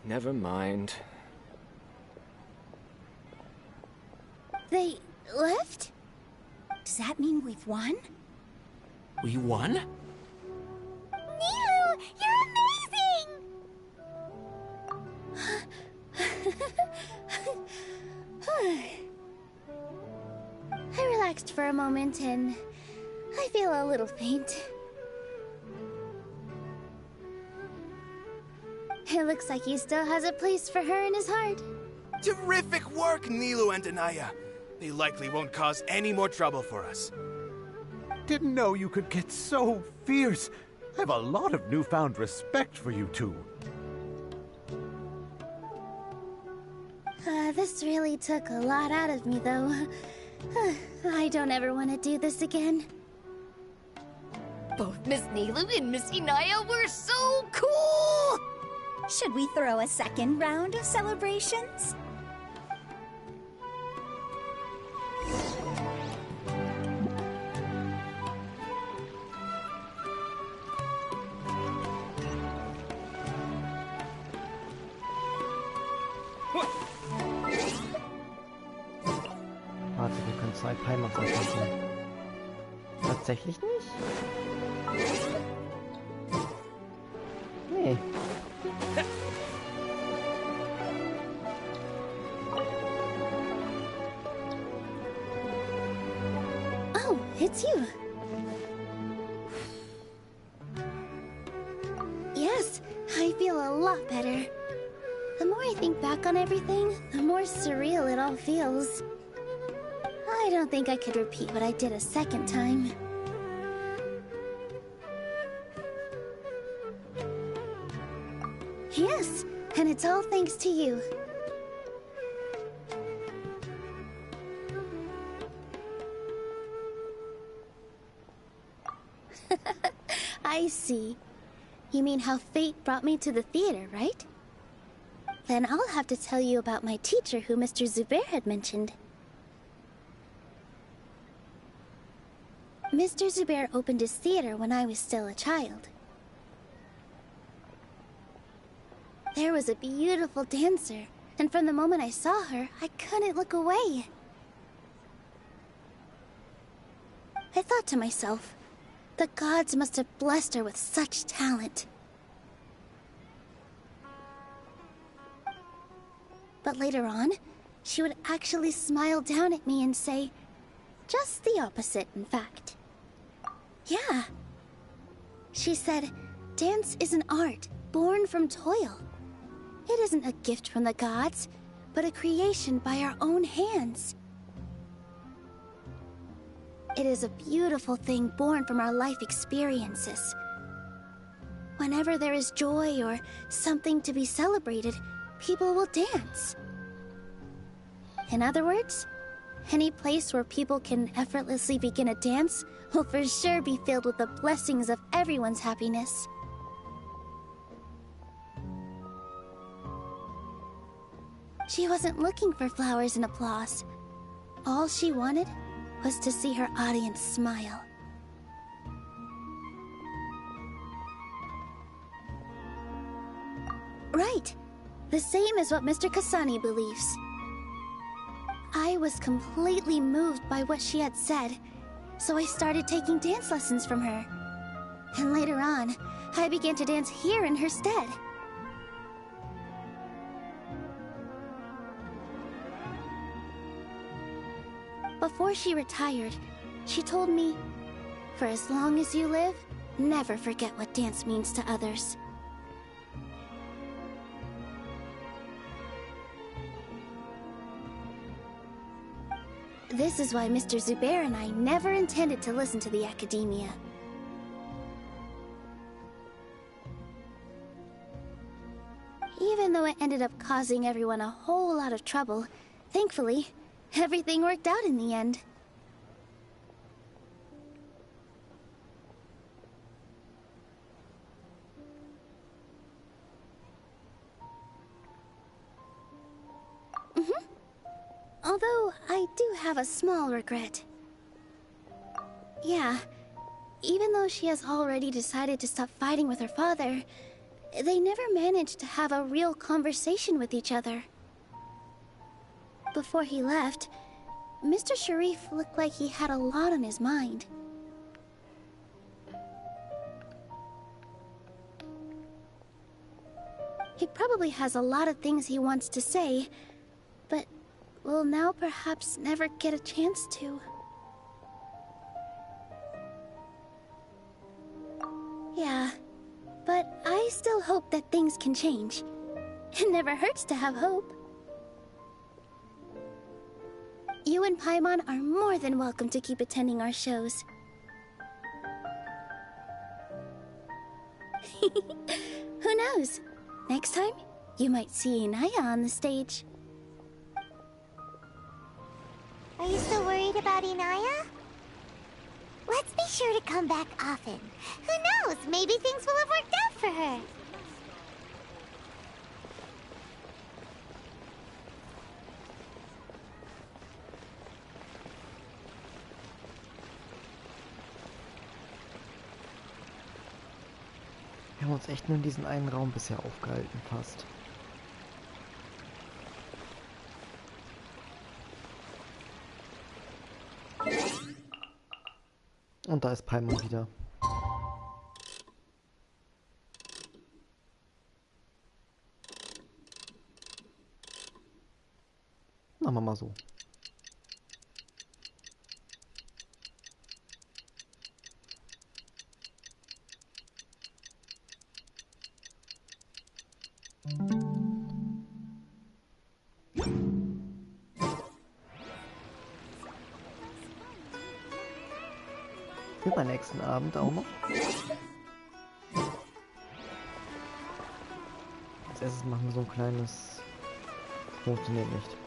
never mind. They left? Does that mean we've won? We won? Nilou, you're amazing! I relaxed for a moment and I feel a little faint. It looks like he still has a place for her in his heart. Terrific work, Nilou and Anaya. They likely won't cause any more trouble for us. Didn't know you could get so fierce. I have a lot of newfound respect for you two. This really took a lot out of me, though. I don't ever want to do this again. Both Miss Nilou and Miss Inaya were so cool! Should we throw a second round of celebrations? Warte, wir können 2 Pimax anpassen. Tatsächlich nicht? Nee. Oh, it's you. Yes, I feel a lot better. The more I think back on everything, the more surreal it all feels. I don't think I could repeat what I did a second time. Yes, and it's all thanks to you. I see. You mean how fate brought me to the theater, right? Then I'll have to tell you about my teacher who Mr. Zubair had mentioned. Mr. Zubair opened his theater when I was still a child. There was a beautiful dancer, and from the moment I saw her, I couldn't look away. I thought to myself, the gods must have blessed her with such talent. But later on, she would actually smile down at me and say, just the opposite, in fact. Yeah. She said, dance is an art born from toil. It isn't a gift from the gods, but a creation by our own hands. It is a beautiful thing born from our life experiences. Whenever there is joy or something to be celebrated, people will dance. In other words, any place where people can effortlessly begin a dance will for sure be filled with the blessings of everyone's happiness. She wasn't looking for flowers and applause. All she wanted was to see her audience smile. Right. The same as what Mr. Kasani believes. I was completely moved by what she had said, so I started taking dance lessons from her. And later on, I began to dance here in her stead. Before she retired, she told me, for as long as you live, never forget what dance means to others. This is why Mr. Zubair and I never intended to listen to the Academia. Even though it ended up causing everyone a whole lot of trouble, thankfully, everything worked out in the end. Although, I do have a small regret. Yeah, even though she has already decided to stop fighting with her father, they never managed to have a real conversation with each other. Before he left, Mr. Sharif looked like he had a lot on his mind. He probably has a lot of things he wants to say, but will now perhaps never get a chance to. Yeah, but I still hope that things can change. It never hurts to have hope. You and Paimon are more than welcome to keep attending our shows. Who knows? Next time, you might see Inaya on the stage. Are you still worried about Inaya? Let's be sure to come back often. Who knows? Maybe things will have worked out for her. Wir haben uns echt nur in diesen einen Raum bisher aufgehalten, fast. Und da ist Paimon wieder. Machen wir mal so. Übernächsten Abend auch noch. Als erstes machen wir so ein kleines... Funktioniert nicht.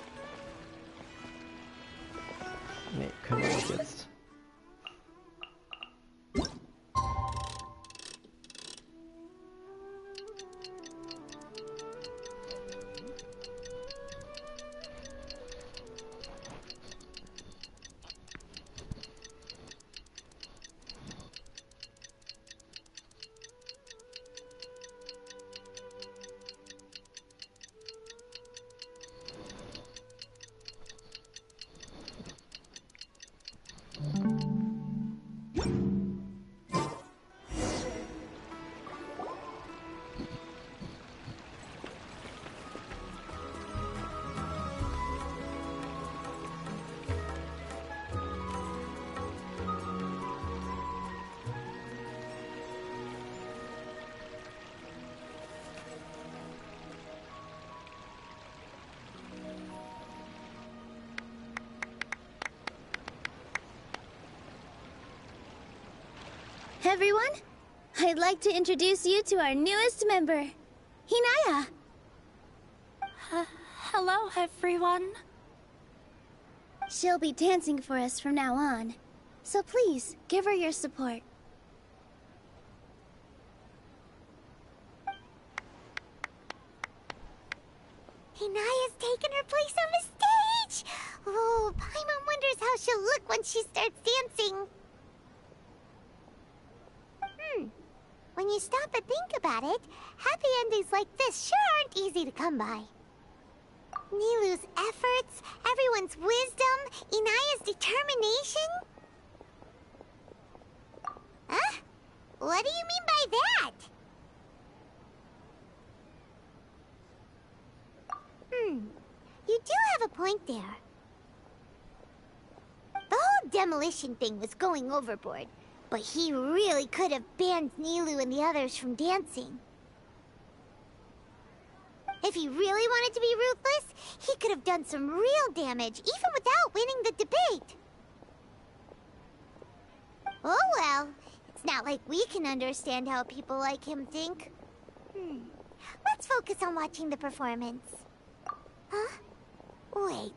Nee, können wir nicht jetzt. Everyone, I'd like to introduce you to our newest member, Hinaya. Hello, everyone. She'll be dancing for us from now on, so please give her your support. Hinaya's taken her place on the stage! Oh, Paimon wonders how she'll look when she starts dancing. When you stop and think about it, happy endings like this sure aren't easy to come by. Nilou's efforts, everyone's wisdom, Inaya's determination. Huh? What do you mean by that? You do have a point there. The whole demolition thing was going overboard, but he really could have banned Nilou and the others from dancing. If he really wanted to be ruthless, he could have done some real damage, even without winning the debate. Oh well, it's not like we can understand how people like him think. Let's focus on watching the performance. Huh? Wait,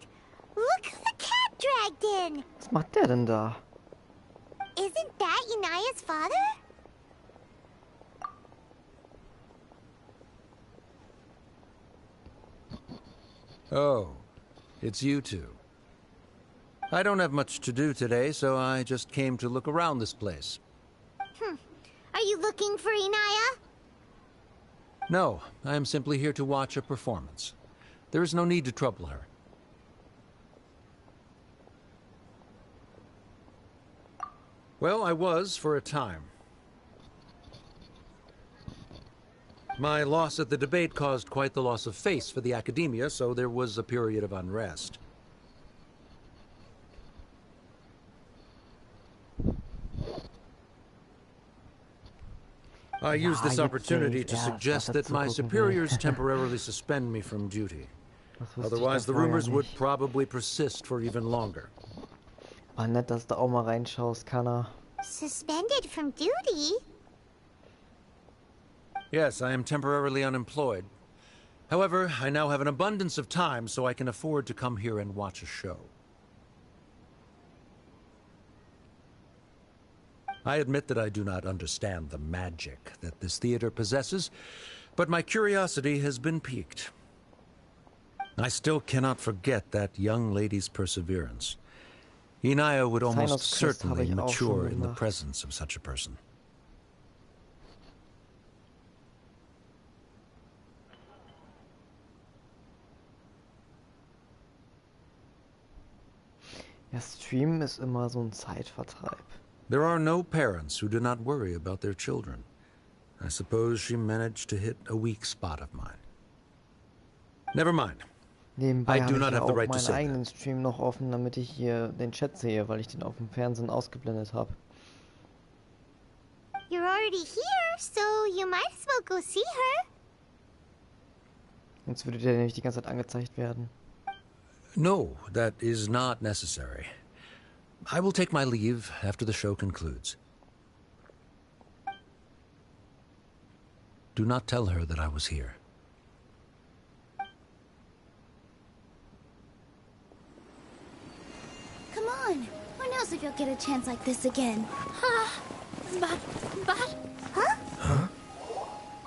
look who the cat dragged in! Was macht der denn da? Isn't that Inaya's father? Oh, it's you two. I don't have much to do today, so I just came to look around this place. Are you looking for Inaya? No, I am simply here to watch a performance. There is no need to trouble her. Well, I was for a time. My loss at the debate caused quite the loss of face for the academia, so there was a period of unrest. I used this opportunity to suggest that my superiors temporarily suspend me from duty. Otherwise, the rumors would probably persist for even longer. War nett, dass du auch mal reinschaust, Kana. Suspended from duty? Yes, I am temporarily unemployed. However, I now have an abundance of time, so I can afford to come here and watch a show. I admit that I do not understand the magic that this theater possesses, but my curiosity has been piqued. I still cannot forget that young lady's perseverance. Inaya would almost certainly mature in the presence of such a person. Ja, Streamen ist immer so ein Zeitvertreib. There are no parents who do not worry about their children. I suppose she managed to hit a weak spot of mine. Never mind. Nebenbei I do not have the right to meinen say eigenen Stream noch offen, damit ich hier den Chat sehe, weil ich den auf dem Fernsehen ausgeblendet habe. You're already here, so you might as well go see her. Sonst würde der nämlich die ganze Zeit angezeigt werden. No, that is not necessary. I will take my leave after the show concludes. Do not tell her that I was here. Come on. Who knows if you'll get a chance like this again? But... Huh?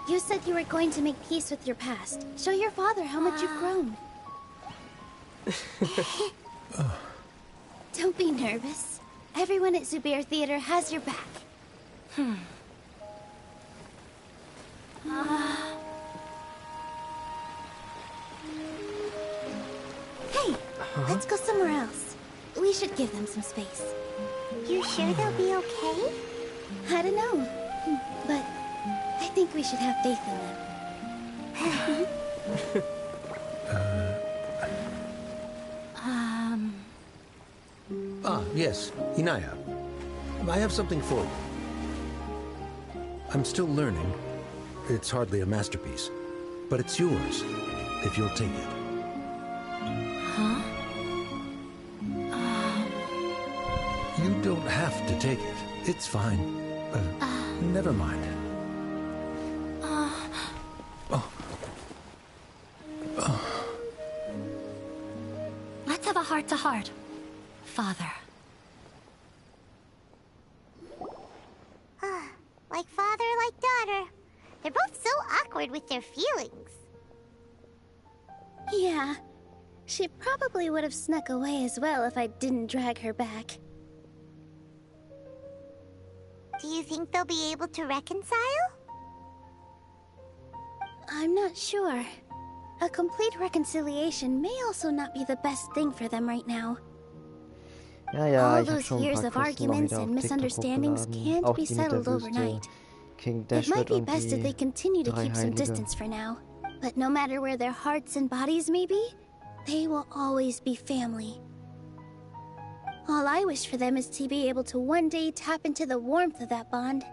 You said you were going to make peace with your past. Show your father how much you've grown. Don't be nervous. Everyone at Zubair Theater has your back. Hey, let's go somewhere else. We should give them some space. You sure they'll be okay? I don't know, but I think we should have faith in them. Yes, Inaya. I have something for you. I'm still learning. It's hardly a masterpiece, but it's yours, if you'll take it. Huh? You don't have to take it. It's fine. Never mind. Let's have a heart-to-heart, Father. Like father, like daughter. They're both so awkward with their feelings. Yeah. She probably would have snuck away as well if I didn't drag her back. Do you think they'll be able to reconcile? I'm not sure. A complete reconciliation may also not be the best thing for them right now. Ja, All ich habe those schon ein years paar of Künstler arguments wieder and auf TikTok misunderstandings hochgeladen. can't Auch be die mit der settled Wüste, overnight. King It Dash might wird be und best if they die continue to drei keep some Heilige. distance for now. But no matter where their hearts and bodies may be, they will always be family. All I wish for them is to be able to one day tap into the warmth of that bond.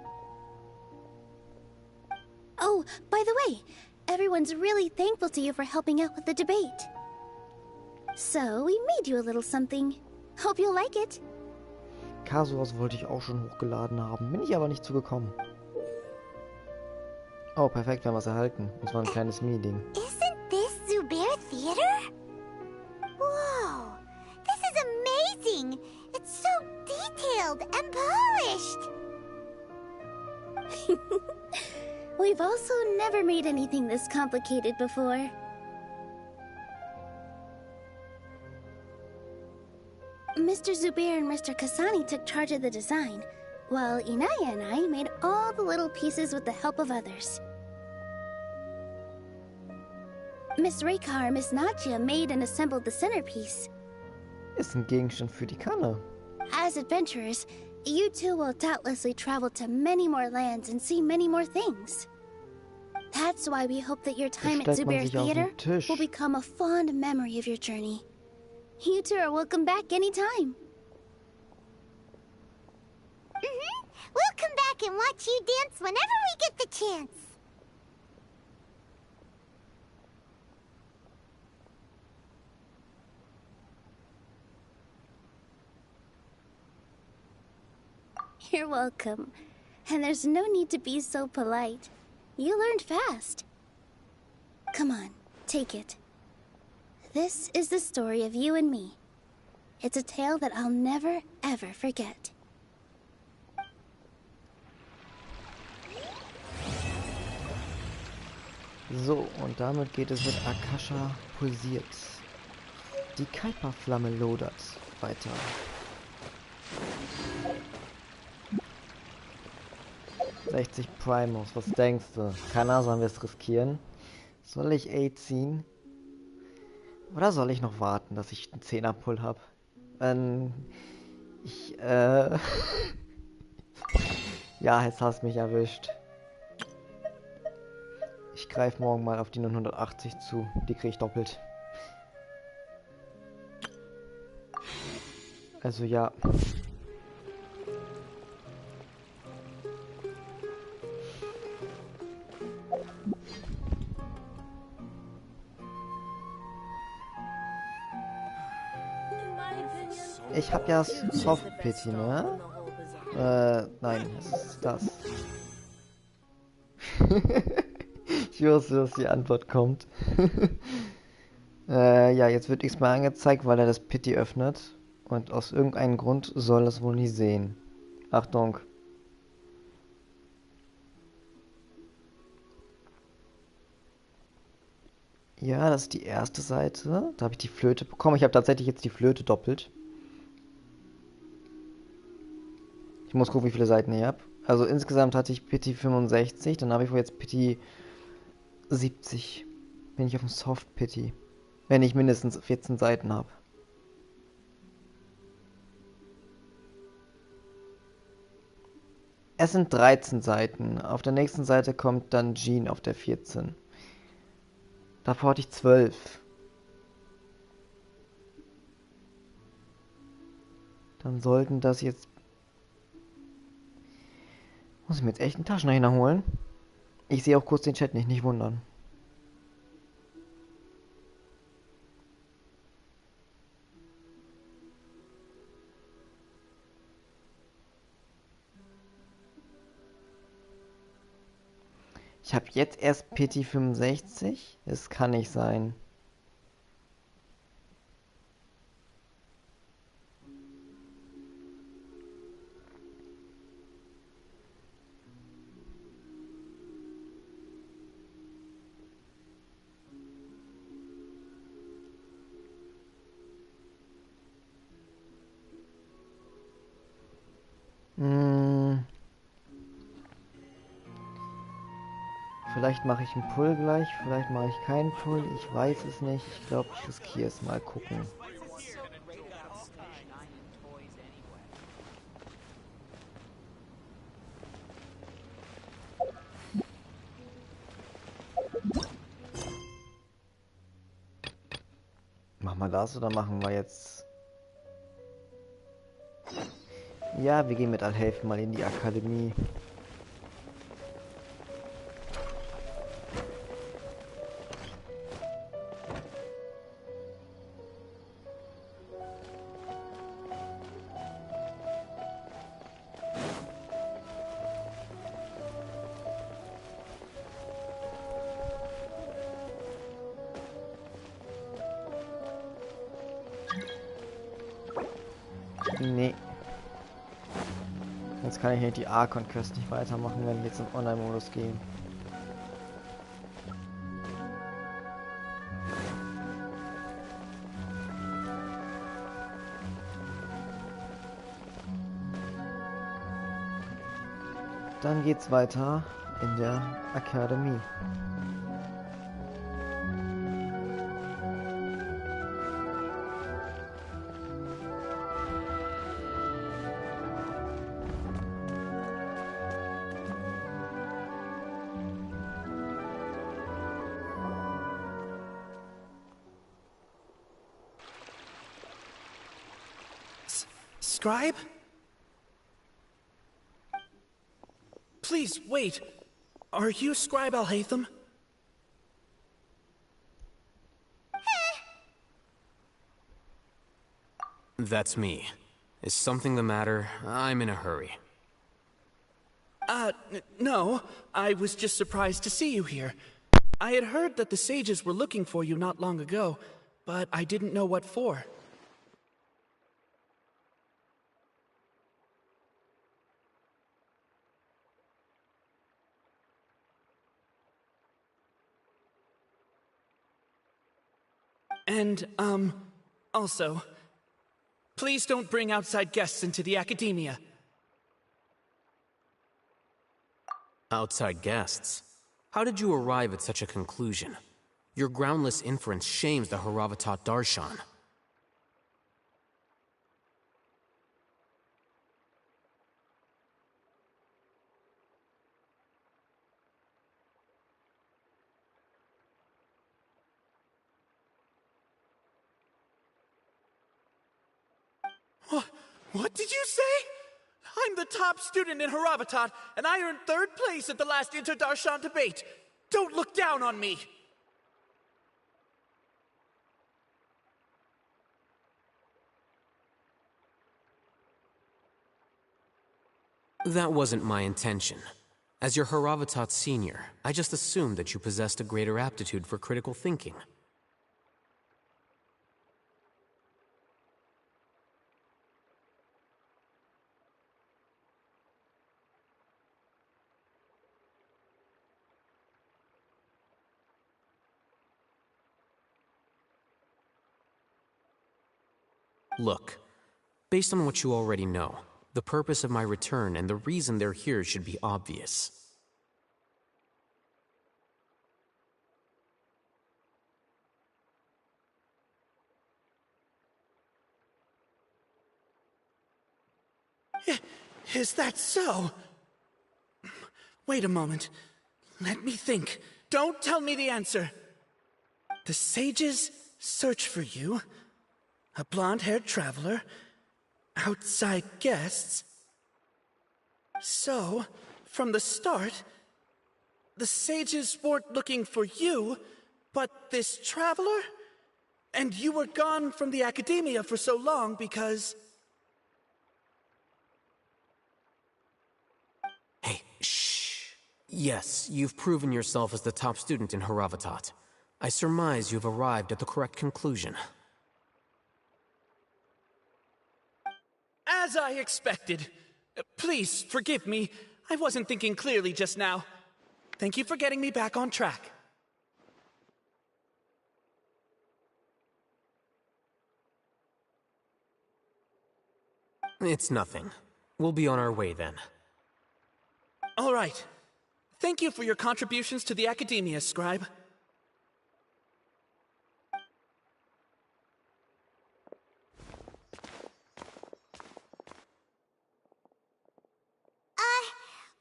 Oh, by the way, everyone's really thankful to you for helping out with the debate. So, we made you a little something. Hope you'll like it. Kasuos wollte ich auch schon hochgeladen haben, bin ich aber nicht zugekommen. Oh, perfekt, wir haben was erhalten. Das war ein kleines Mini-Ding. Isn't this Zubair Theater? Whoa, this is amazing! It's so detailed and polished! We've also never made anything this complicated before. Mr. Zubair and Mr. Kasani took charge of the design, while Inaya and I made all the little pieces with the help of others. Miss Reika and Miss Nadia made and assembled the centerpiece. Ist ein Gegenstand für die Kanne. As adventurers, you two will doubtlessly travel to many more lands and see many more things. That's why we hope that your time at Zubair Theater will become a fond memory of your journey. You two are welcome back anytime. We'll come back and watch you dance whenever we get the chance. You're welcome. And there's no need to be so polite. You learned fast. Come on, take it. This is the story of you and me. It's a tale that I'll never, ever forget. So, und damit geht es mit Akasha pulsiert. Die Kalpa-Flamme lodert weiter. $60 Primos, was denkst du? Keiner, sollen wir es riskieren? Soll ich A ziehen? Oder soll ich noch warten, dass ich einen 10er Pull habe? Ja, jetzt hast du mich erwischt. Ich greife morgen mal auf die 980 zu. Die kriege ich doppelt. Also ja. Ich hab ja Soft Pity, ne? Nein, was ist das? Ich wusste, dass die Antwort kommt. Ja, jetzt wird X mal angezeigt, weil er das Pity öffnet. Und aus irgendeinem Grund soll das wohl nicht sehen. Achtung. Ja, das ist die erste Seite. Da habe ich die Flöte bekommen. Ich habe tatsächlich jetzt die Flöte doppelt. Ich muss gucken, wie viele Seiten ich habe. Also insgesamt hatte ich Pity 65, dann habe ich wohl jetzt Pity 70. Bin ich auf dem Soft Pity. Wenn ich mindestens 14 Seiten habe. Es sind 13 Seiten. Auf der nächsten Seite kommt dann Jean auf der 14. Davor hatte ich 12. Dann sollten das jetzt... Muss ich mir jetzt echt einen Taschenrechner holen? Ich sehe auch kurz den Chat nicht wundern. Ich habe jetzt erst Pity 65. Das kann nicht sein. Vielleicht mache ich einen Pull gleich, vielleicht mache ich keinen Pull, ich weiß es nicht. Ich glaube, ich riskiere es mal gucken. Machen wir das oder machen wir jetzt... Ja, wir gehen mit Allhelfen mal in die Akademie. Nee. Jetzt kann ich die Archon-Quest nicht weitermachen, wenn wir jetzt in Online-Modus gehen. Dann geht's weiter in der Akademie. Scribe? Please, wait. Are you Scribe Alhaitham? That's me. Is something the matter? I'm in a hurry. No. I was just surprised to see you here. I had heard that the sages were looking for you not long ago, but I didn't know what for. And, also, please don't bring outside guests into the academia. Outside guests? How did you arrive at such a conclusion? Your groundless inference shames the Haravatat Darshan. What did you say? I'm the top student in Haravatat, and I earned 3rd place at the last Inter-Darshan debate. Don't look down on me! That wasn't my intention. As your Haravatat senior, I just assumed that you possessed a greater aptitude for critical thinking. Look, based on what you already know, the purpose of my return and the reason they're here should be obvious. Is that so? Wait a moment. Let me think. Don't tell me the answer. The sages search for you. A blonde-haired traveler. Outside guests. So, from the start, the sages weren't looking for you, but this traveler? And you were gone from the academia for so long because... Hey, shh. Yes, you've proven yourself as the top student in Haravatat. I surmise you've arrived at the correct conclusion. As I expected. Please, forgive me. I wasn't thinking clearly just now. Thank you for getting me back on track. It's nothing. We'll be on our way then. All right. Thank you for your contributions to the academia, Scribe.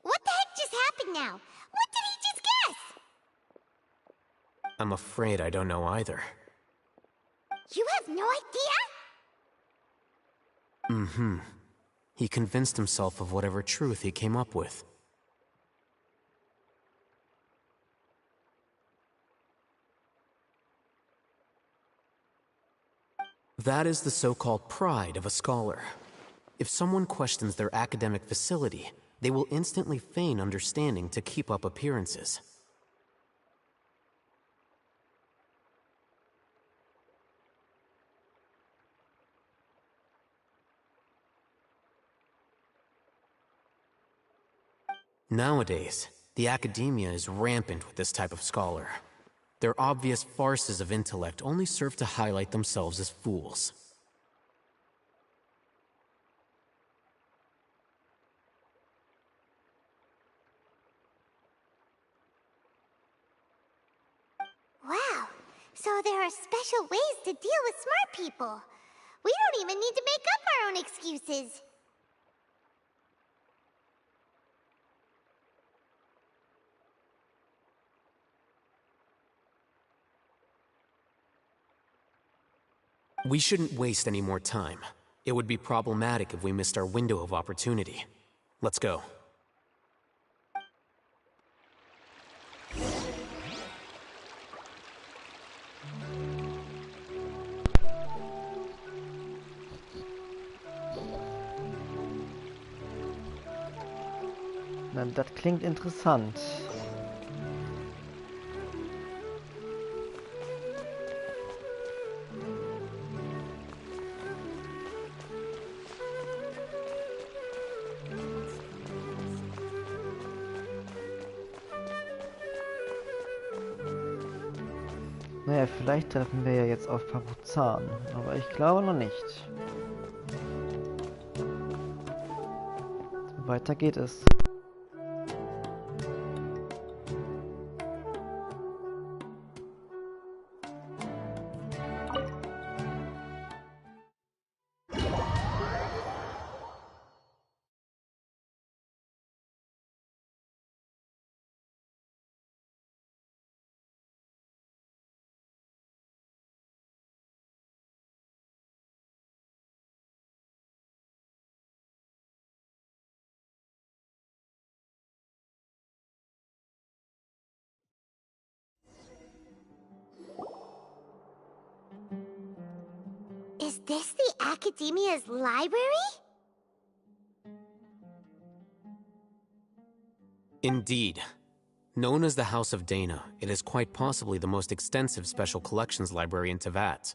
What the heck just happened now? What did he just guess? I'm afraid I don't know either. You have no idea? Mm-hmm. He convinced himself of whatever truth he came up with. That is the so-called pride of a scholar. If someone questions their academic facility, they will instantly feign understanding to keep up appearances. Nowadays, the academia is rampant with this type of scholar. Their obvious farces of intellect only serve to highlight themselves as fools. So there are special ways to deal with smart people. We don't even need to make up our own excuses. We shouldn't waste any more time. It would be problematic if we missed our window of opportunity. Let's go. Na, das klingt interessant. Naja, vielleicht treffen wir ja jetzt auf Papuzan, aber ich glaube noch nicht. Weiter geht es. Is this the Academia's library? Indeed. Known as the House of Dana, it is quite possibly the most extensive special collections library in Teyvat.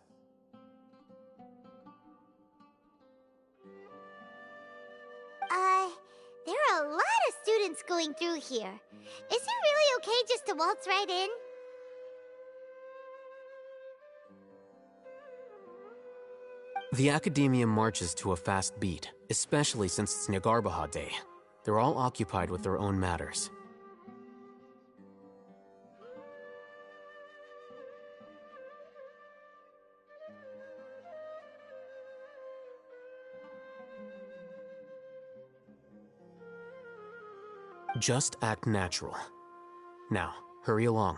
There are a lot of students going through here. Is it really okay just to waltz right in? The Academia marches to a fast beat, especially since it's Nagarbaha Day. They're all occupied with their own matters. Just act natural. Now, hurry along.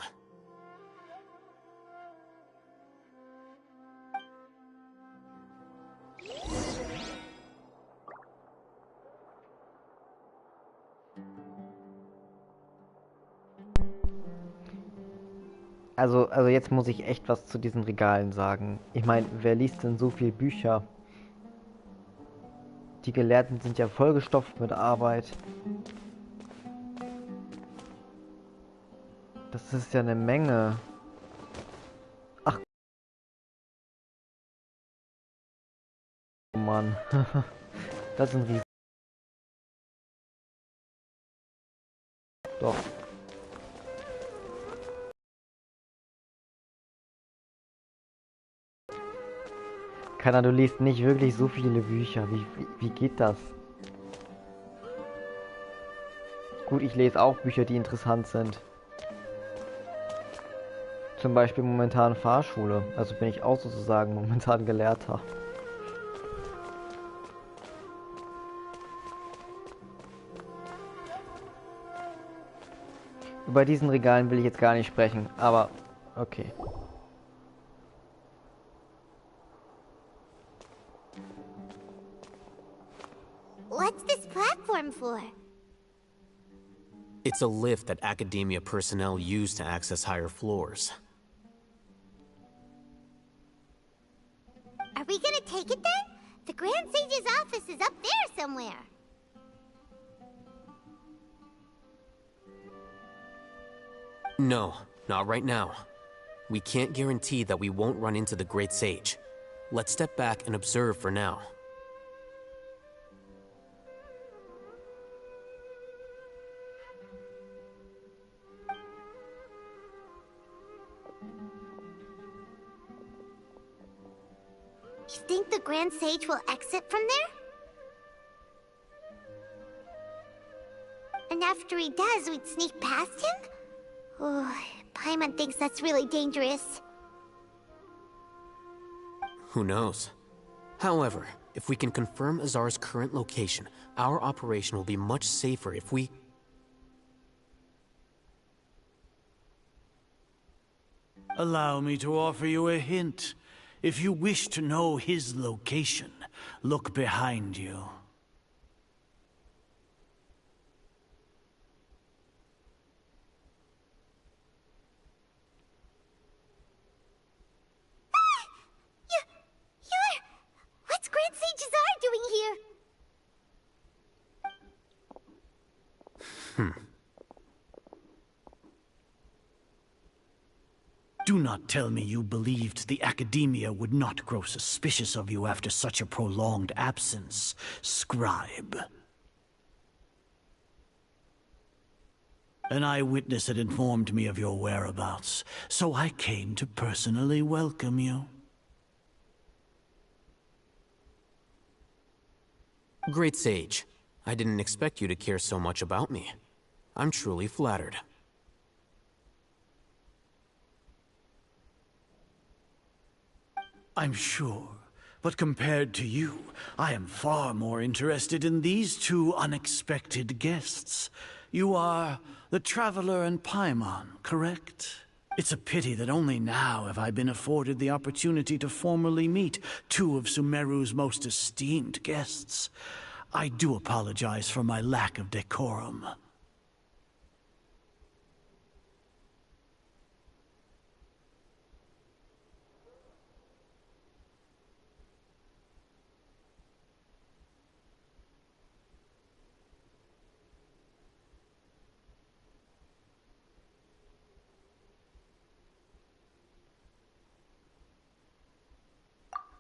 Also jetzt muss ich echt was zu diesen Regalen sagen. Ich meine, wer liest denn so viel Bücher? Die Gelehrten sind ja vollgestopft mit Arbeit. Das ist ja eine Menge. Ach. Oh Mann. Das sind riesig. Doch. Keiner, du liest nicht wirklich so viele Bücher. Wie geht das? Gut, ich lese auch Bücher, die interessant sind. Zum Beispiel momentan Fahrschule. Also bin ich auch sozusagen momentan Gelehrter. Über diesen Regalen will ich jetzt gar nicht sprechen, aber okay. What's this platform for? It's a lift that Academia personnel use to access higher floors. Are we gonna take it then? The Grand Sage's office is up there somewhere. No, not right now. We can't guarantee that we won't run into the Great Sage. Let's step back and observe for now. You think the Grand Sage will exit from there? And after he does, we'd sneak past him? Oh, Paimon thinks that's really dangerous. Who knows? However, if we can confirm Azar's current location, our operation will be much safer if we... Allow me to offer you a hint. If you wish to know his location, look behind you. What's Grand Sage Azar doing here? Do not tell me you believed the Academia would not grow suspicious of you after such a prolonged absence, scribe. An eyewitness had informed me of your whereabouts, so I came to personally welcome you. Great Sage, I didn't expect you to care so much about me. I'm truly flattered. I'm sure, but compared to you, I am far more interested in these two unexpected guests. You are the Traveler and Paimon, correct? It's a pity that only now have I been afforded the opportunity to formally meet two of Sumeru's most esteemed guests. I do apologize for my lack of decorum.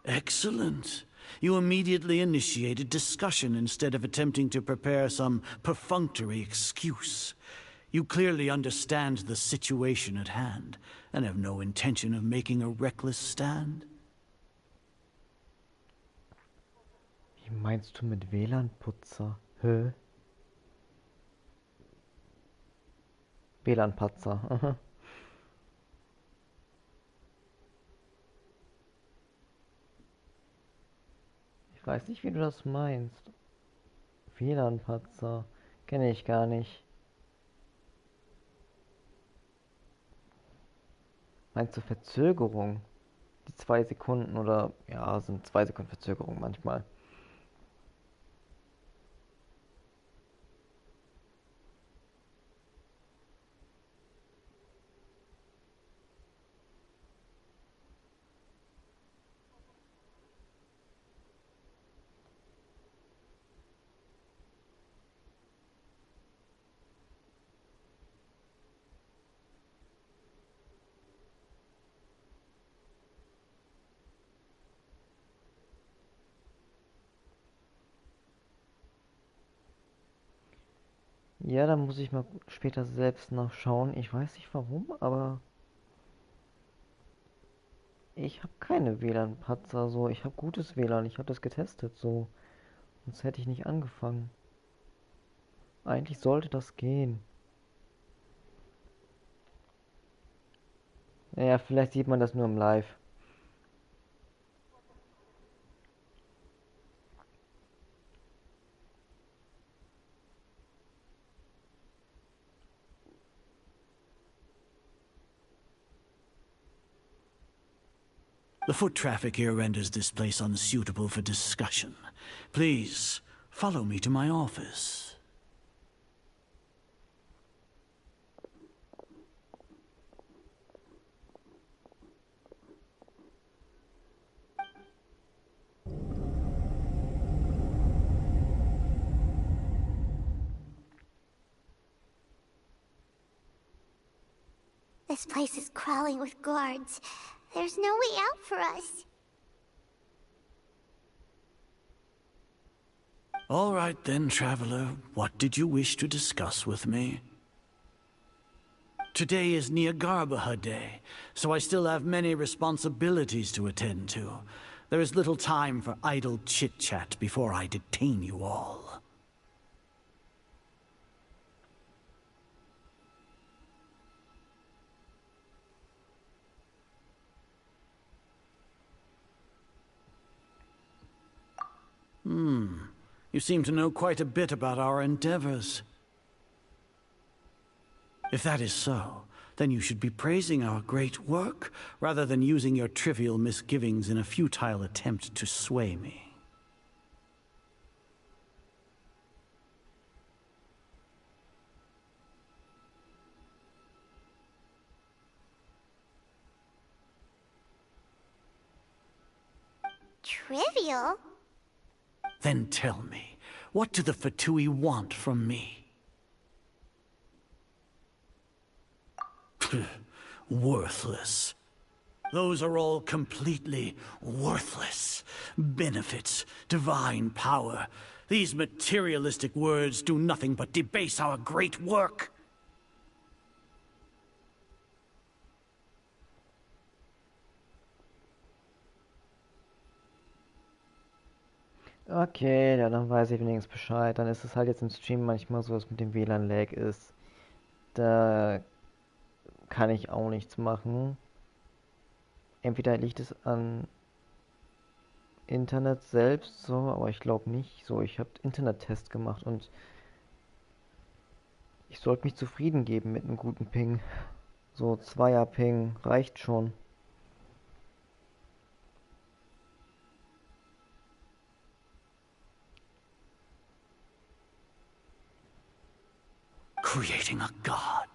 Excellent. You immediately initiated discussion instead of attempting to prepare some perfunctory excuse. You clearly understand the situation at hand, and have no intention of making a reckless stand. Wie meinst du mit WLAN-Putzer? Hä? WLAN-Patzer, aha. Ich weiß nicht, wie du das meinst. WLAN-Patzer. Kenne ich gar nicht. Meinst du Verzögerung? Die 2 Sekunden oder... Ja, sind 2 Sekunden Verzögerung manchmal. Ja, da muss ich mal später selbst nachschauen. Ich weiß nicht warum, aber ich habe keine WLAN-Patzer so. Ich habe gutes WLAN, ich habe das getestet so. Sonst hätte ich nicht angefangen. Eigentlich sollte das gehen. Naja, vielleicht sieht man das nur im Live. The foot traffic here renders this place unsuitable for discussion. Please, follow me to my office. This place is crawling with guards. There's no way out for us. All right then, Traveler. What did you wish to discuss with me? Today is Niagarbaha Day, so I still have many responsibilities to attend to. There is little time for idle chit-chat before I detain you all. You seem to know quite a bit about our endeavors. If that is so, then you should be praising our great work, rather than using your trivial misgivings in a futile attempt to sway me. Trivial? Then tell me, what do the Fatui want from me? Worthless. Those are all completely worthless. Benefits, divine power. These materialistic words do nothing but debase our great work. Okay, ja, dann weiß ich wenigstens Bescheid. Dann ist es halt jetzt im Stream manchmal so, dass mit dem WLAN-Lag ist. Da kann ich auch nichts machen. Entweder liegt es an Internet selbst, so, aber ich glaube nicht. So, ich habe Internet-Test gemacht und ich sollte mich zufrieden geben mit einem guten Ping. So, 2er Ping reicht schon. Creating a god.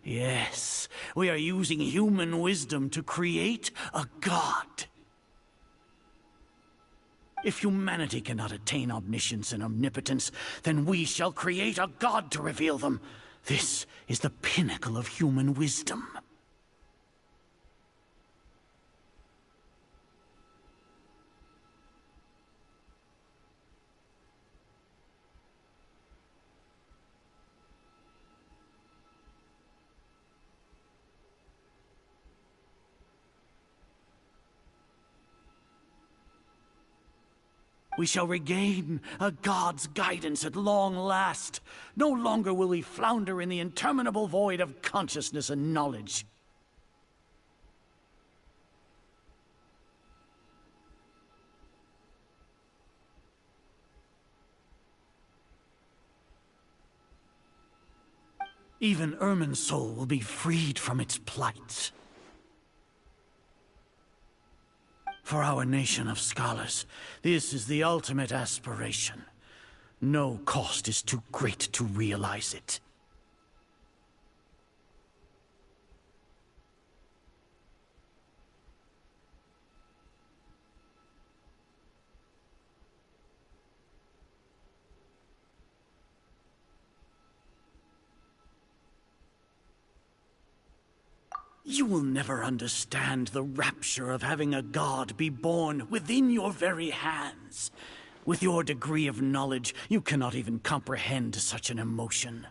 Yes, we are using human wisdom to create a god. If humanity cannot attain omniscience and omnipotence, then we shall create a god to reveal them. This is the pinnacle of human wisdom. We shall regain a god's guidance at long last. No longer will we flounder in the interminable void of consciousness and knowledge. Even Ermin's soul will be freed from its plight. For our nation of scholars, this is the ultimate aspiration. No cost is too great to realize it. You will never understand the rapture of having a god be born within your very hands. With your degree of knowledge, you cannot even comprehend such an emotion.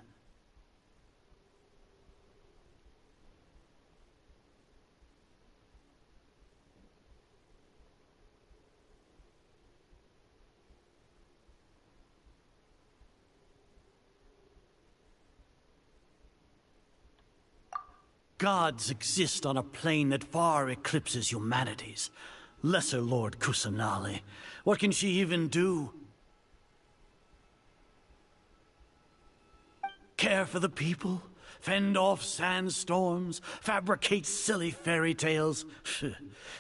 Gods exist on a plane that far eclipses humanity's. Lesser Lord Kusanali. What can she even do? Care for the people? Fend off sandstorms? Fabricate silly fairy tales?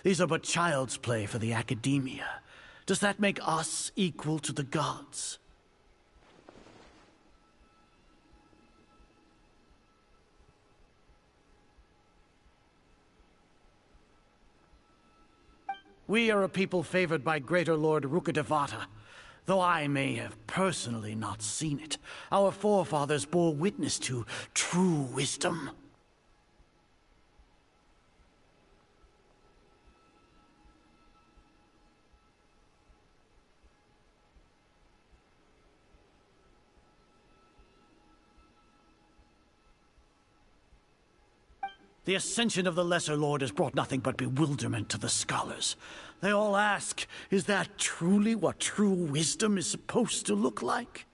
These are but child's play for the academia. Does that make us equal to the gods? We are a people favored by Greater Lord Rukkhadevata. Though I may have personally not seen it, our forefathers bore witness to true wisdom. The ascension of the Lesser Lord has brought nothing but bewilderment to the scholars. They all ask, is that truly what true wisdom is supposed to look like?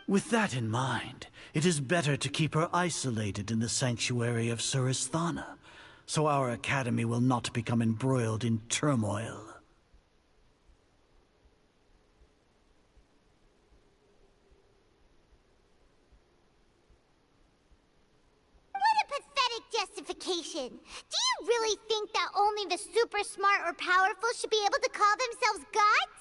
With that in mind, it is better to keep her isolated in the sanctuary of Suristhana, so our academy will not become embroiled in turmoil. justification. Do you really think that only the super smart or powerful should be able to call themselves gods?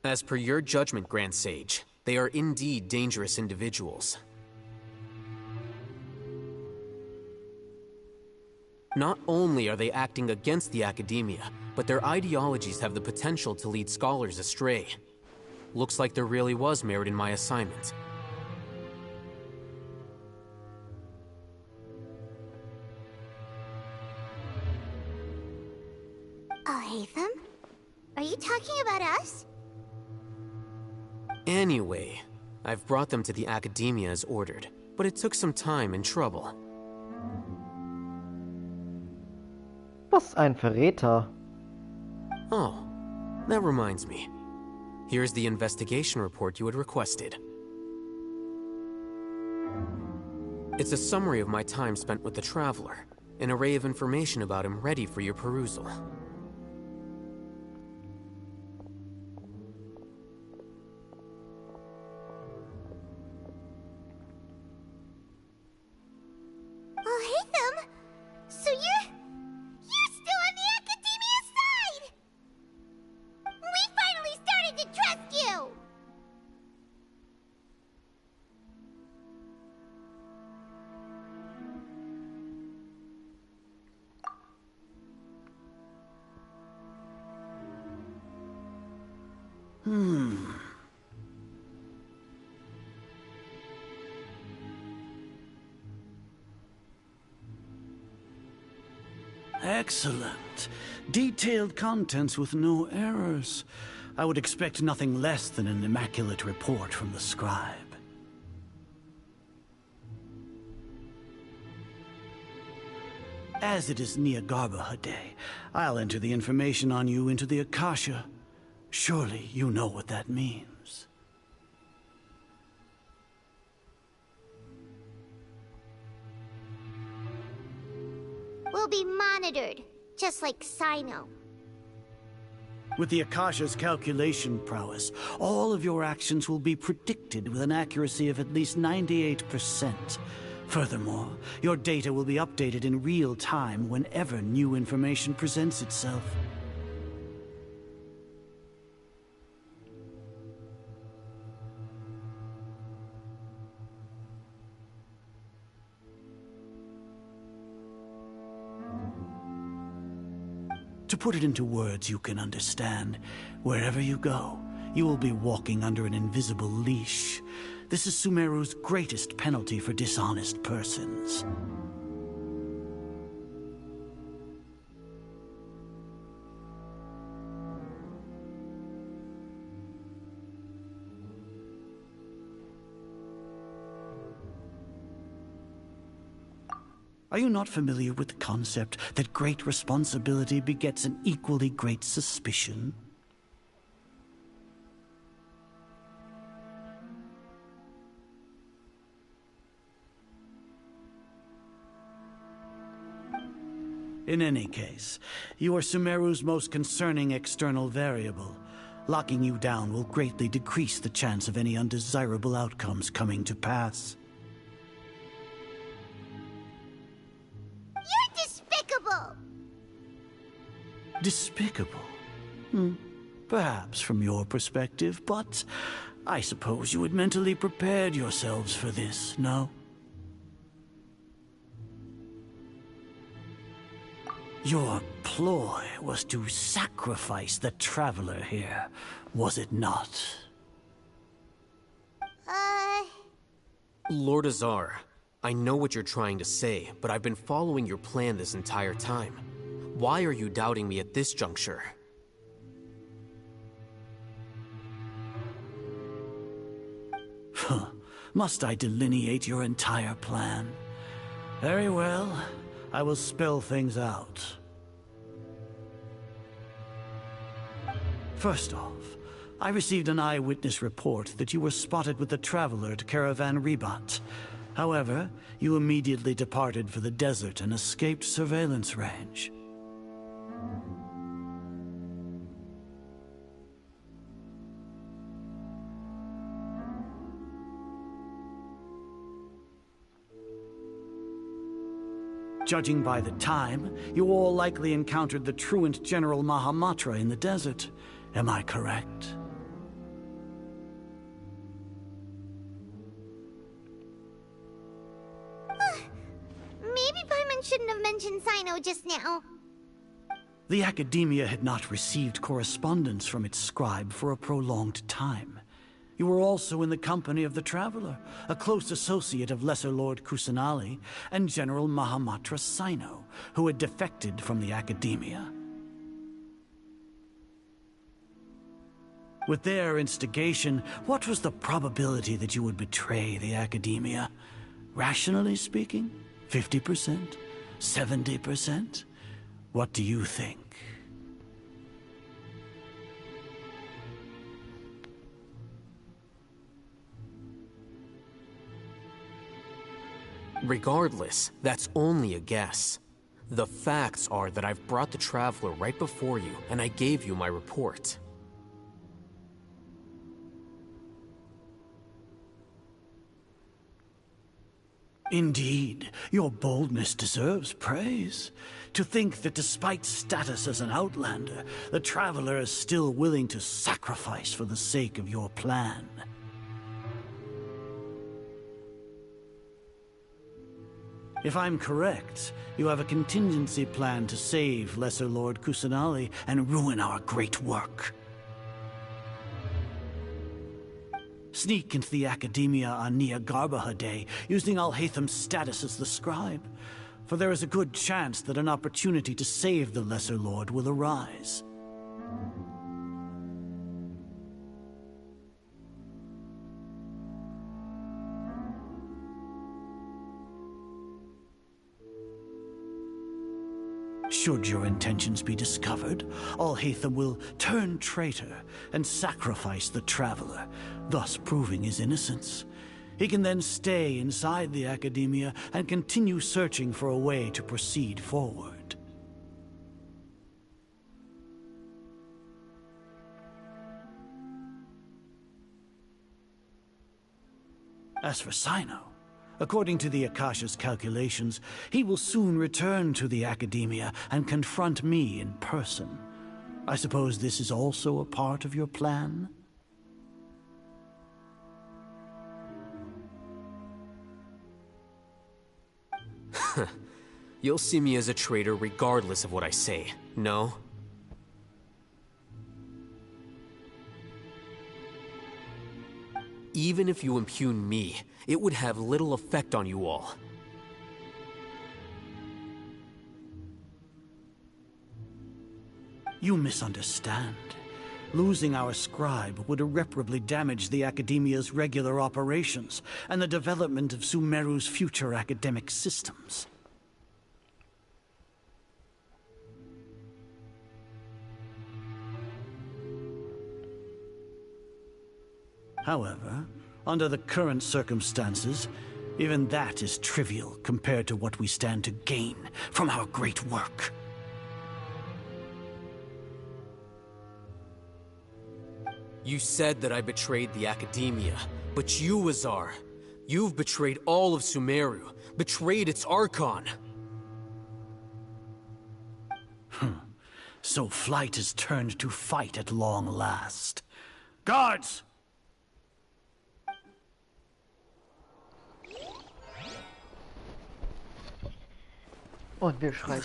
As per your judgment, Grand Sage, they are indeed dangerous individuals. Not only are they acting against the academia, but their ideologies have the potential to lead scholars astray. Looks like there really was merit in my assignment. Oh, Hatham? Are you talking about us? Anyway, I've brought them to the academia as ordered, but it took some time and trouble. Was ein Verräter. Oh, that reminds me. Here's the investigation report you had requested. It's a summary of my time spent with the Traveler, an array of information about him ready for your perusal. Oh, Hatham! So you're still on the academia side! We finally started to trust you! Excellent. Detailed contents with no errors. I would expect nothing less than an immaculate report from the scribe. As it is Niagarbha Day, I'll enter the information on you into the Akasha. Surely you know what that means. We'll be monitored, just like Sino. With the Akasha's calculation prowess, all of your actions will be predicted with an accuracy of at least 98%. Furthermore, your data will be updated in real time whenever new information presents itself. To put it into words you can understand, wherever you go, you will be walking under an invisible leash. This is Sumeru's greatest penalty for dishonest persons. Are you not familiar with the concept that great responsibility begets an equally great suspicion? In any case, you are Sumeru's most concerning external variable. Locking you down will greatly decrease the chance of any undesirable outcomes coming to pass. You're despicable! Despicable? Perhaps from your perspective, but I suppose you had mentally prepared yourselves for this, no? Your ploy was to sacrifice the Traveler here, was it not? Lord Azar, I know what you're trying to say, but I've been following your plan this entire time. Why are you doubting me at this juncture? Must I delineate your entire plan? Very well. I will spell things out. First off, I received an eyewitness report that you were spotted with the Traveler at Caravan Ribat. However, you immediately departed for the desert and escaped surveillance range. Judging by the time, you all likely encountered the truant General Mahamatra in the desert. Am I correct? Maybe Paimon shouldn't have mentioned Sino just now. The Academia had not received correspondence from its scribe for a prolonged time. You were also in the company of the Traveler, a close associate of Lesser Lord Kusanali and General Mahamatra Sino, who had defected from the Academia. With their instigation, what was the probability that you would betray the Academia? Rationally speaking, 50%? 70%? What do you think? Regardless, that's only a guess. The facts are that I've brought the Traveler right before you, and I gave you my report. Indeed, your boldness deserves praise. To think that despite status as an outlander, the Traveler is still willing to sacrifice for the sake of your plan. If I'm correct, you have a contingency plan to save Lesser Lord Kusanali and ruin our great work. Sneak into the Academia on Nia Garbaha Day, using Alhaitham's status as the scribe, for there is a good chance that an opportunity to save the Lesser Lord will arise. Should your intentions be discovered, Alhaitham will turn traitor and sacrifice the Traveler, thus proving his innocence. He can then stay inside the Academia and continue searching for a way to proceed forward. As for Sino, according to the Akasha's calculations, he will soon return to the Academia and confront me in person. I suppose this is also a part of your plan? You'll see me as a traitor regardless of what I say, no? Even if you impugn me, it would have little effect on you all. You misunderstand. Losing our scribe would irreparably damage the Academia's regular operations and the development of Sumeru's future academic systems. However, under the current circumstances, even that is trivial compared to what we stand to gain from our great work. You said that I betrayed the Academia, but you, Azar, you've betrayed all of Sumeru, betrayed its Archon. So flight has turned to fight at long last. Guards! Und wir schreiten.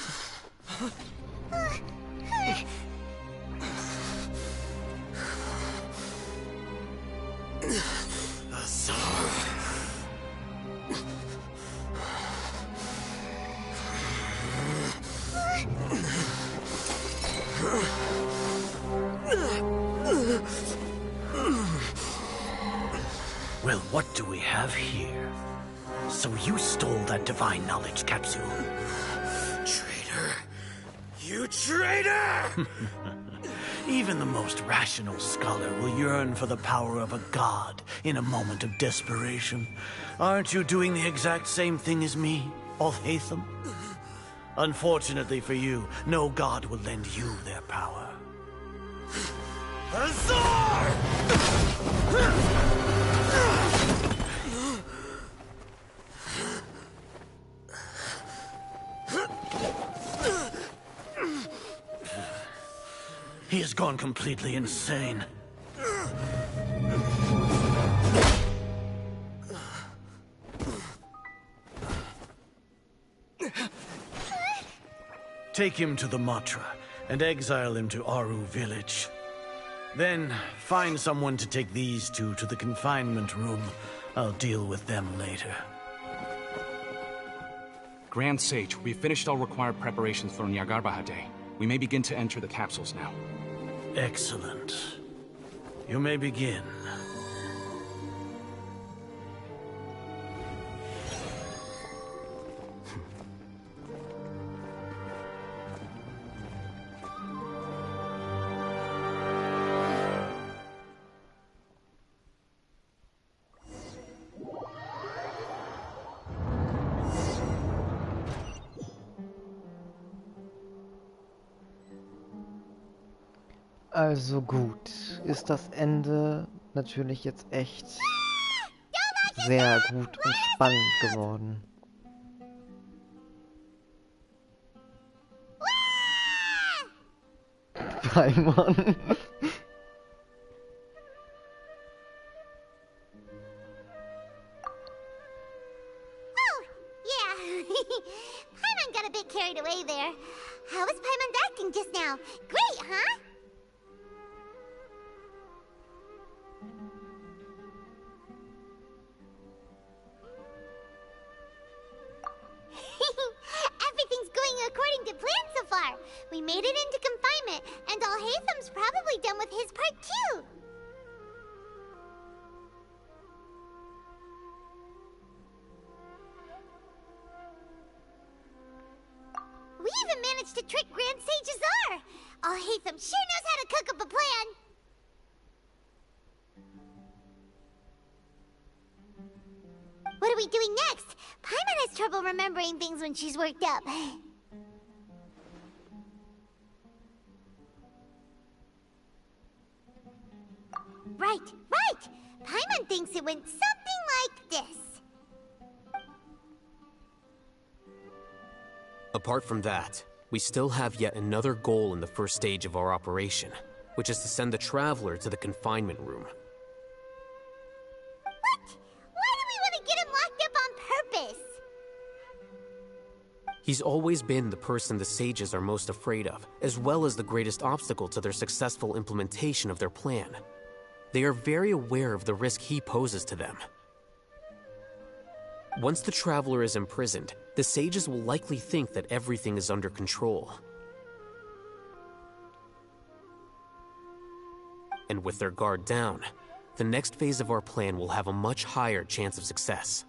Well, what do we have here? So you stole that divine knowledge capsule. Traitor! You traitor! Even the most rational scholar will yearn for the power of a god in a moment of desperation. Aren't you doing the exact same thing as me, Alhaitham? Unfortunately for you, no god will lend you their power. He has gone completely insane. Take him to the Matra and exile him to Aru village. Then find someone to take these two to the confinement room. I'll deal with them later. Grand Sage, we've finished all required preparations for Nyargarbahar Day. We may begin to enter the capsules now. Excellent. You may begin. Also gut, ist das Ende natürlich jetzt echt sehr gut und spannend geworden. Paimon. Paimon got a bit carried away there. How was Paimon's acting just now? Great, huh? Everything's going according to plan so far. We made it into confinement, and Alhaitham's probably done with his part too. We even managed to trick Grand Sage Azar. Alhaitham sure knows how to cook up a plan. What are we doing next? Paimon has trouble remembering things when she's worked up. Right! Paimon thinks it went something like this. Apart from that, we still have yet another goal in the first stage of our operation, which is to send the Traveler to the confinement room. What? Why do we want to get him locked up on purpose? He's always been the person the sages are most afraid of, as well as the greatest obstacle to their successful implementation of their plan. They are very aware of the risk he poses to them. Once the Traveler is imprisoned, the sages will likely think that everything is under control. And with their guard down, the next phase of our plan will have a much higher chance of success.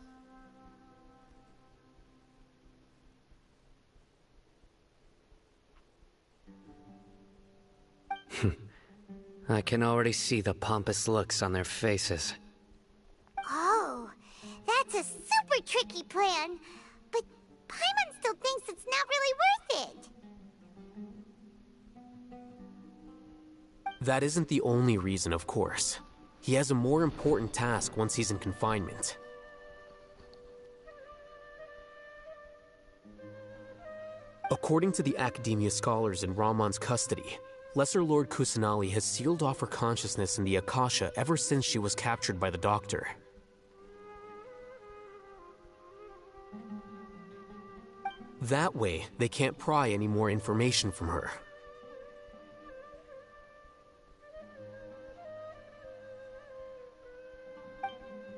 I can already see the pompous looks on their faces. Oh, that's a super tricky plan. But Paimon still thinks it's not really worth it. That isn't the only reason, of course. He has a more important task once he's in confinement. According to the Academia scholars in Ramon's custody, Lesser Lord Kusanali has sealed off her consciousness in the Akasha ever since she was captured by the Doctor. That way, they can't pry any more information from her.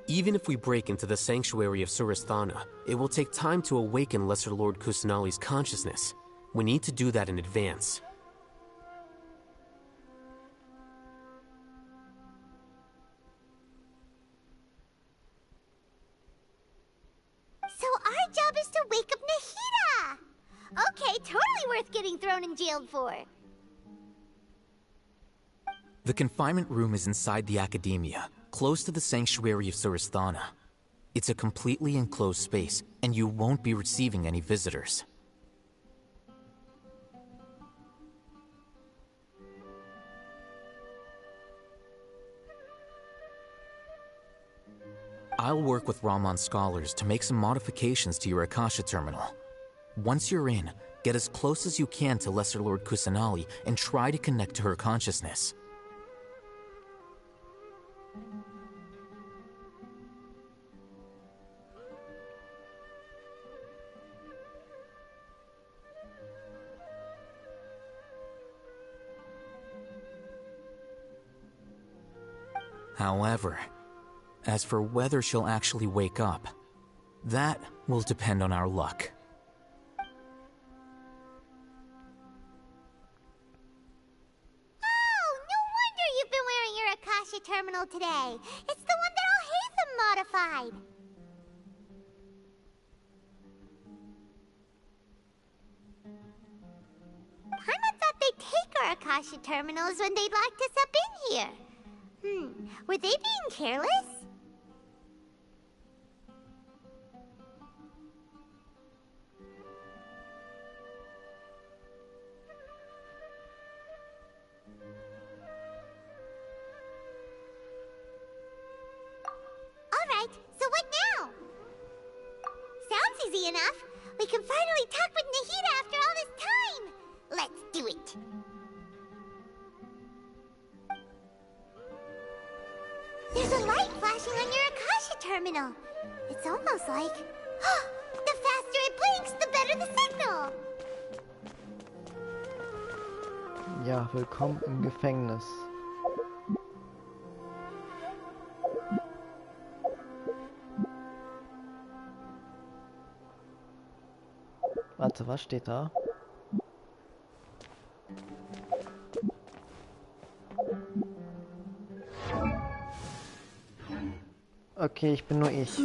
Even if we break into the sanctuary of Surasthana, it will take time to awaken Lesser Lord Kusanali's consciousness. We need to do that in advance. So our job is to wake up Nahida! Okay, totally worth getting thrown in jail for. The confinement room is inside the Academia, close to the sanctuary of Surasthana. It's a completely enclosed space, and you won't be receiving any visitors. I'll work with Ramon's scholars to make some modifications to your Akasha terminal. Once you're in, get as close as you can to Lesser Lord Kusanali and try to connect to her consciousness. However, as for whether she'll actually wake up, that will depend on our luck. Oh, no wonder you've been wearing your Akasha terminal today. It's the one that Al-Haytham modified. Paimon thought they'd take our Akasha terminals when they'd locked us up in here. Were they being careless? Alright, so what now? Sounds easy enough. We can finally talk with Nahida after all this time. Let's do it. There's a light flashing on your Akasha terminal. It's almost like... the faster it blinks, the better the signal. Ja, willkommen im Gefängnis. Warte, was steht da? Okay, ich bin nur ich.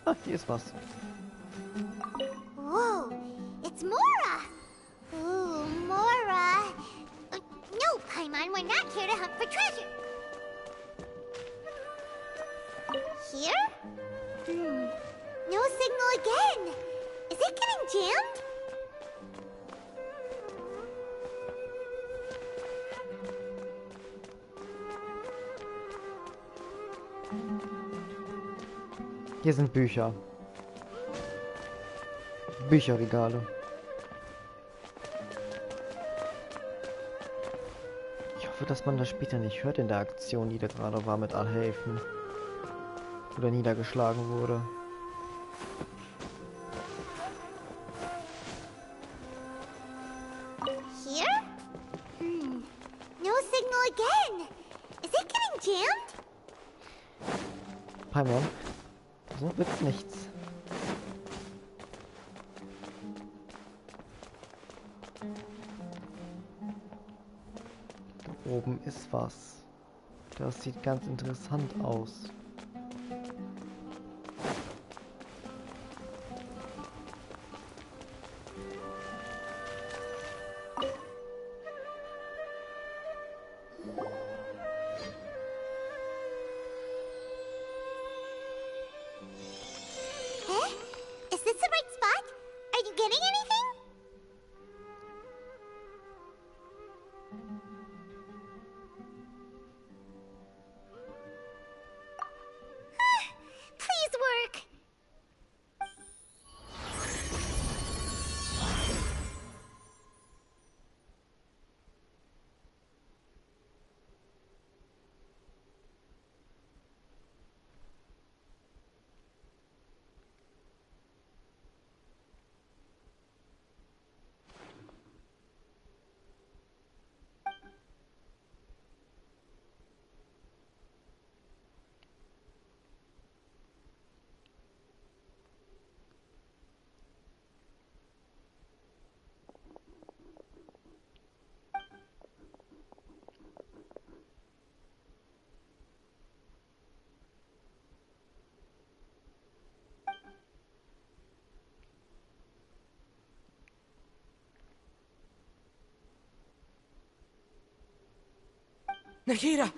Ah, hier ist was. Whoa, it's Mora! Ooh, Mora! No, Paimon, we're not here to hunt for treasure. Here? No signal again. Is it getting jammed? Hier sind Bücher. Bücherregale. Ich hoffe, dass man das später nicht hört in der Aktion, die da gerade war mit Al-Haytham. Oder niedergeschlagen wurde. Here? No signal again. Is it getting jammed? Paimon, so wird's nichts. Da oben ist was. Das sieht ganz interessant aus. Is this the right spot? Are you getting anything? Please work. Nahida!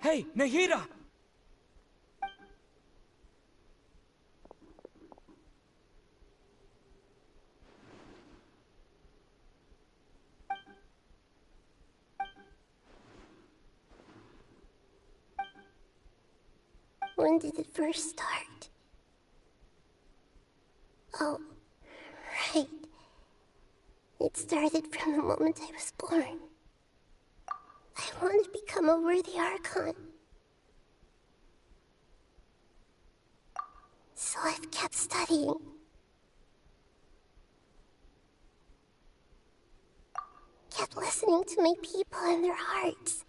Hey, Nahida! When did it first start? Oh, right. It started from the moment I was born. I want to become a worthy Archon. So I've kept studying. Kept listening to my people and their hearts.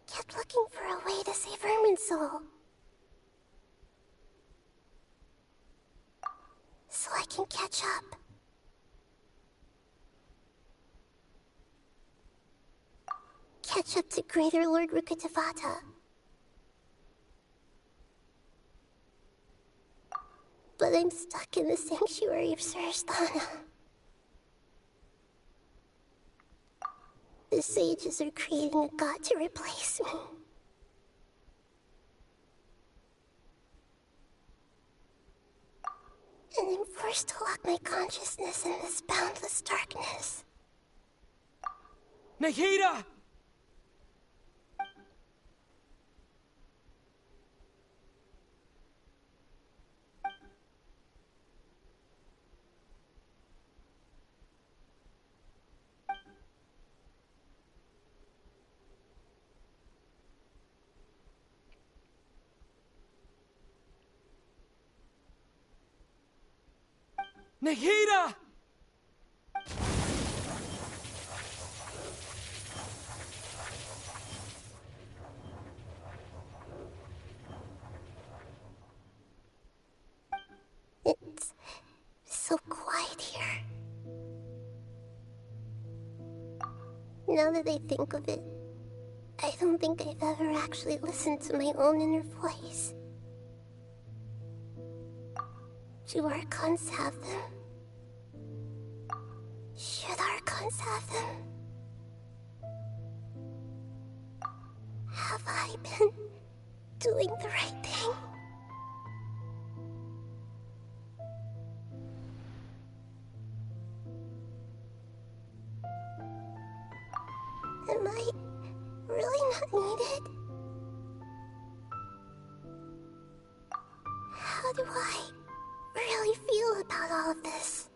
Kept looking for a way to save Irminsul. So I can catch up. Catch up to Greater Lord Rukkhadevata. But I'm stuck in the sanctuary of Surasthana. The sages are creating a god to replace me. And I'm forced to lock my consciousness in this boundless darkness. Nahida! Nahida! It's so quiet here. Now that I think of it, I don't think I've ever actually listened to my own inner voice. Do Archons have them? Should Archons have them? Have I been doing the right thing? Am I really not needed? How do I really feel about all of this?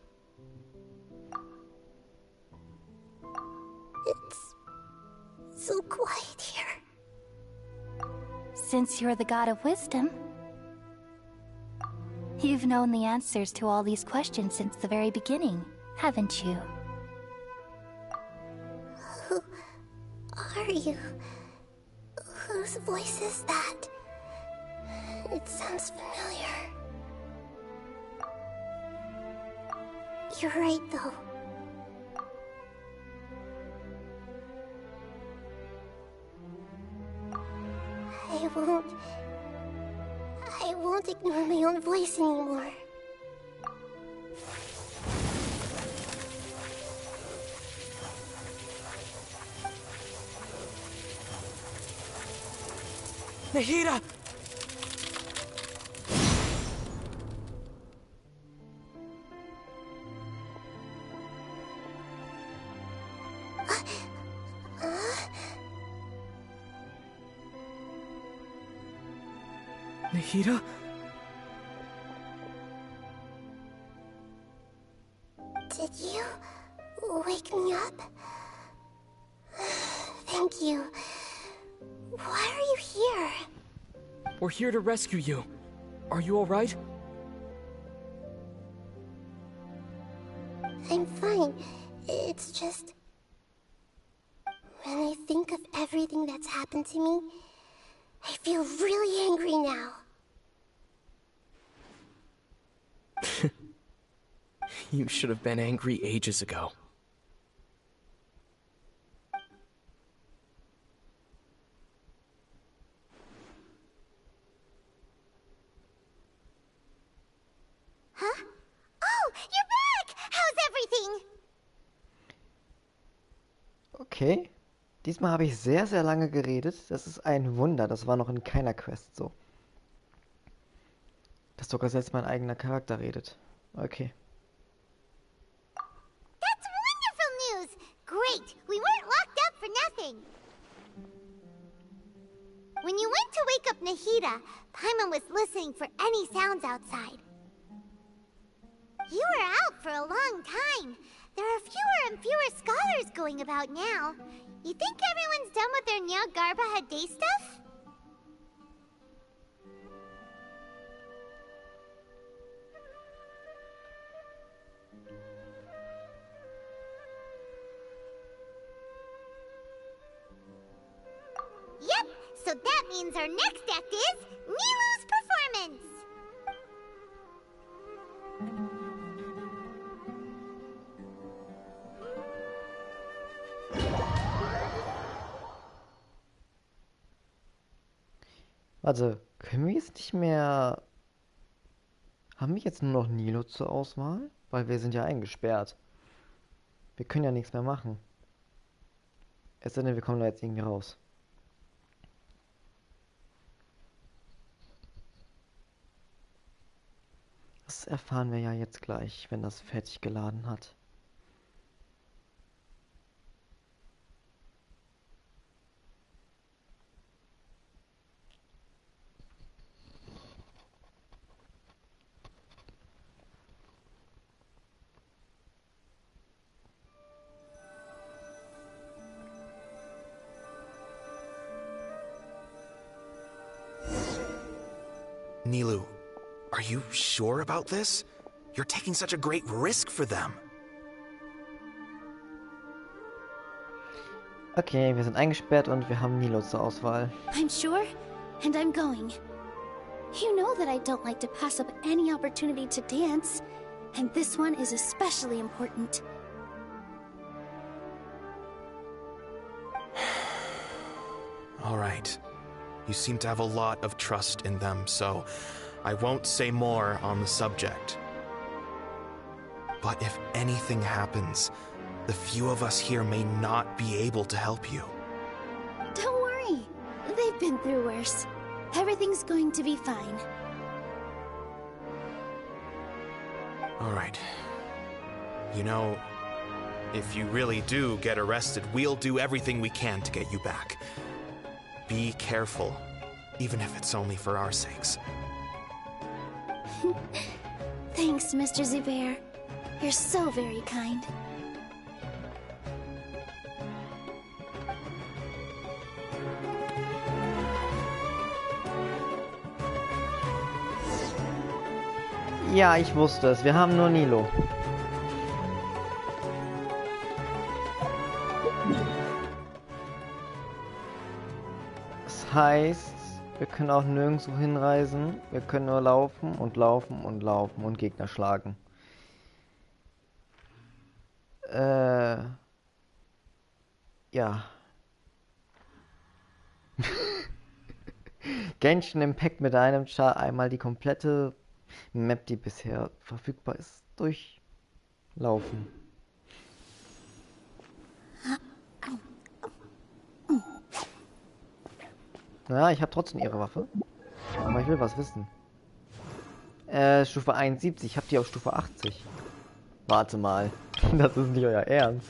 It's so quiet here. Since you're the god of wisdom, you've known the answers to all these questions since the very beginning, haven't you? Who are you? Whose voice is that? It sounds familiar. You're right, though. I won't ignore my own voice anymore. Nahida! Nahida? Did you wake me up? Thank you. Why are you here? We're here to rescue you. Are you alright? I'm fine. It's just... when I think of everything that's happened to me, I feel really angry now. You should have been angry ages ago. Huh? Oh, you're back! How's everything? Okay. Diesmal habe ich sehr, sehr lange geredet. Das ist ein Wunder. Das war noch in keiner Quest so. Dass sogar selbst mein eigener Charakter redet. Okay. That's wonderful news! Great! We weren't locked up for nothing! When you went to wake up Nahida, Paimon was listening for any sounds outside. You were out for a long time. There are fewer and fewer scholars going about now. You think everyone's done with their Nyagarba Day stuff? Yep, so that means our next act is Nilou's performance! Warte, können wir jetzt nicht mehr... Haben wir jetzt nur noch Nilou zur Auswahl? Weil wir sind ja eingesperrt. Wir können ja nichts mehr machen. Es sei denn, wir kommen da jetzt irgendwie raus. Das erfahren wir ja jetzt gleich, wenn das fertig geladen hat. Nilou, are you sure about this? You're taking such a great risk for them. Okay, wir sind eingesperrt und wir haben Nilou zur Auswahl. I'm sure, and I'm going. You know that I don't like to pass up any opportunity to dance, and this one is especially important. All right. You seem to have a lot of trust in them, so I won't say more on the subject. But if anything happens, the few of us here may not be able to help you. Don't worry. They've been through worse. Everything's going to be fine. All right. You know, if you really do get arrested, we'll do everything we can to get you back. Be careful, even if it's only for our sakes. Thanks, Mr. Zubair. You're so very kind. Ja, ich wusste es. Wir haben nur Nilou. Das heißt, wir können auch nirgendwo hinreisen. Wir können nur laufen und laufen und laufen und Gegner schlagen. Ja. Genshin Impact mit einem Char einmal die komplette Map, die bisher verfügbar ist, durchlaufen. Ja, ich habe trotzdem ihre Waffe. Aber ich will was wissen. Stufe 71. Habt ihr auf Stufe 80? Warte mal. Das ist nicht euer Ernst.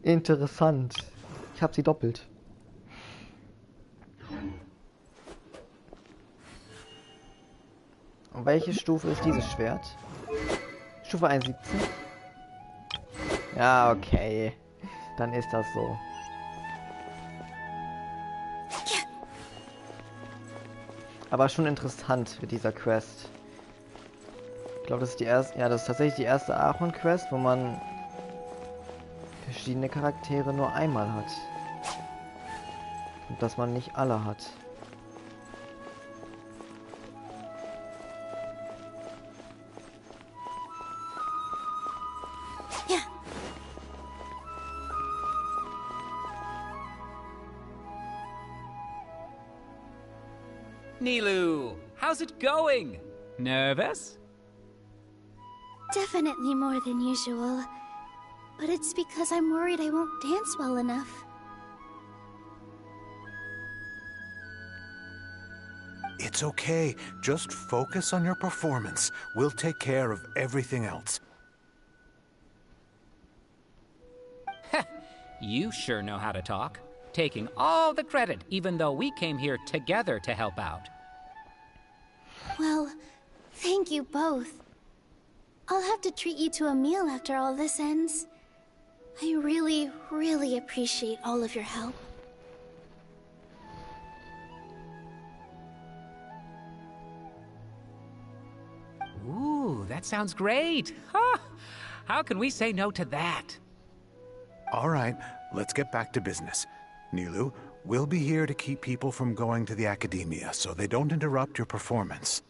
Interessant. Ich habe sie doppelt. Und welche Stufe ist dieses Schwert? Stufe 71? Ja, okay. Dann ist das so. Aber schon interessant mit dieser Quest. Ich glaube, das ist die erste. Ja, das ist tatsächlich die erste Aaron-Quest, wo man verschiedene Charaktere nur einmal hat. Und dass man nicht alle hat. Nilou, how's it going? Nervous? Definitely more than usual. But it's because I'm worried I won't dance well enough. It's okay. Just focus on your performance. We'll take care of everything else. You sure know how to talk, taking all the credit, even though we came here together to help out. Well, thank you both. I'll have to treat you to a meal after all this ends. I really, really appreciate all of your help. Ooh, that sounds great. Huh? How can we say no to that? All right, let's get back to business. Nilou, we'll be here to keep people from going to the Academia, so they don't interrupt your performance.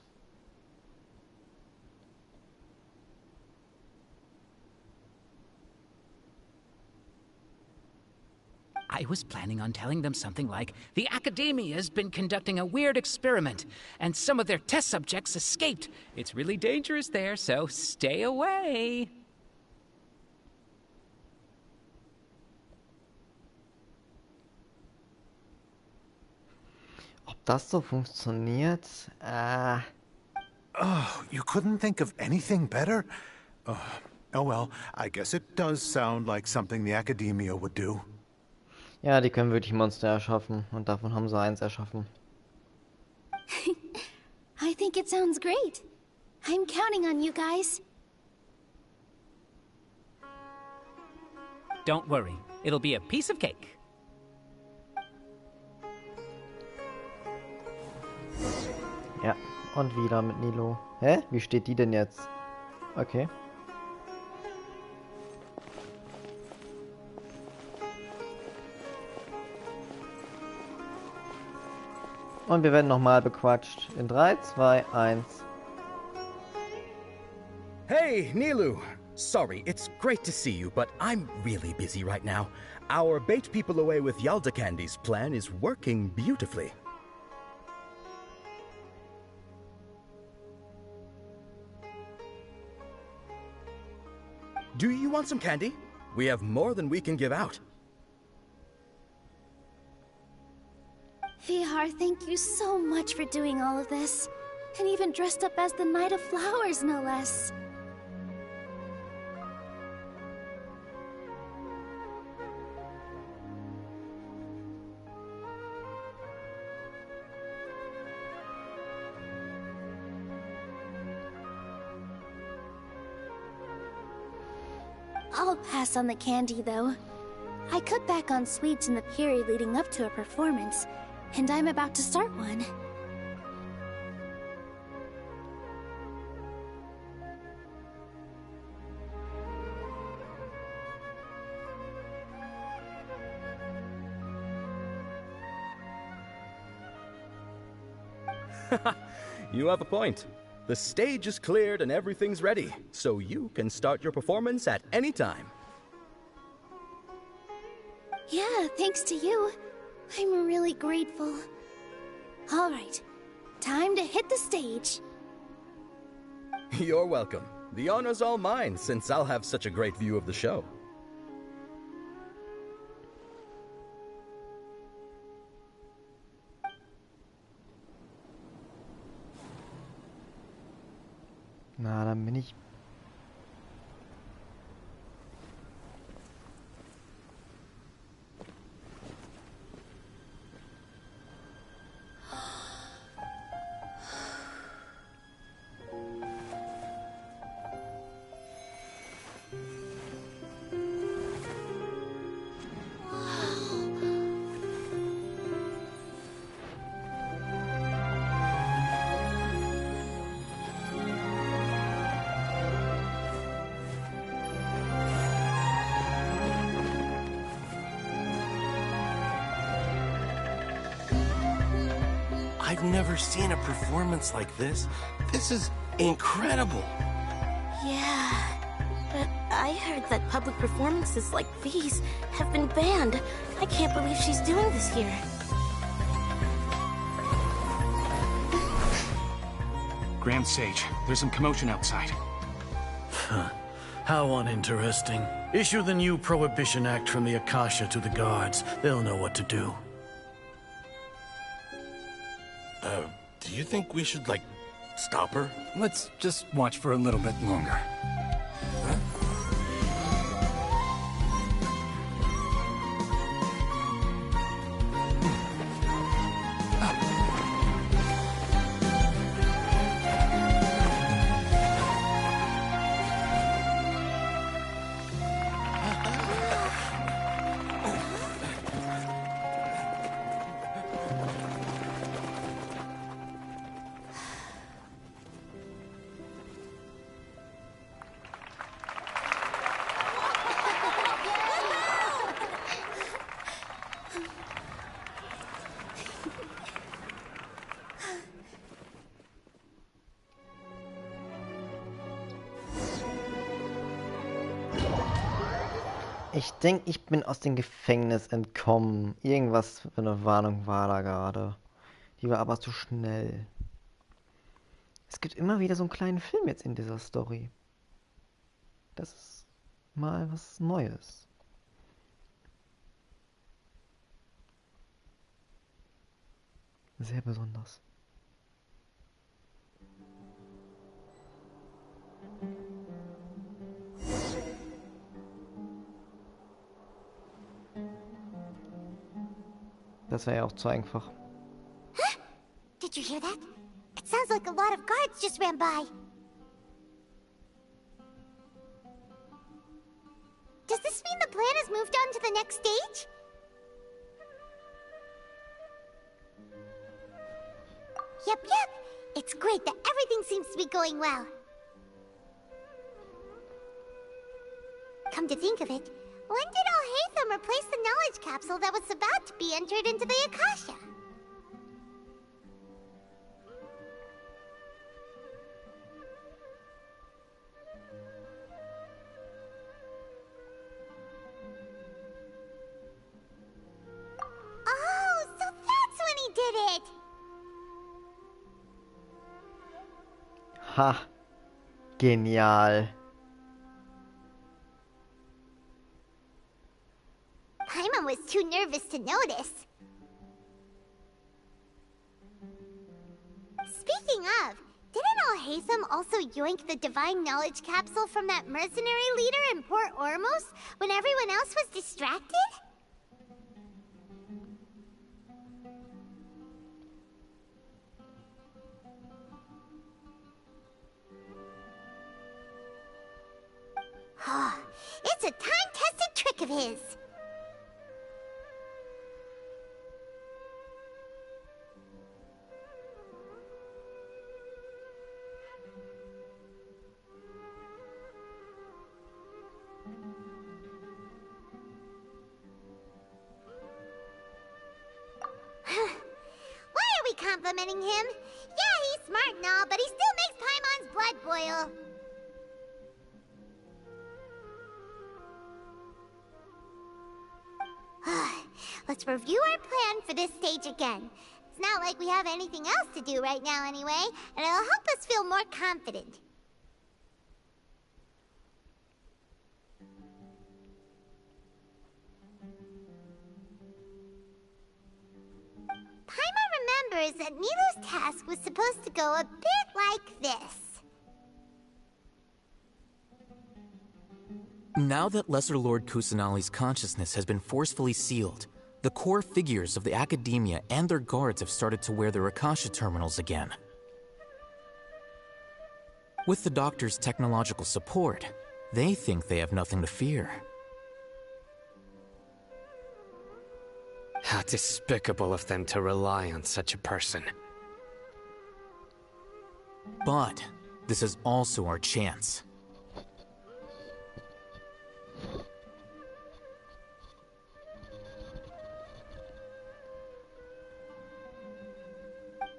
I was planning on telling them something like, the Academia's been conducting a weird experiment, and some of their test subjects escaped. It's really dangerous there, so stay away. Ob das so funktioniert? Oh, you couldn't think of anything better? Oh well, I guess it does sound like something the Academia would do. Ja, die können wirklich Monster erschaffen. Und davon haben sie eins erschaffen. I think it sounds great. I'm counting on you guys. Don't worry, it'll be a piece of cake. Ja, und wieder mit Nilou. Hä? Wie steht die denn jetzt? Okay. Und wir werden nochmal bequatscht. In 3, 2, 1. Hey, Nilou! Sorry, it's great to see you, but I'm really busy right now. Our bait people away with Yalda Candy's plan is working beautifully. Do you want some candy? We have more than we can give out. Vihar, thank you so much for doing all of this. And even dressed up as the Knight of Flowers, no less. I'll pass on the candy, though. I cut back on sweets in the period leading up to a performance, and I'm about to start one. You have a point. The stage is cleared and everything's ready, so you can start your performance at any time. Yeah, thanks to you. I'm really grateful. All right, time to hit the stage. You're welcome. The honor's all mine, since I'll have such a great view of the show. Na, dann bin ich... I've never seen a performance like this. This is incredible. Yeah, but I heard that public performances like these have been banned. I can't believe she's doing this here. Grand Sage, there's some commotion outside. How uninteresting. Issue the new Prohibition Act from the Akasha to the guards. They'll know what to do. Do you think we should, like, stop her? Let's just watch for a little bit longer. Ich denke, ich bin aus dem Gefängnis entkommen. Irgendwas für eine Warnung war da gerade. Die war aber zu schnell. Es gibt immer wieder so einen kleinen Film jetzt in dieser Story. Das ist mal was Neues. Sehr besonders. Das wäre ja auch zu einfach. Did you hear that? It sounds like a lot of guards just ran by. Does this mean the plan has moved on to the next stage? Yep. It's great that everything seems to be going well. Come to think of it, when did Alhaitham replace the knowledge capsule that was about to be entered into the Akasha? Oh, so that's when he did it! Ha! Genial. Paimon was too nervous to notice. Speaking of, didn't Alhaitham also yoink the divine knowledge capsule from that mercenary leader in Port Ormos when everyone else was distracted? It's a time-tested trick of his. Why are we complimenting him? Yeah, he's smart and all, but he still makes Paimon's blood boil. Let's review our plan for this stage again. It's not like we have anything else to do right now anyway, and it'll help us feel more confident. Paimon remembers that Nilu's task was supposed to go a bit like this. Now that Lesser Lord Kusanali's consciousness has been forcefully sealed, the core figures of the Academia and their guards have started to wear their Akasha terminals again. With the Doctor's technological support, they think they have nothing to fear. How despicable of them to rely on such a person. But this is also our chance.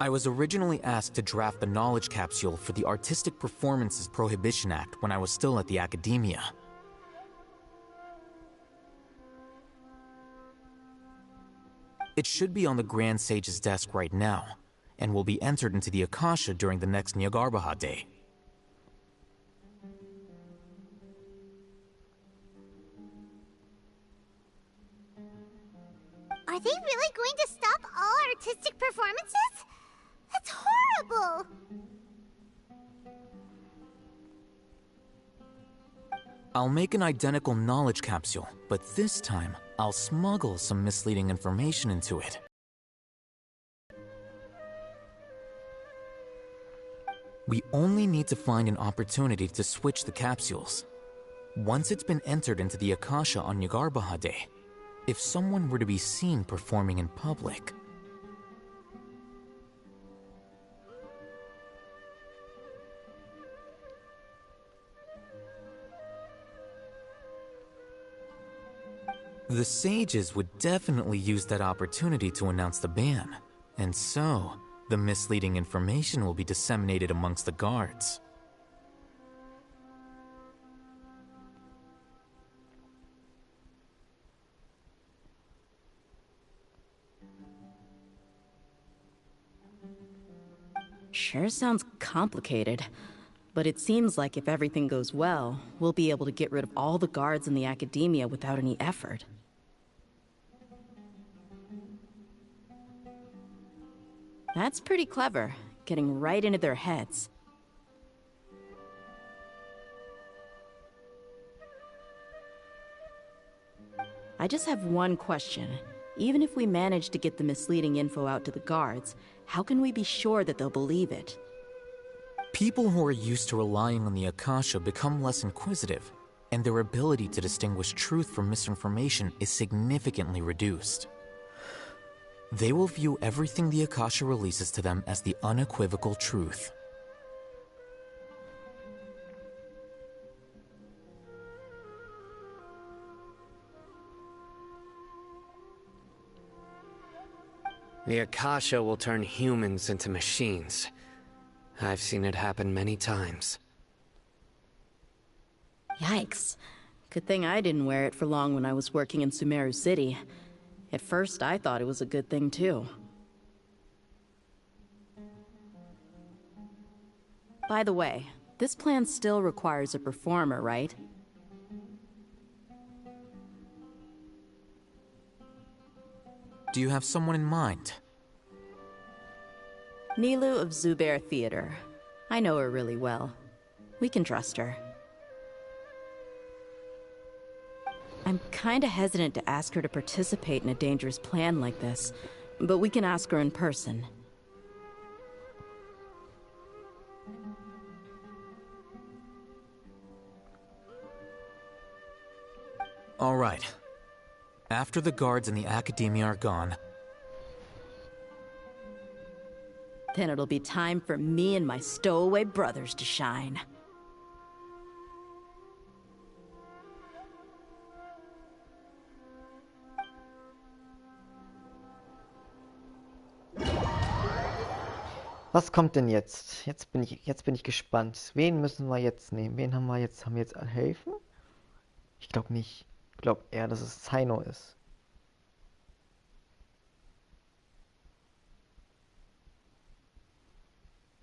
I was originally asked to draft the knowledge capsule for the Artistic Performances Prohibition Act when I was still at the Academia. It should be on the Grand Sage's desk right now, and will be entered into the Akasha during the next Nyargarbaha Day. Are they really going to stop all artistic performances? That's horrible! I'll make an identical knowledge capsule, but this time, I'll smuggle some misleading information into it. We only need to find an opportunity to switch the capsules. Once it's been entered into the Akasha on Nyargarbaha Day, if someone were to be seen performing in public, the sages would definitely use that opportunity to announce the ban, and so the misleading information will be disseminated amongst the guards. Sure sounds complicated. But it seems like if everything goes well, we'll be able to get rid of all the guards in the academia without any effort. That's pretty clever, getting right into their heads. I just have one question. Even if we manage to get the misleading info out to the guards, how can we be sure that they'll believe it? People who are used to relying on the Akasha become less inquisitive, and their ability to distinguish truth from misinformation is significantly reduced. They will view everything the Akasha releases to them as the unequivocal truth. The Akasha will turn humans into machines. I've seen it happen many times. Yikes. Good thing I didn't wear it for long when I was working in Sumeru City. At first, I thought it was a good thing, too. By the way, this plan still requires a performer, right? Do you have someone in mind? Nilou of Zubair Theater. I know her really well. We can trust her. I'm kinda hesitant to ask her to participate in a dangerous plan like this, but we can ask her in person. All right. After the guards in the academia are gone, then it'll be time for me and my stowaway brothers to shine. Was kommt denn jetzt? Jetzt bin ich gespannt. Wen müssen wir jetzt nehmen? Wen haben wir jetzt? Haben wir jetzt helfen? Ich glaube nicht. Ich glaube eher, dass es Zaino ist.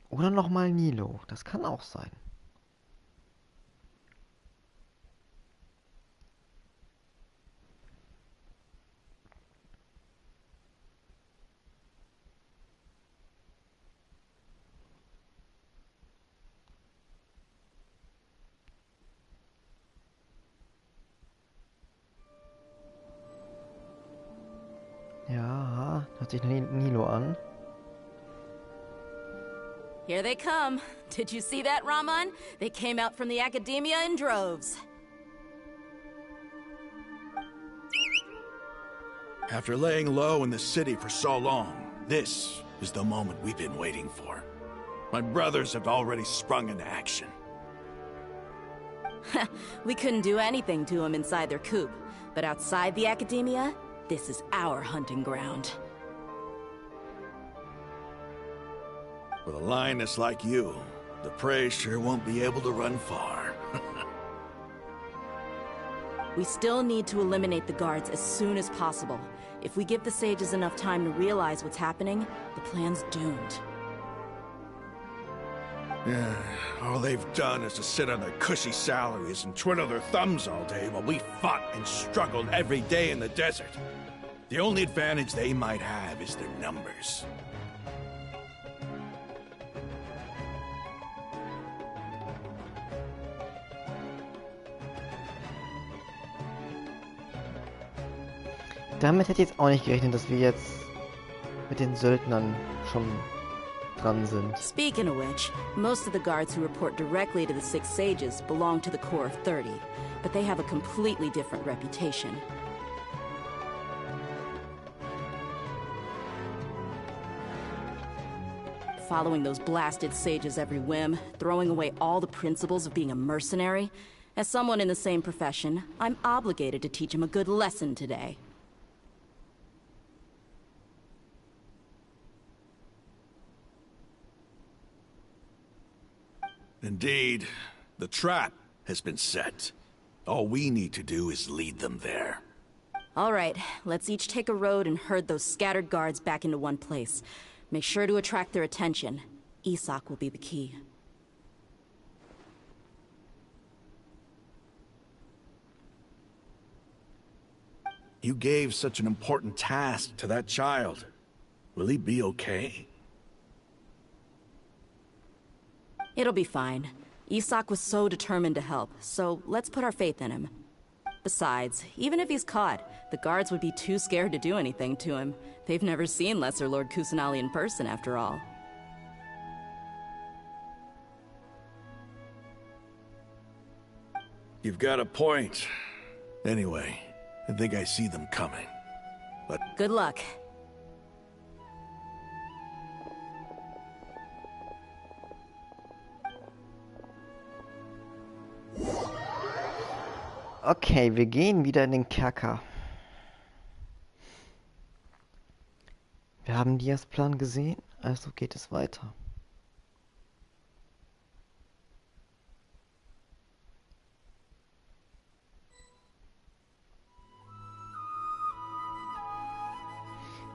Oder nochmal Nilou. Das kann auch sein. Ja, hört sich Nilou an. Here they come. Did you see that, Raman? They came out from the academia in droves. After laying low in the city for so long, this is the moment we've been waiting for. My brothers have already sprung into action. We couldn't do anything to them inside their coop, but outside the academia, this is our hunting ground. With a lioness like you, the prey sure won't be able to run far. We still need to eliminate the guards as soon as possible. If we give the sages enough time to realize what's happening, the plan's doomed. Yeah, all they've done is to sit on their cushy salaries and twiddle their thumbs all day while we fought and struggled every day in the desert. The only advantage they might have is their numbers. Damit hätte ich jetzt auch nicht gerechnet, dass wir jetzt mit den Söldnern schon dran sind. Speaking of which, most of the guards who report directly to the Six Sages belong to the Corps of 30, but they have a completely different reputation. Following those blasted sages every whim, throwing away all the principles of being a mercenary. As someone in the same profession, I'm obligated to teach him a good lesson today. Indeed, the trap has been set. All we need to do is lead them there. All right, let's each take a road and herd those scattered guards back into one place. Make sure to attract their attention. Isak will be the key. You gave such an important task to that child. Will he be okay? It'll be fine. Isak was so determined to help, so let's put our faith in him. Besides, even if he's caught, the guards would be too scared to do anything to him. They've never seen Lesser Lord Kusanali in person, after all. You've got a point. Anyway, I think I see them coming. But good luck. Okay, wir gehen wieder in den Kerker. Wir haben Dias Plan gesehen, also geht es weiter.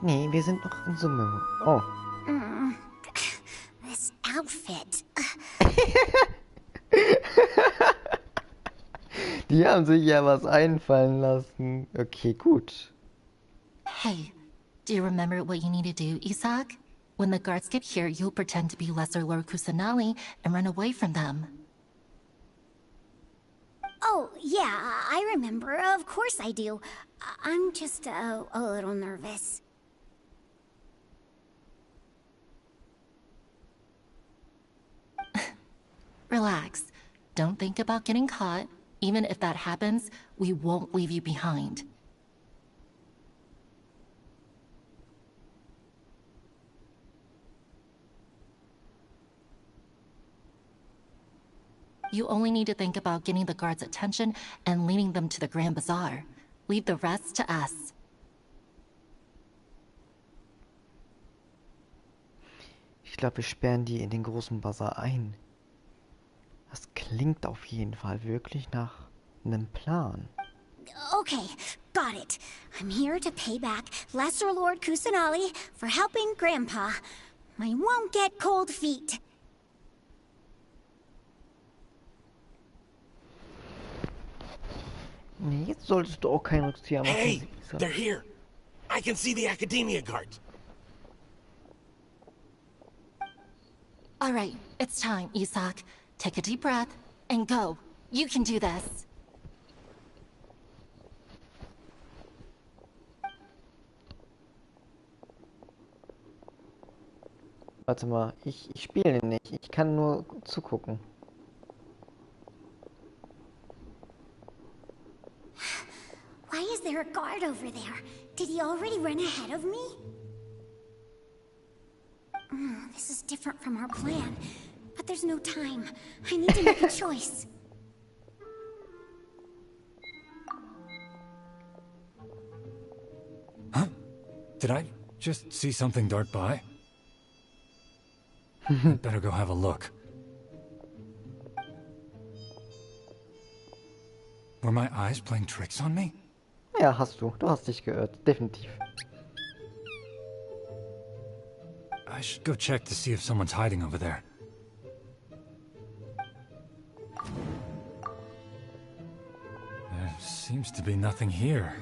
Nee, wir sind noch in Summe. Oh. This outfit. Die haben sich ja was einfallen lassen. Okay, gut. Hey, do you remember what you need to do, Isak? When the guards get here, you'll pretend to be Lesser Lord Kusanali and run away from them. Oh, yeah, I remember. Of course I do. I'm just a little nervous. Relax. Don't think about getting caught. Even if that happens, we won't leave you behind. You only need to think about getting the guards' attention and leading them to the Grand Bazaar. Leave the rest to us. Ich glaube, wir sperren die in den großen Bazar ein. Das klingt auf jeden Fall wirklich nach einem Plan. Okay, got it. I'm here to pay back Lesser Lord Kusanali for helping Grandpa. I won't get cold feet. Nee, jetzt solltest du auch keinen Rückzieher machen. Hey, they're here. I can see the Academia guards. All right, it's time, Isak. Take a deep breath and go. You can do this. Warte mal, ich spiele nicht. Ich kann nur zugucken. Why is there a guard over there? Did he already run ahead of me? This is different from our plan. But there's no time. I need to make a choice. Huh? Did I just see something dart by? Better go have a look. Were my eyes playing tricks on me? Ja, hast du. Du hast dich geirrt. Definitiv. I should go check to see if someone's hiding over there. There seems to be nothing here.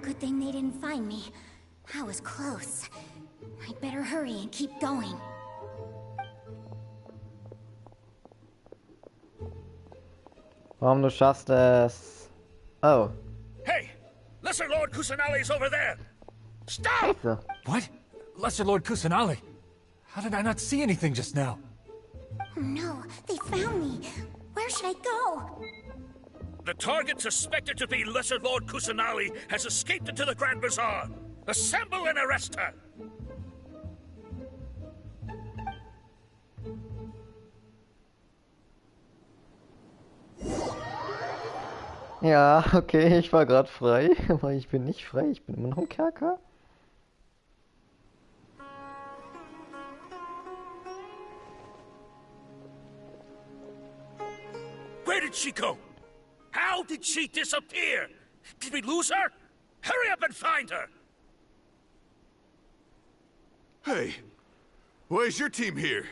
Good thing they didn't find me. I was close. I'd better hurry and keep going. Warum du schaffst es? Oh. Hey! Lesser Lord Kusanali's over there! Stop! Scheiße. What? Lesser Lord Kusanali? How did I not see anything just now? Oh no, they found me. Where should I go? The target suspected to be Lesser Lord Kusanali has escaped into the Grand Bazaar. Assemble and arrest her! Ja, okay, ich war gerade frei, aber ich bin nicht frei, ich bin immer noch im Kerker. Where did she go? How did she disappear? Did we lose her? Hurry up and find her! Hey, why is your team here?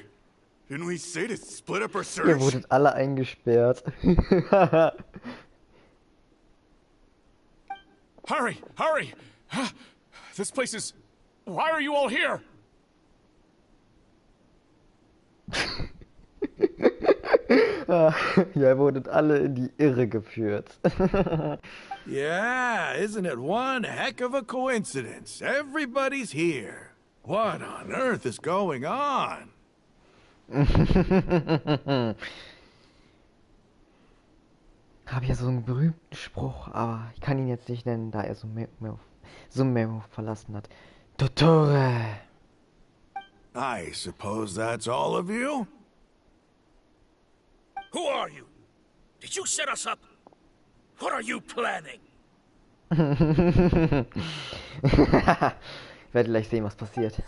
Didn't we say to split up our Ihr search? wurdet alle eingesperrt. Hurry! Hurry! This place is... Why are you all here? Ihr wurdet alle in die Irre geführt. Yeah, isn't it one heck of a coincidence? Everybody's here. What on earth is going on? Habe ja so einen berühmten Spruch, aber ich kann ihn jetzt nicht nennen, da er so Memo verlassen hat. Dottore! I suppose that's all of you? Who are you? Did you set us up? What are you planning? Ich werde gleich sehen, was passiert.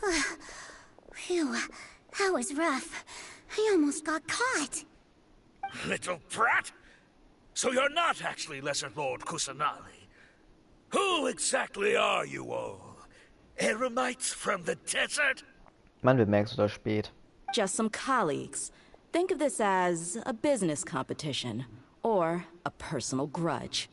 Phew, that was rough. I almost got caught. Little brat? So you're not actually Lesser Lord Kusanali. Who exactly are you all? Eremites from the desert? Man bemerkt es oder spät. Just some colleagues. Think of this as a business competition, or a personal grudge.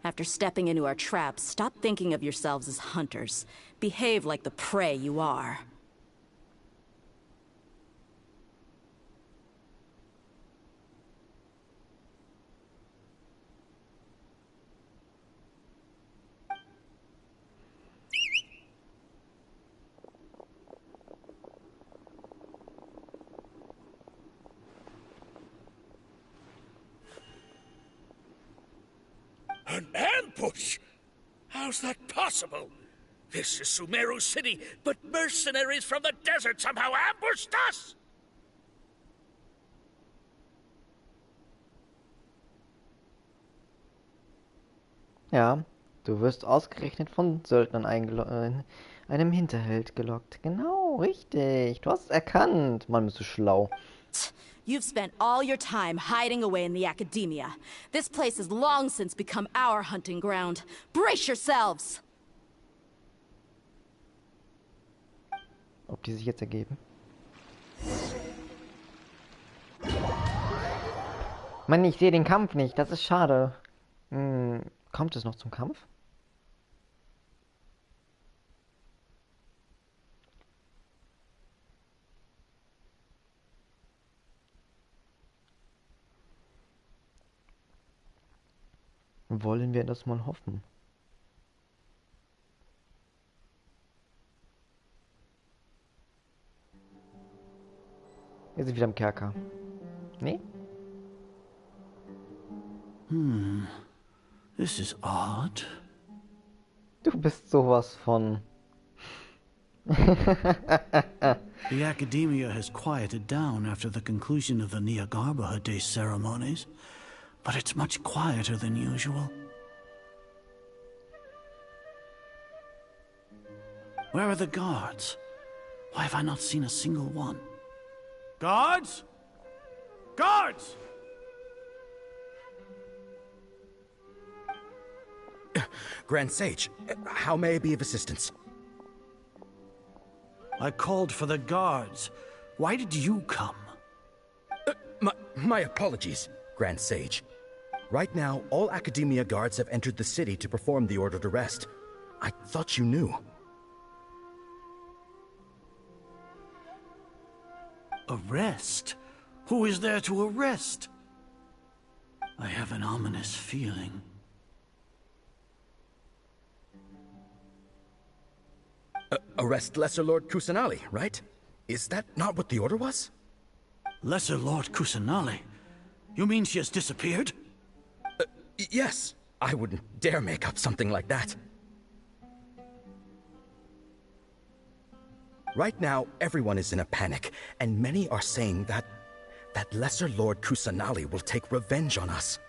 After stepping into our traps, stop thinking of yourselves as hunters. Behave like the prey you are. An ambush? How's that possible? This is Sumeru City, but mercenaries from the desert somehow ambushed us! Ja, du wirst ausgerechnet von Söldnern in einem Hinterhalt gelockt. Genau, richtig. Du hast es erkannt. Mann, bist du schlau. You've spent all your time hiding away in the academia. This place has long since become our hunting ground. Brace yourselves! Ob die sich jetzt ergeben? Mann, ich sehe den Kampf nicht. Das ist schade. Kommt es noch zum Kampf? Wollen wir das mal hoffen? Wir sind wieder im Kerker. Nee? This is odd. Du bist sowas von... The academia has quieted down after the conclusion of the Nyagarbha Day ceremonies, but it's much quieter than usual. Where are the guards? Why have I not seen a single one? Guards? Guards! Grand Sage, how may I be of assistance? I called for the guards. Why did you come? My apologies, Grand Sage. Right now, all Academia guards have entered the city to perform the ordered arrest. I thought you knew. Arrest? Who is there to arrest? I have an ominous feeling. Arrest Lesser Lord Kusanali, right? Is that not what the order was? Lesser Lord Kusanali? You mean she has disappeared? Yes. I wouldn't dare make up something like that. Right now, everyone is in a panic, and many are saying that Lesser Lord Kusanali will take revenge on us.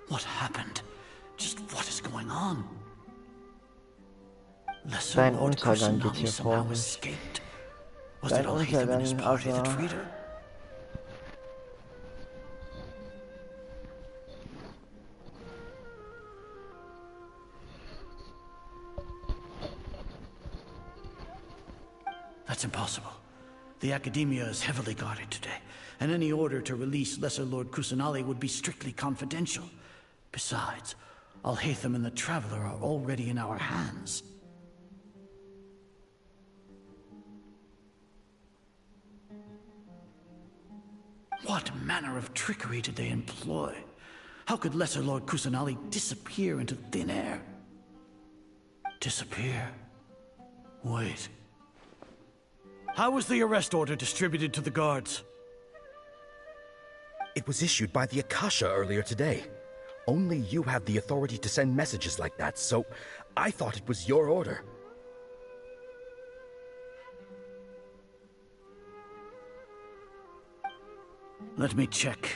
What happened? Just what is going on? Lesser Dein Lord Untergang geht Kusanagi hier somehow vor mich. escaped. Was Dein it Alhaitham and his Untergang, party that also... freed her? That's impossible. The Academia is heavily guarded today, and any order to release Lesser Lord Kusanali would be strictly confidential. Besides, Alhaitham and the Traveler are already in our hands. What manner of trickery did they employ? How could Lesser Lord Kusanali disappear into thin air? Disappear? Wait. How was the arrest order distributed to the guards? It was issued by the Akasha earlier today. Only you have the authority to send messages like that, so I thought it was your order. Let me check.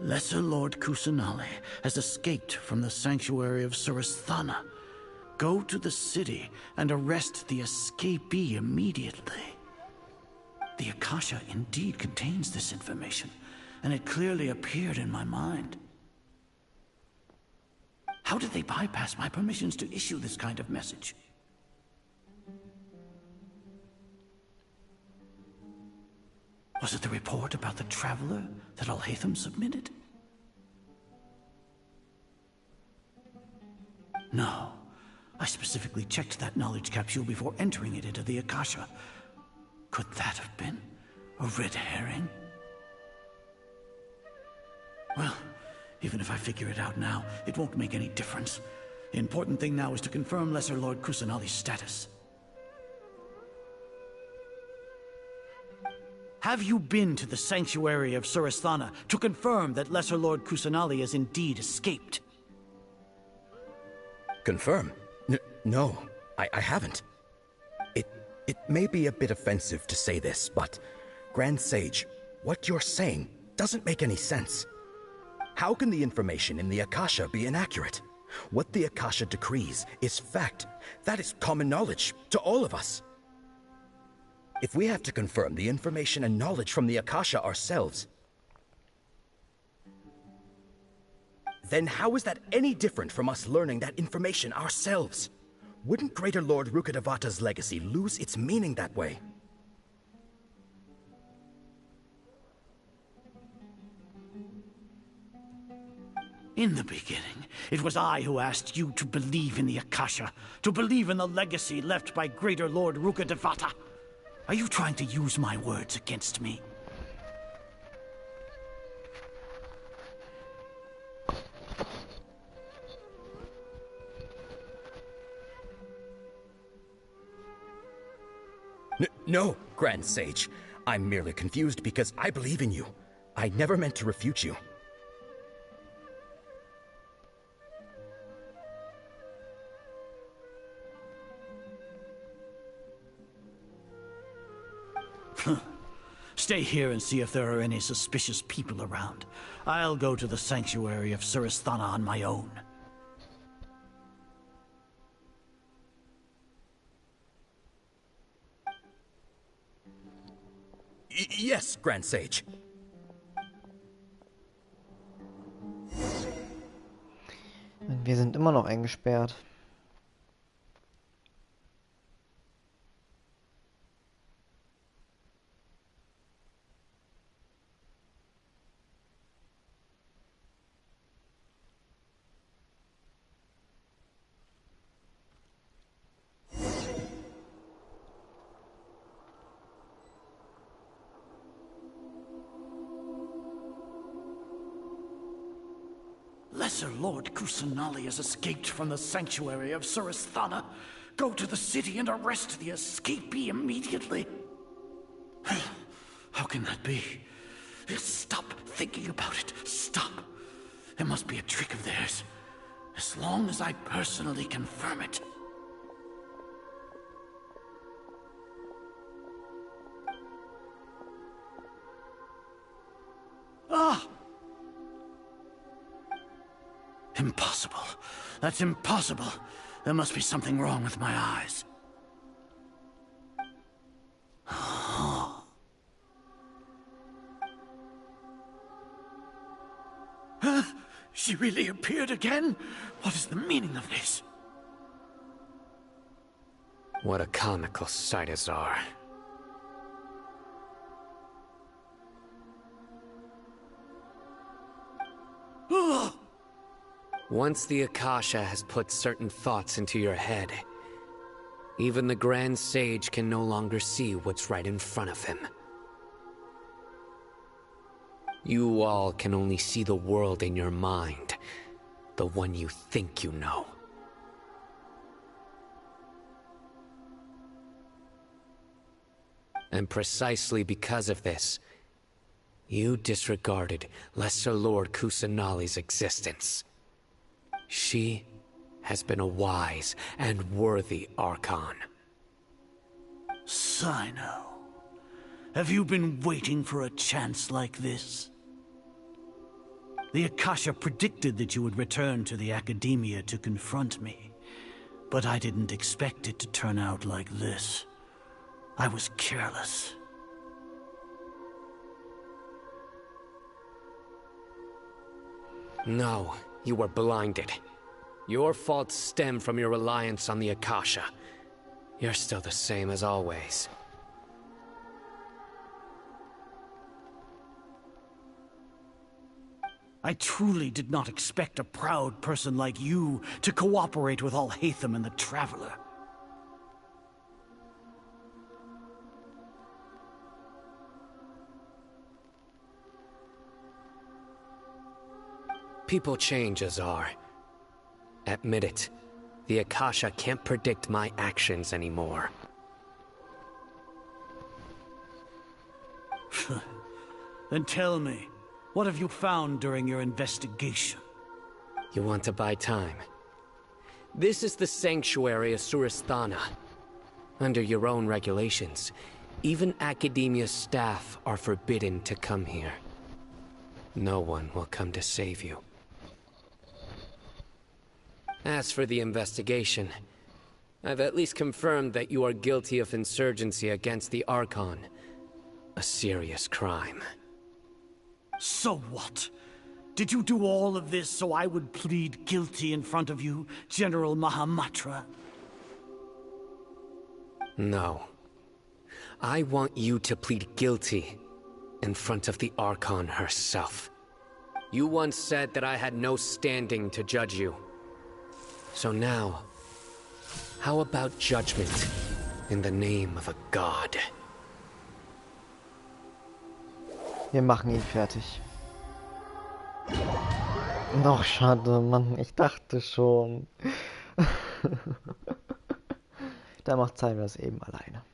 Lesser Lord Kusanali has escaped from the sanctuary of Surasthana. Go to the city and arrest the escapee immediately. The Akasha indeed contains this information, and it clearly appeared in my mind. How did they bypass my permissions to issue this kind of message? Was it the report about the Traveler that Alhaitham submitted? No. I specifically checked that knowledge capsule before entering it into the Akasha. Could that have been a red herring? Well, even if I figure it out now, it won't make any difference. The important thing now is to confirm Lesser Lord Kusanali's status. Have you been to the sanctuary of Surasthana to confirm that Lesser Lord Kusanali has indeed escaped? Confirm? No, I haven't. It may be a bit offensive to say this, but Grand Sage, what you're saying doesn't make any sense. How can the information in the Akasha be inaccurate? What the Akasha decrees is fact. That is common knowledge to all of us. If we have to confirm the information and knowledge from the Akasha ourselves, then how is that any different from us learning that information ourselves? Wouldn't Greater Lord Rukkhadevata's legacy lose its meaning that way? In the beginning, it was I who asked you to believe in the Akasha, to believe in the legacy left by Greater Lord Rukkhadevata. Are you trying to use my words against me? No, Grand Sage. I'm merely confused because I believe in you. I never meant to refute you. Stay here and see if there are any suspicious people around. I'll go to the sanctuary of Surasthana on my own. Yes, Grand Sage. Wir sind immer noch eingesperrt. Lesser Lord Kusanali has escaped from the sanctuary of Surasthana. Go to the city and arrest the escapee immediately. How can that be? Stop thinking about it. Stop. It must be a trick of theirs. As long as I personally confirm it. Impossible. That's impossible. There must be something wrong with my eyes. Huh? She really appeared again? What is the meaning of this? What a comical sight, Azar. Once the Akasha has put certain thoughts into your head, even the Grand Sage can no longer see what's right in front of him. You all can only see the world in your mind, the one you think you know. And precisely because of this, you disregarded Lesser Lord Kusanali's existence. She has been a wise and worthy Archon. Sino, have you been waiting for a chance like this? The Akasha predicted that you would return to the Academia to confront me, but I didn't expect it to turn out like this. I was careless. No, you were blinded. Your faults stem from your reliance on the Akasha. You're still the same as always. I truly did not expect a proud person like you to cooperate with Alhaitham and the Traveler. People change, Azar. Admit it. The Akasha can't predict my actions anymore. Then tell me, what have you found during your investigation? You want to buy time? This is the sanctuary of Surasthana. Under your own regulations, even Academia staff are forbidden to come here. No one will come to save you. As for the investigation, I've at least confirmed that you are guilty of insurgency against the Archon. A serious crime. So what? Did you do all of this so I would plead guilty in front of you, General Mahamatra? No. I want you to plead guilty in front of the Archon herself. You once said that I had no standing to judge you. So now, how about judgment in the name of a god? Wir machen ihn fertig. Doch, schade, Mann. Ich dachte schon. Da macht Simon das eben alleine.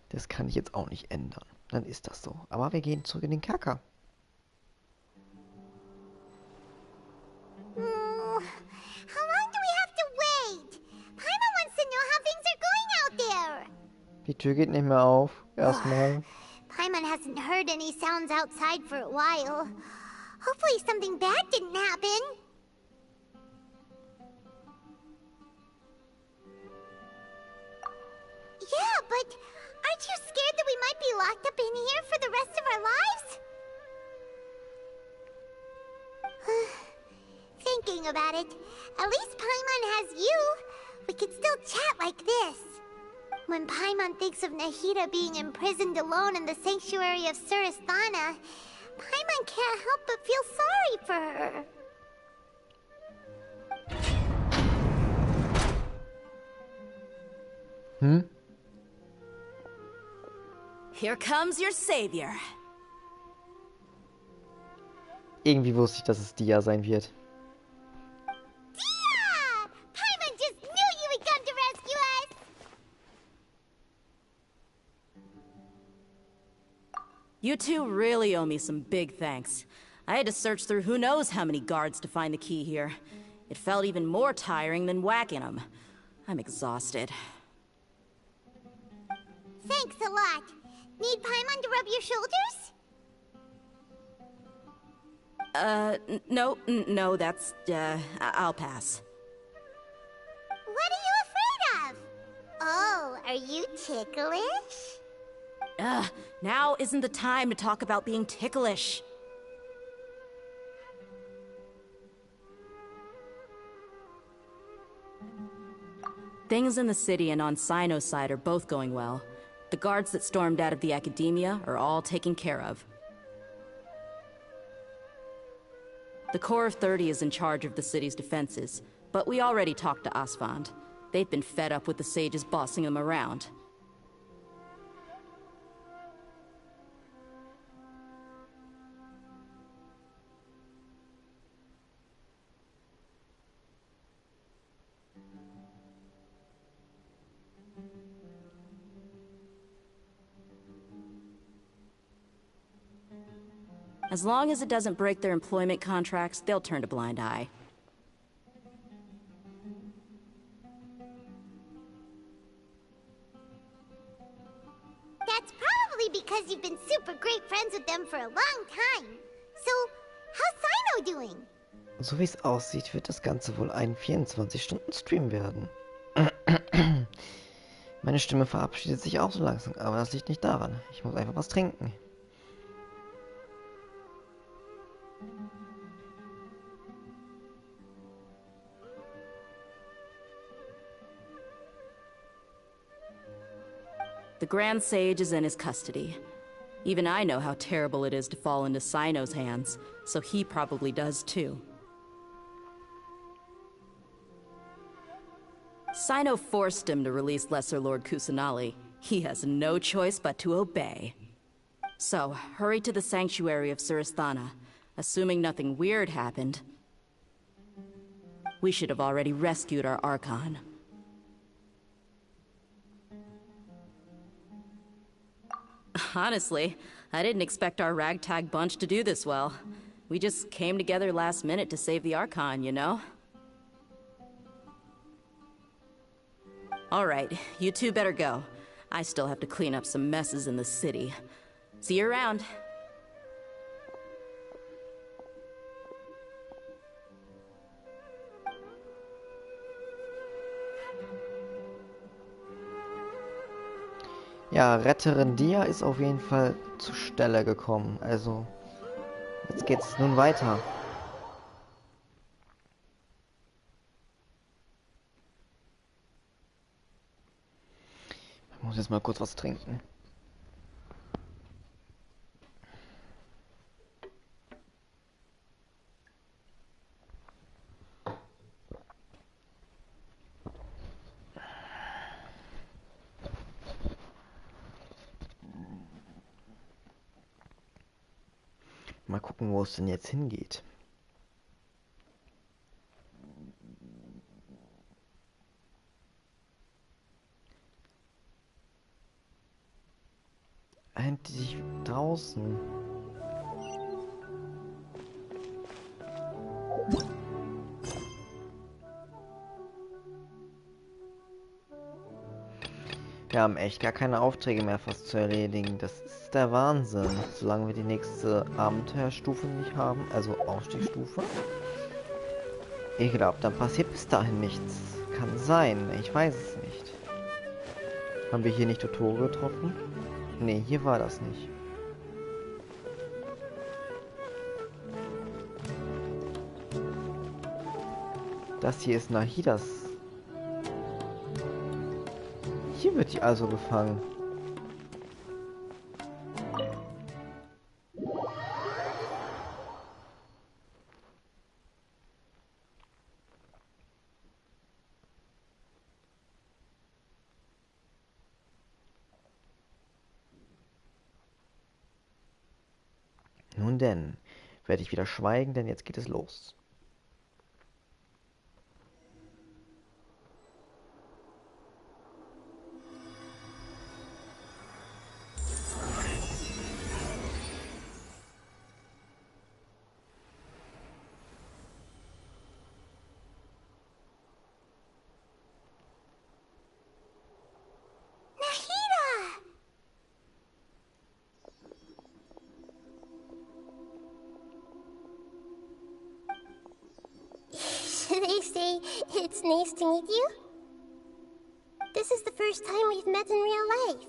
Das kann ich jetzt auch nicht ändern. Dann ist das so. Aber wir gehen zurück in den Kerker. How long do we have to wait? Paimon wants to know how things are going out there. Die Tür geht nicht mehr auf. Erstmal. Paimon hasn't heard any sounds outside for a while. Hopefully something bad didn't happen. Yeah, but aren't you scared that we might be locked up in here for the rest of our lives? Thinking about it, at least Paimon has you. We could still chat like this. When Paimon thinks of Nahida being imprisoned alone in the sanctuary of Surasthana, Paimon can't help but feel sorry for her. Here comes your savior. Irgendwie wusste ich, dass es Dia sein wird. Dia! Paimon just knew you would come to rescue us! You two really owe me some big thanks. I had to search through who knows how many guards to find the key here. It felt even more tiring than whacking them. I'm exhausted. Thanks a lot. Need Paimon to rub your shoulders? No, that's, I'll pass. What are you afraid of? Oh, are you ticklish? Now isn't the time to talk about being ticklish. Things in the city and on Sino's side are both going well. The guards that stormed out of the academia are all taken care of. The Corps of 30 is in charge of the city's defenses, but we already talked to Asfand. They've been fed up with the sages bossing them around. As long as it doesn't break their employment contracts, they'll turn a blind eye. That's probably because you've been super great friends with them for a long time. So, how's Sino doing? So wie es aussieht, wird das Ganze wohl ein 24-Stunden-Stream werden. Meine Stimme verabschiedet sich auch so langsam, aber das liegt nicht daran. Ich muss einfach was trinken. The Grand Sage is in his custody. Even I know how terrible it is to fall into Sino's hands, so he probably does too. Sino forced him to release Lesser Lord Kusanali. He has no choice but to obey. So, hurry to the sanctuary of Surasthana. Assuming nothing weird happened, we should have already rescued our Archon. Honestly, I didn't expect our ragtag bunch to do this well. We just came together last minute to save the Archon, you know? Alright, you two better go. I still have to clean up some messes in the city. See you around. Ja, Retterin Dia ist auf jeden Fall zur Stelle gekommen. Also, jetzt geht's nun weiter. Ich muss jetzt mal kurz was trinken. Mal gucken, wo es denn jetzt hingeht. Endlich draußen. Wir haben echt gar keine Aufträge mehr fast zu erledigen. Das ist der Wahnsinn. Solange wir die nächste Abenteuerstufe nicht haben, also Aufstiegsstufe. Ich glaube, dann passiert bis dahin nichts. Kann sein, ich weiß es nicht. Haben wir hier nicht Totoro getroffen? Ne, hier war das nicht. Das hier ist Nahidas. Hier wird die also gefangen. Nun denn, werde ich wieder schweigen, denn jetzt geht es los. they say it's nice to meet you? This is the first time we've met in real life.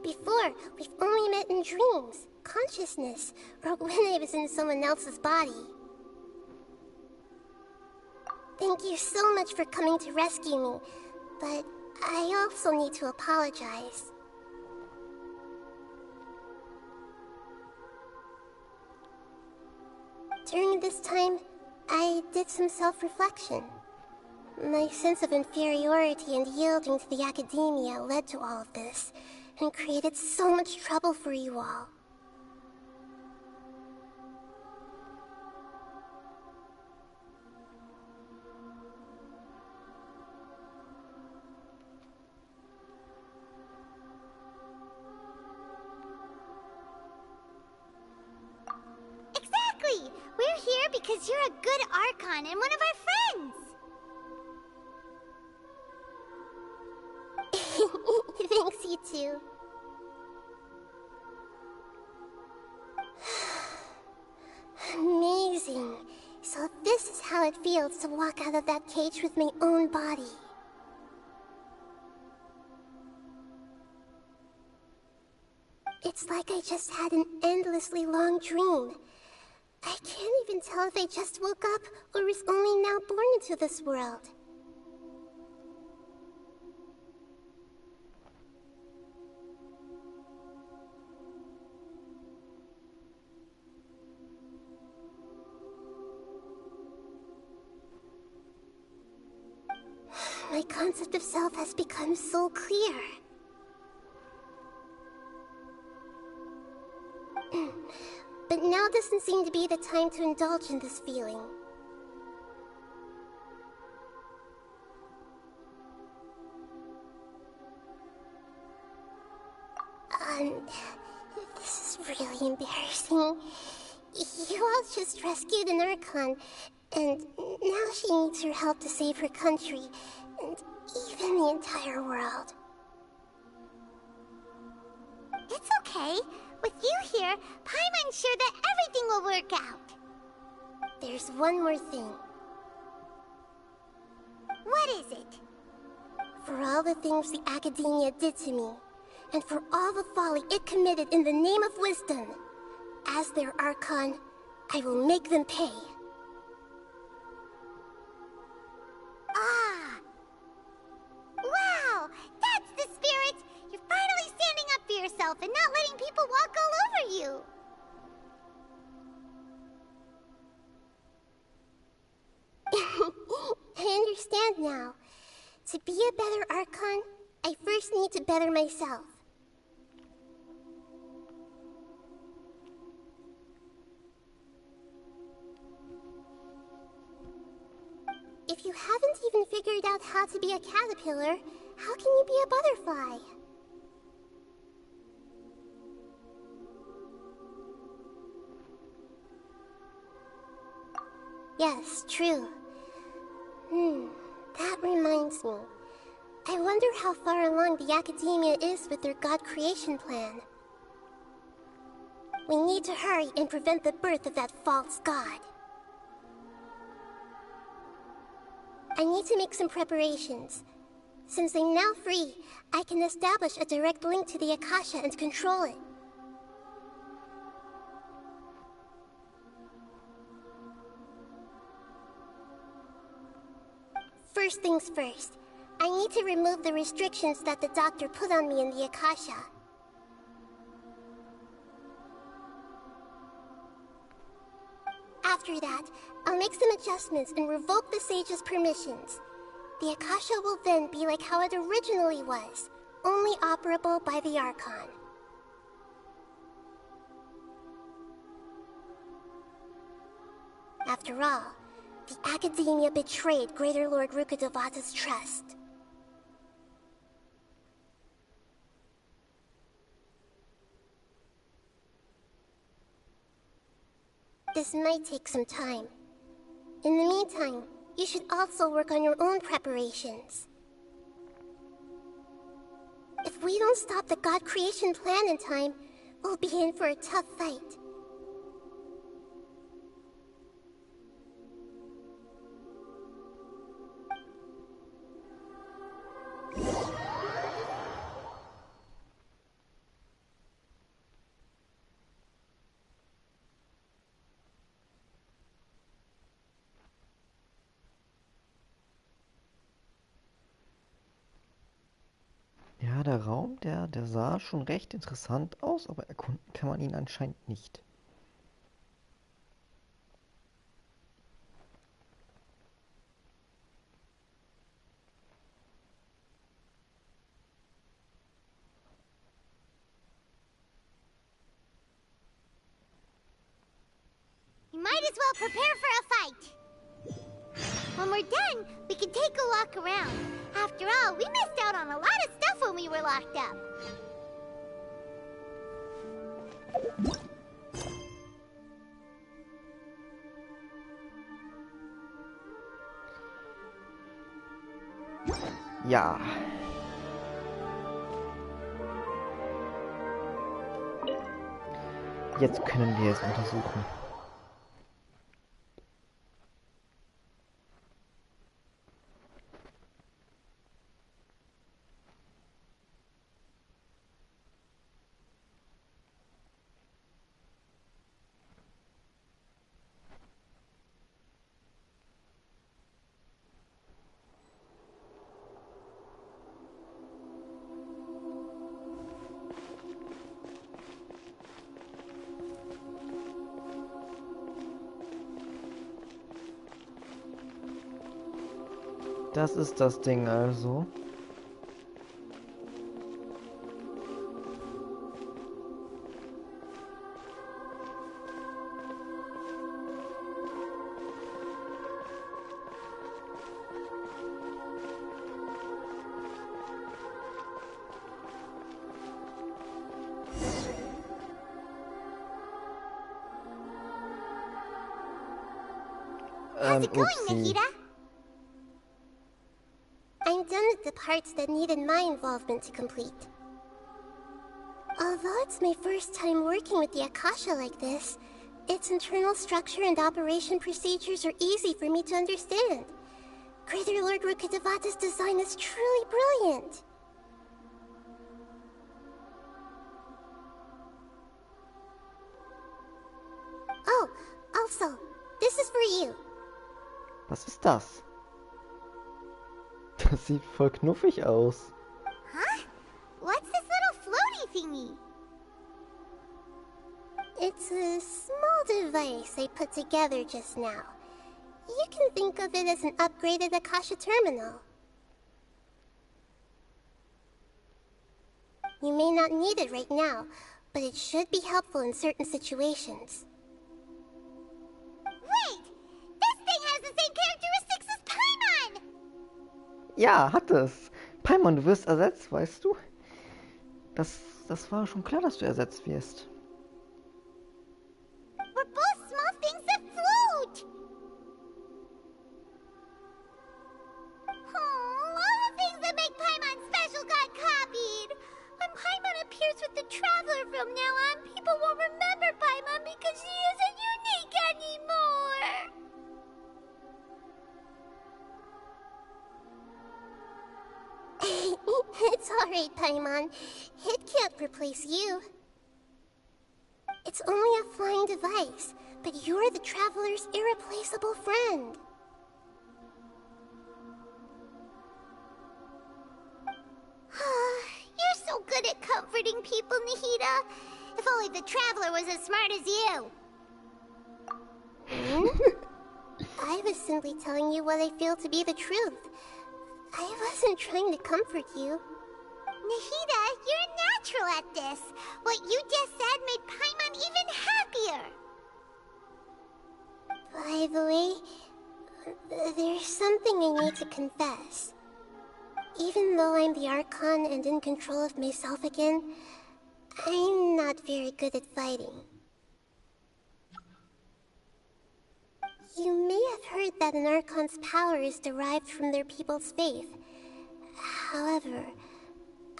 Before, we've only met in dreams, consciousness, or when I was in someone else's body. Thank you so much for coming to rescue me, but I also need to apologize. During this time, I did some self-reflection. My sense of inferiority and yielding to the academia led to all of this, and created so much trouble for you all. Exactly! We're here because you're a good Archon and one of our friends! Thanks, you too. Amazing. So this is how it feels to walk out of that cage with my own body. It's like I just had an endlessly long dream. I can't even tell if I just woke up or was only now born into this world. My concept of self has become so clear. But now doesn't seem to be the time to indulge in this feeling. This is really embarrassing. You all just rescued an Archon, and now she needs your help to save her country, and even the entire world. It's okay. With you here, Paimon's sure that everything will work out. There's one more thing. What is it? For all the things the Academia did to me, and for all the folly it committed in the name of wisdom, as their Archon, I will make them pay. Ah! Wow! That's the spirit! You're finally standing up for yourself and not letting people walk all over you! I understand now. To be a better Archon, I first need to better myself. If you haven't even figured out how to be a caterpillar, how can you be a butterfly? Yes, true. That reminds me. I wonder how far along the Academia is with their god creation plan. We need to hurry and prevent the birth of that false god. I need to make some preparations. Since I'm now free, I can establish a direct link to the Akasha and control it. First things first, I need to remove the restrictions that the doctor put on me in the Akasha. After that, I'll make some adjustments and revoke the sage's permissions. The Akasha will then be like how it originally was, only operable by the Archon. After all, the Academia betrayed Greater Lord Rukkhadevata's trust. This might take some time. In the meantime, you should also work on your own preparations. If we don't stop the god creation plan in time, we'll be in for a tough fight. Ja, der Raum, der sah schon recht interessant aus, aber erkunden kann man ihn anscheinend nicht. You might as well prepare for a fight. When we're done, we can take a walk around. After all, we missed out on a lot of stuff when we were locked up. Ja. Jetzt können wir es untersuchen. Das ist das Ding also. How's it going, Oopsie. Nahida? I'm done with the parts that needed my involvement to complete. Although it's my first time working with the Akasha like this, its internal structure and operation procedures are easy for me to understand. Greater Lord Rukkhadevata's design is truly brilliant. Oh, also, this is for you. Was ist das? Das sieht voll knuffig aus. Huh? What's this little floaty thingy? It's a small device I put together just now. You can think of it as an upgraded Akasha terminal. You may not need it right now, but it should be helpful in certain situations. Wait! This thing has the same characteristics as Paimon! Ja, hat es. Paimon, du wirst ersetzt, weißt du? Das war schon klar, dass du ersetzt wirst. We're both small things that float! Oh, all the things that make Paimon special got copied! When Paimon appears with the Traveler from now on, people won't remember Paimon because she isn't unique anymore! It's alright, Paimon. It can't replace you. It's only a flying device, but you're the Traveler's irreplaceable friend. You're so good at comforting people, Nahida. If only the Traveler was as smart as you. I was simply telling you what I feel to be the truth. I wasn't trying to comfort you. Nahida, you're a natural at this. What you just said made Paimon even happier. By the way, there's something I need to confess. Even though I'm the Archon and in control of myself again, I'm not very good at fighting. You may have heard that an Archon's power is derived from their people's faith. However,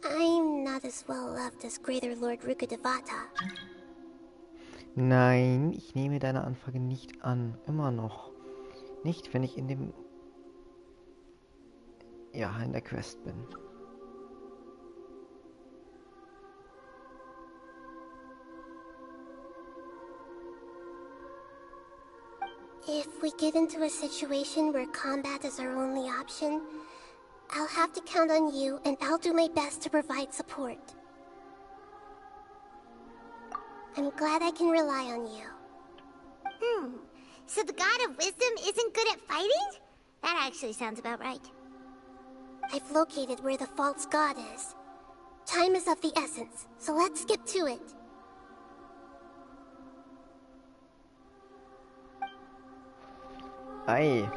I'm not as well loved as Greater Lord Rukkhadevata. Nein, ich nehme deine Anfrage nicht an. Immer noch. Nicht, wenn ich in dem... Ja, in der Quest bin. If we get into a situation where combat is our only option, I'll have to count on you, and I'll do my best to provide support. I'm glad I can rely on you. So the God of Wisdom isn't good at fighting? That actually sounds about right. I've located where the false god is. Time is of the essence, so let's skip to it. Ei.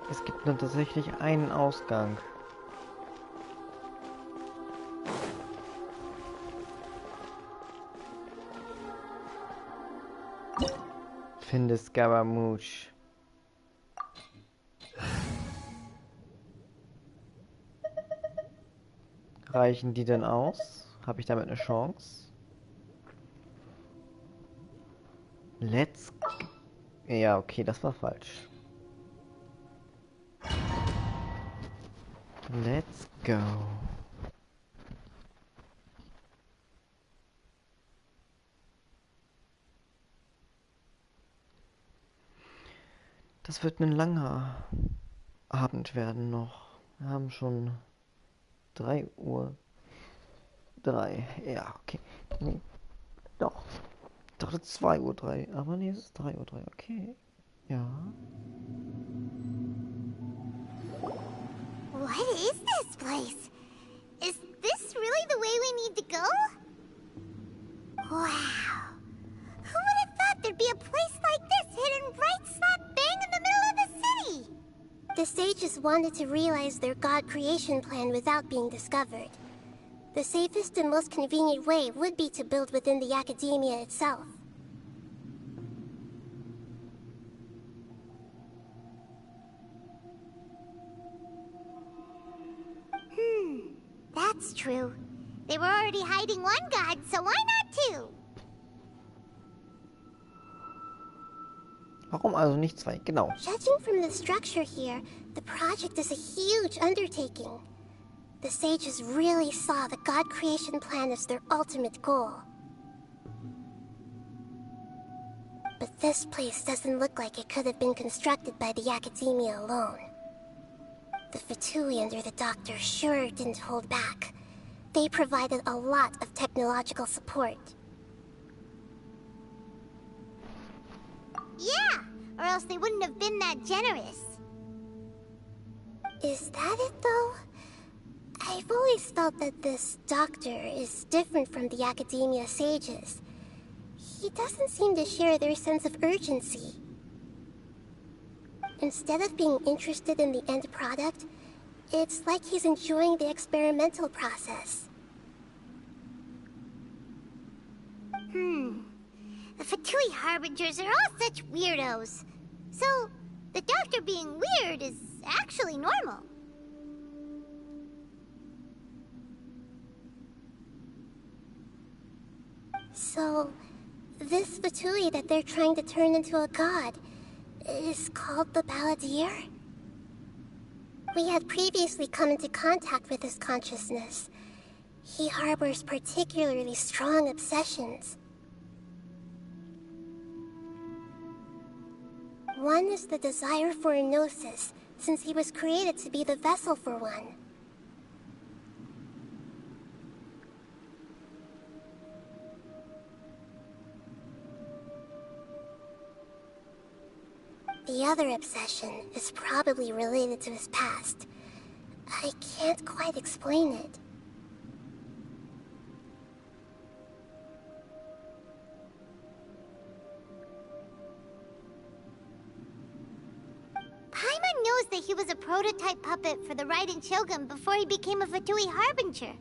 Es gibt nur tatsächlich einen Ausgang. Finde Scaramouche. Reichen die denn aus? Habe ich damit eine Chance? Let's... Ja, okay, das war falsch. Let's go. Das wird ein langer Abend werden noch. Wir haben schon 3:03 Uhr. Ja, okay. Nee. Doch. Ich dachte 2:03 Uhr. Aber nee, es ist 3:03 Uhr. Okay. Ja. What is this place? Is this really the way we need to go? Wow. Who would have thought there'd be a place like this hidden right slap bang in the middle of the city? The sages wanted to realize their god creation plan without being discovered. The safest and most convenient way would be to build within the academia itself. That's true. They were already hiding one god, so why not two? Warum also nicht zwei? Genau. Judging from the structure here, the project is a huge undertaking. The sages really saw the god creation plan as their ultimate goal. But this place doesn't look like it could have been constructed by the academia alone. The Fatui under the Doctor sure didn't hold back. They provided a lot of technological support. Yeah, or else they wouldn't have been that generous. Is that it, though? I've always felt that this Doctor is different from the Academia sages. He doesn't seem to share their sense of urgency. Instead of being interested in the end product, it's like he's enjoying the experimental process. The Fatui Harbingers are all such weirdos. So, the Doctor being weird is actually normal. So, this Fatui that they're trying to turn into a god is called the Balladeer? We had previously come into contact with his consciousness. He harbors particularly strong obsessions. One is the desire for a gnosis, since he was created to be the vessel for one. The other obsession is probably related to his past. I can't quite explain it. Paimon knows that he was a prototype puppet for the Raiden Shogun before he became a Fatui Harbinger.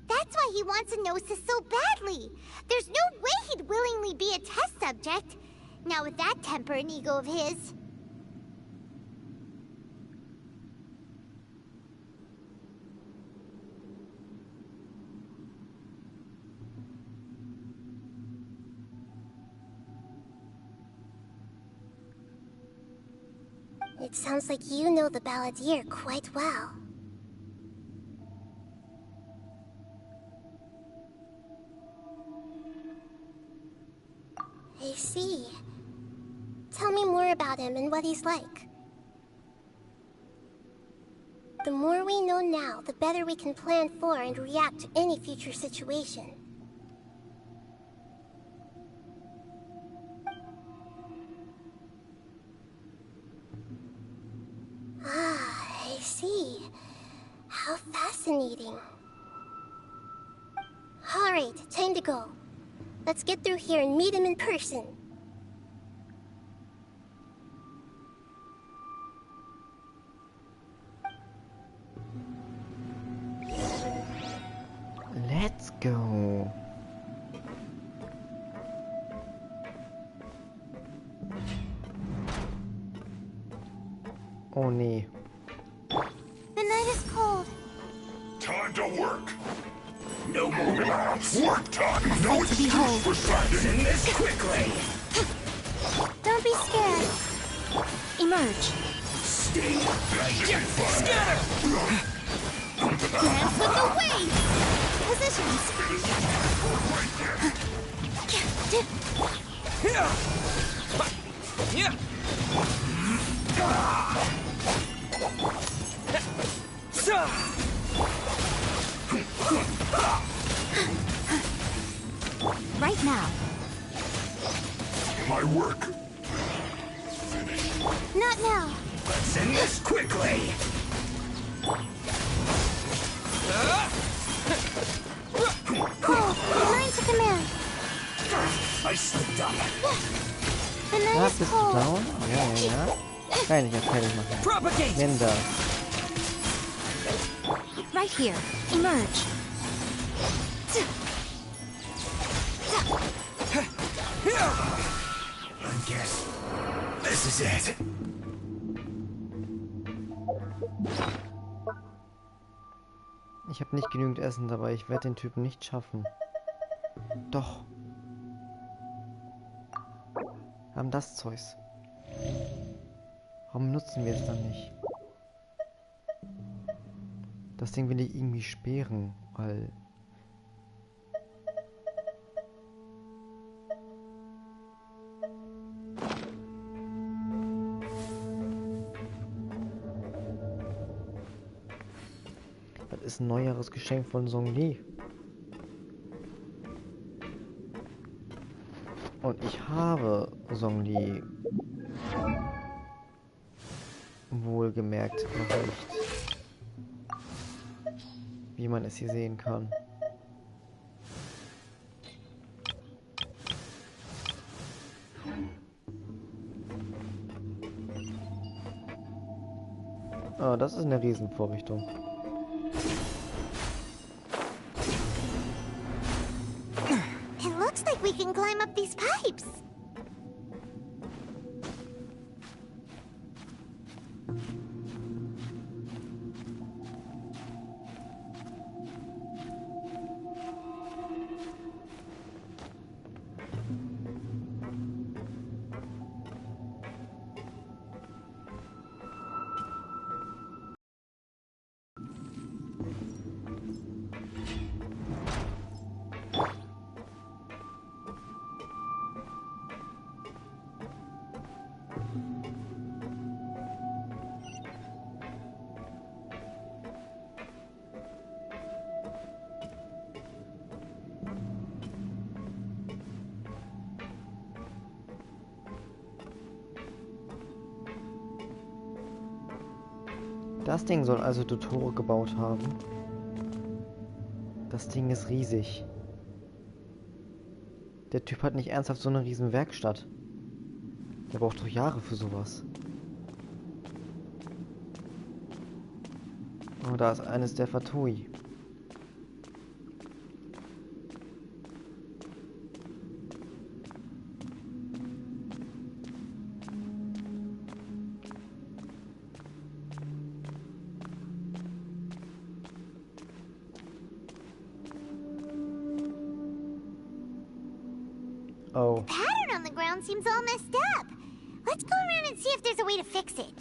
That's why he wants a gnosis so badly. There's no way he'd willingly be a test subject. Not with that temper and ego of his. It sounds like you know the balladeer quite well. I see. Tell me more about him and what he's like. The more we know now, the better we can plan for and react to any future situation. Ah, I see. How fascinating. Alright, time to go. Let's get through here and meet him in person. Let's go. Oh nee. The night is cold. Time to work. No more relax. Work time. No excuse for slacking. In this quickly. Don't be scared. Emerge. Stay patient. Scatter! Dance with the waves. Positions. Right now. My work. Not now. Let's end this quickly. Oh, line to command. I slipped up. The night Ah, is bist du cold. down? Ja. Kann ich nicht fertig machen. Nimm das. Right here. Emerge. I guess this is it. Ich habe nicht genügend Essen dabei. Ich werde den Typen nicht schaffen. Doch. Wir haben das Zeugs. Warum nutzen wir es dann nicht? Das Ding will ich irgendwie sperren, weil... Das ist ein neueres Geschenk von Zhongli. Und ich habe Zhongli wohlgemerkt noch nicht. Wie man es hier sehen kann. Oh, das ist eine Riesenvorrichtung. It looks like we can climb up these pipes. Das Ding soll also Totoro gebaut haben. Das Ding ist riesig. Der Typ hat nicht ernsthaft so eine riesen Werkstatt. Der braucht doch Jahre für sowas. Oh, da ist eines der Fatui. Oh. The pattern on the ground seems all messed up. Let's go around and see if there's a way to fix it.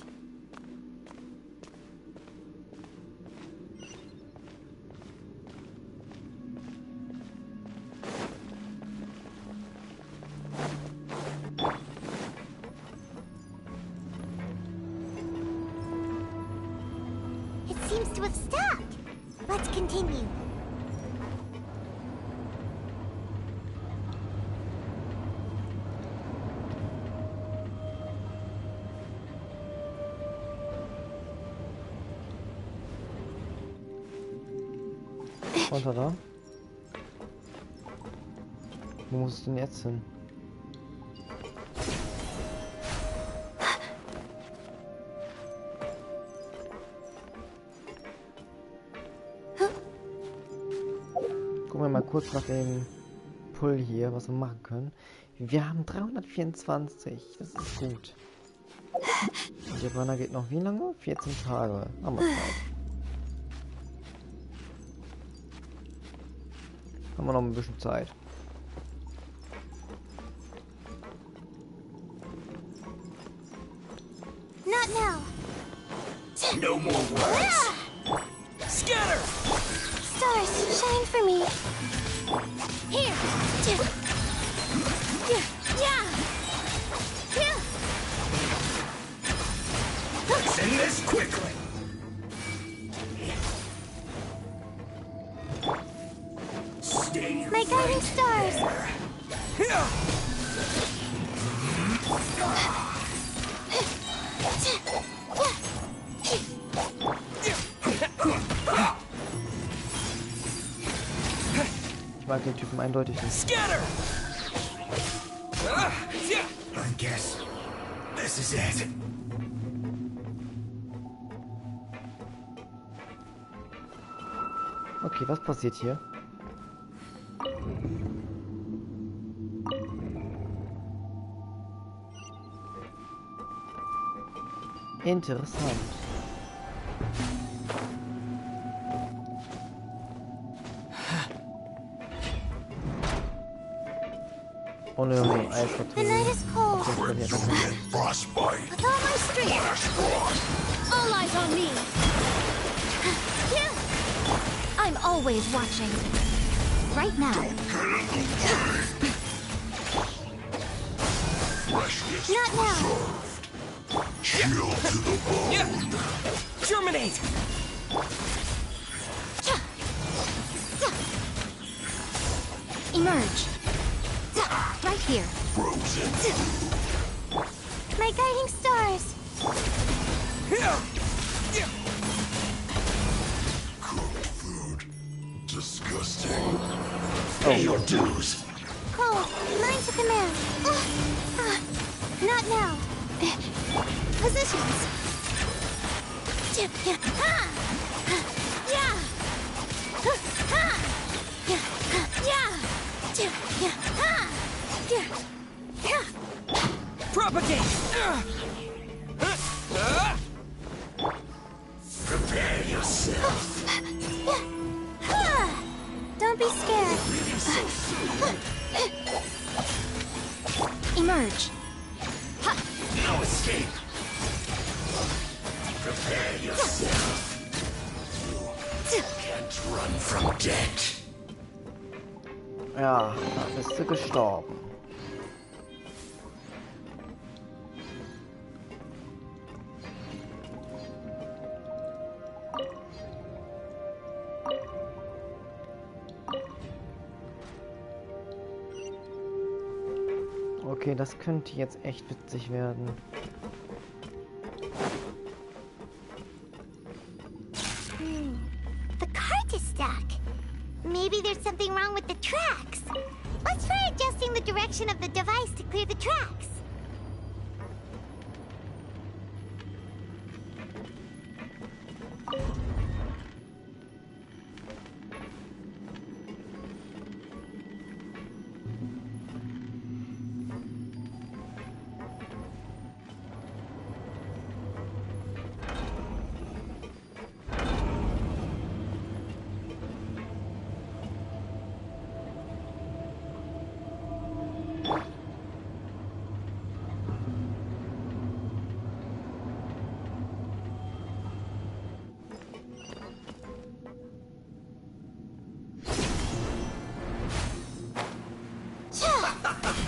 seems to have stopped. Let's continue. Runter da. Wo muss es denn jetzt hin? Gucken wir mal kurz nach dem Pull hier, was wir machen können. Wir haben 324, das ist gut. Und der Banner geht noch wie lange? 14 Tage. Haben wir Zeit. Haben wir noch ein bisschen Zeit. Not now. No more words. Scatter! Stars, shine for me. Here! Send this quickly. Stay My guiding stars. Ich mag den Typen eindeutig nicht. Scatter! I guess this is it. Okay, was passiert hier? Interessant. Oh ne, Eis The night is cold. Frostbite. With all my strength. All eyes on me. I'm always watching. Right now. Not now. Chill to the bone. Germinate! Emerge. Right here. Frozen. My guiding stars. Cooked food. Disgusting. Pay your dues. Cold. Mine to command. Not now. Positions. Propagate! Prepare yourself. Don't be scared. Emerge. No escape. Prepare yourself. You can't run from death. Ja, da bist du gestorben. Okay, das könnte jetzt echt witzig werden. The cart is stuck. Maybe there's something wrong with the tracks. Let's try adjusting the direction of the device to clear the tracks.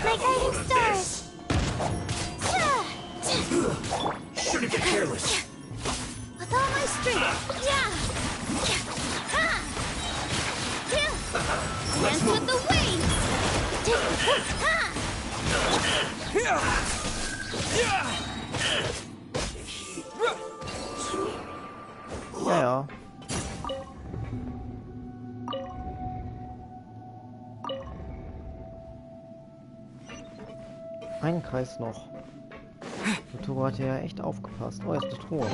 My guiding stars. Shouldn't get careless. With all my strength. Dance with the waves! Ja, ja. Einen Kreis noch. Totoro hat ja echt aufgepasst. Oh, jetzt eine Truhe.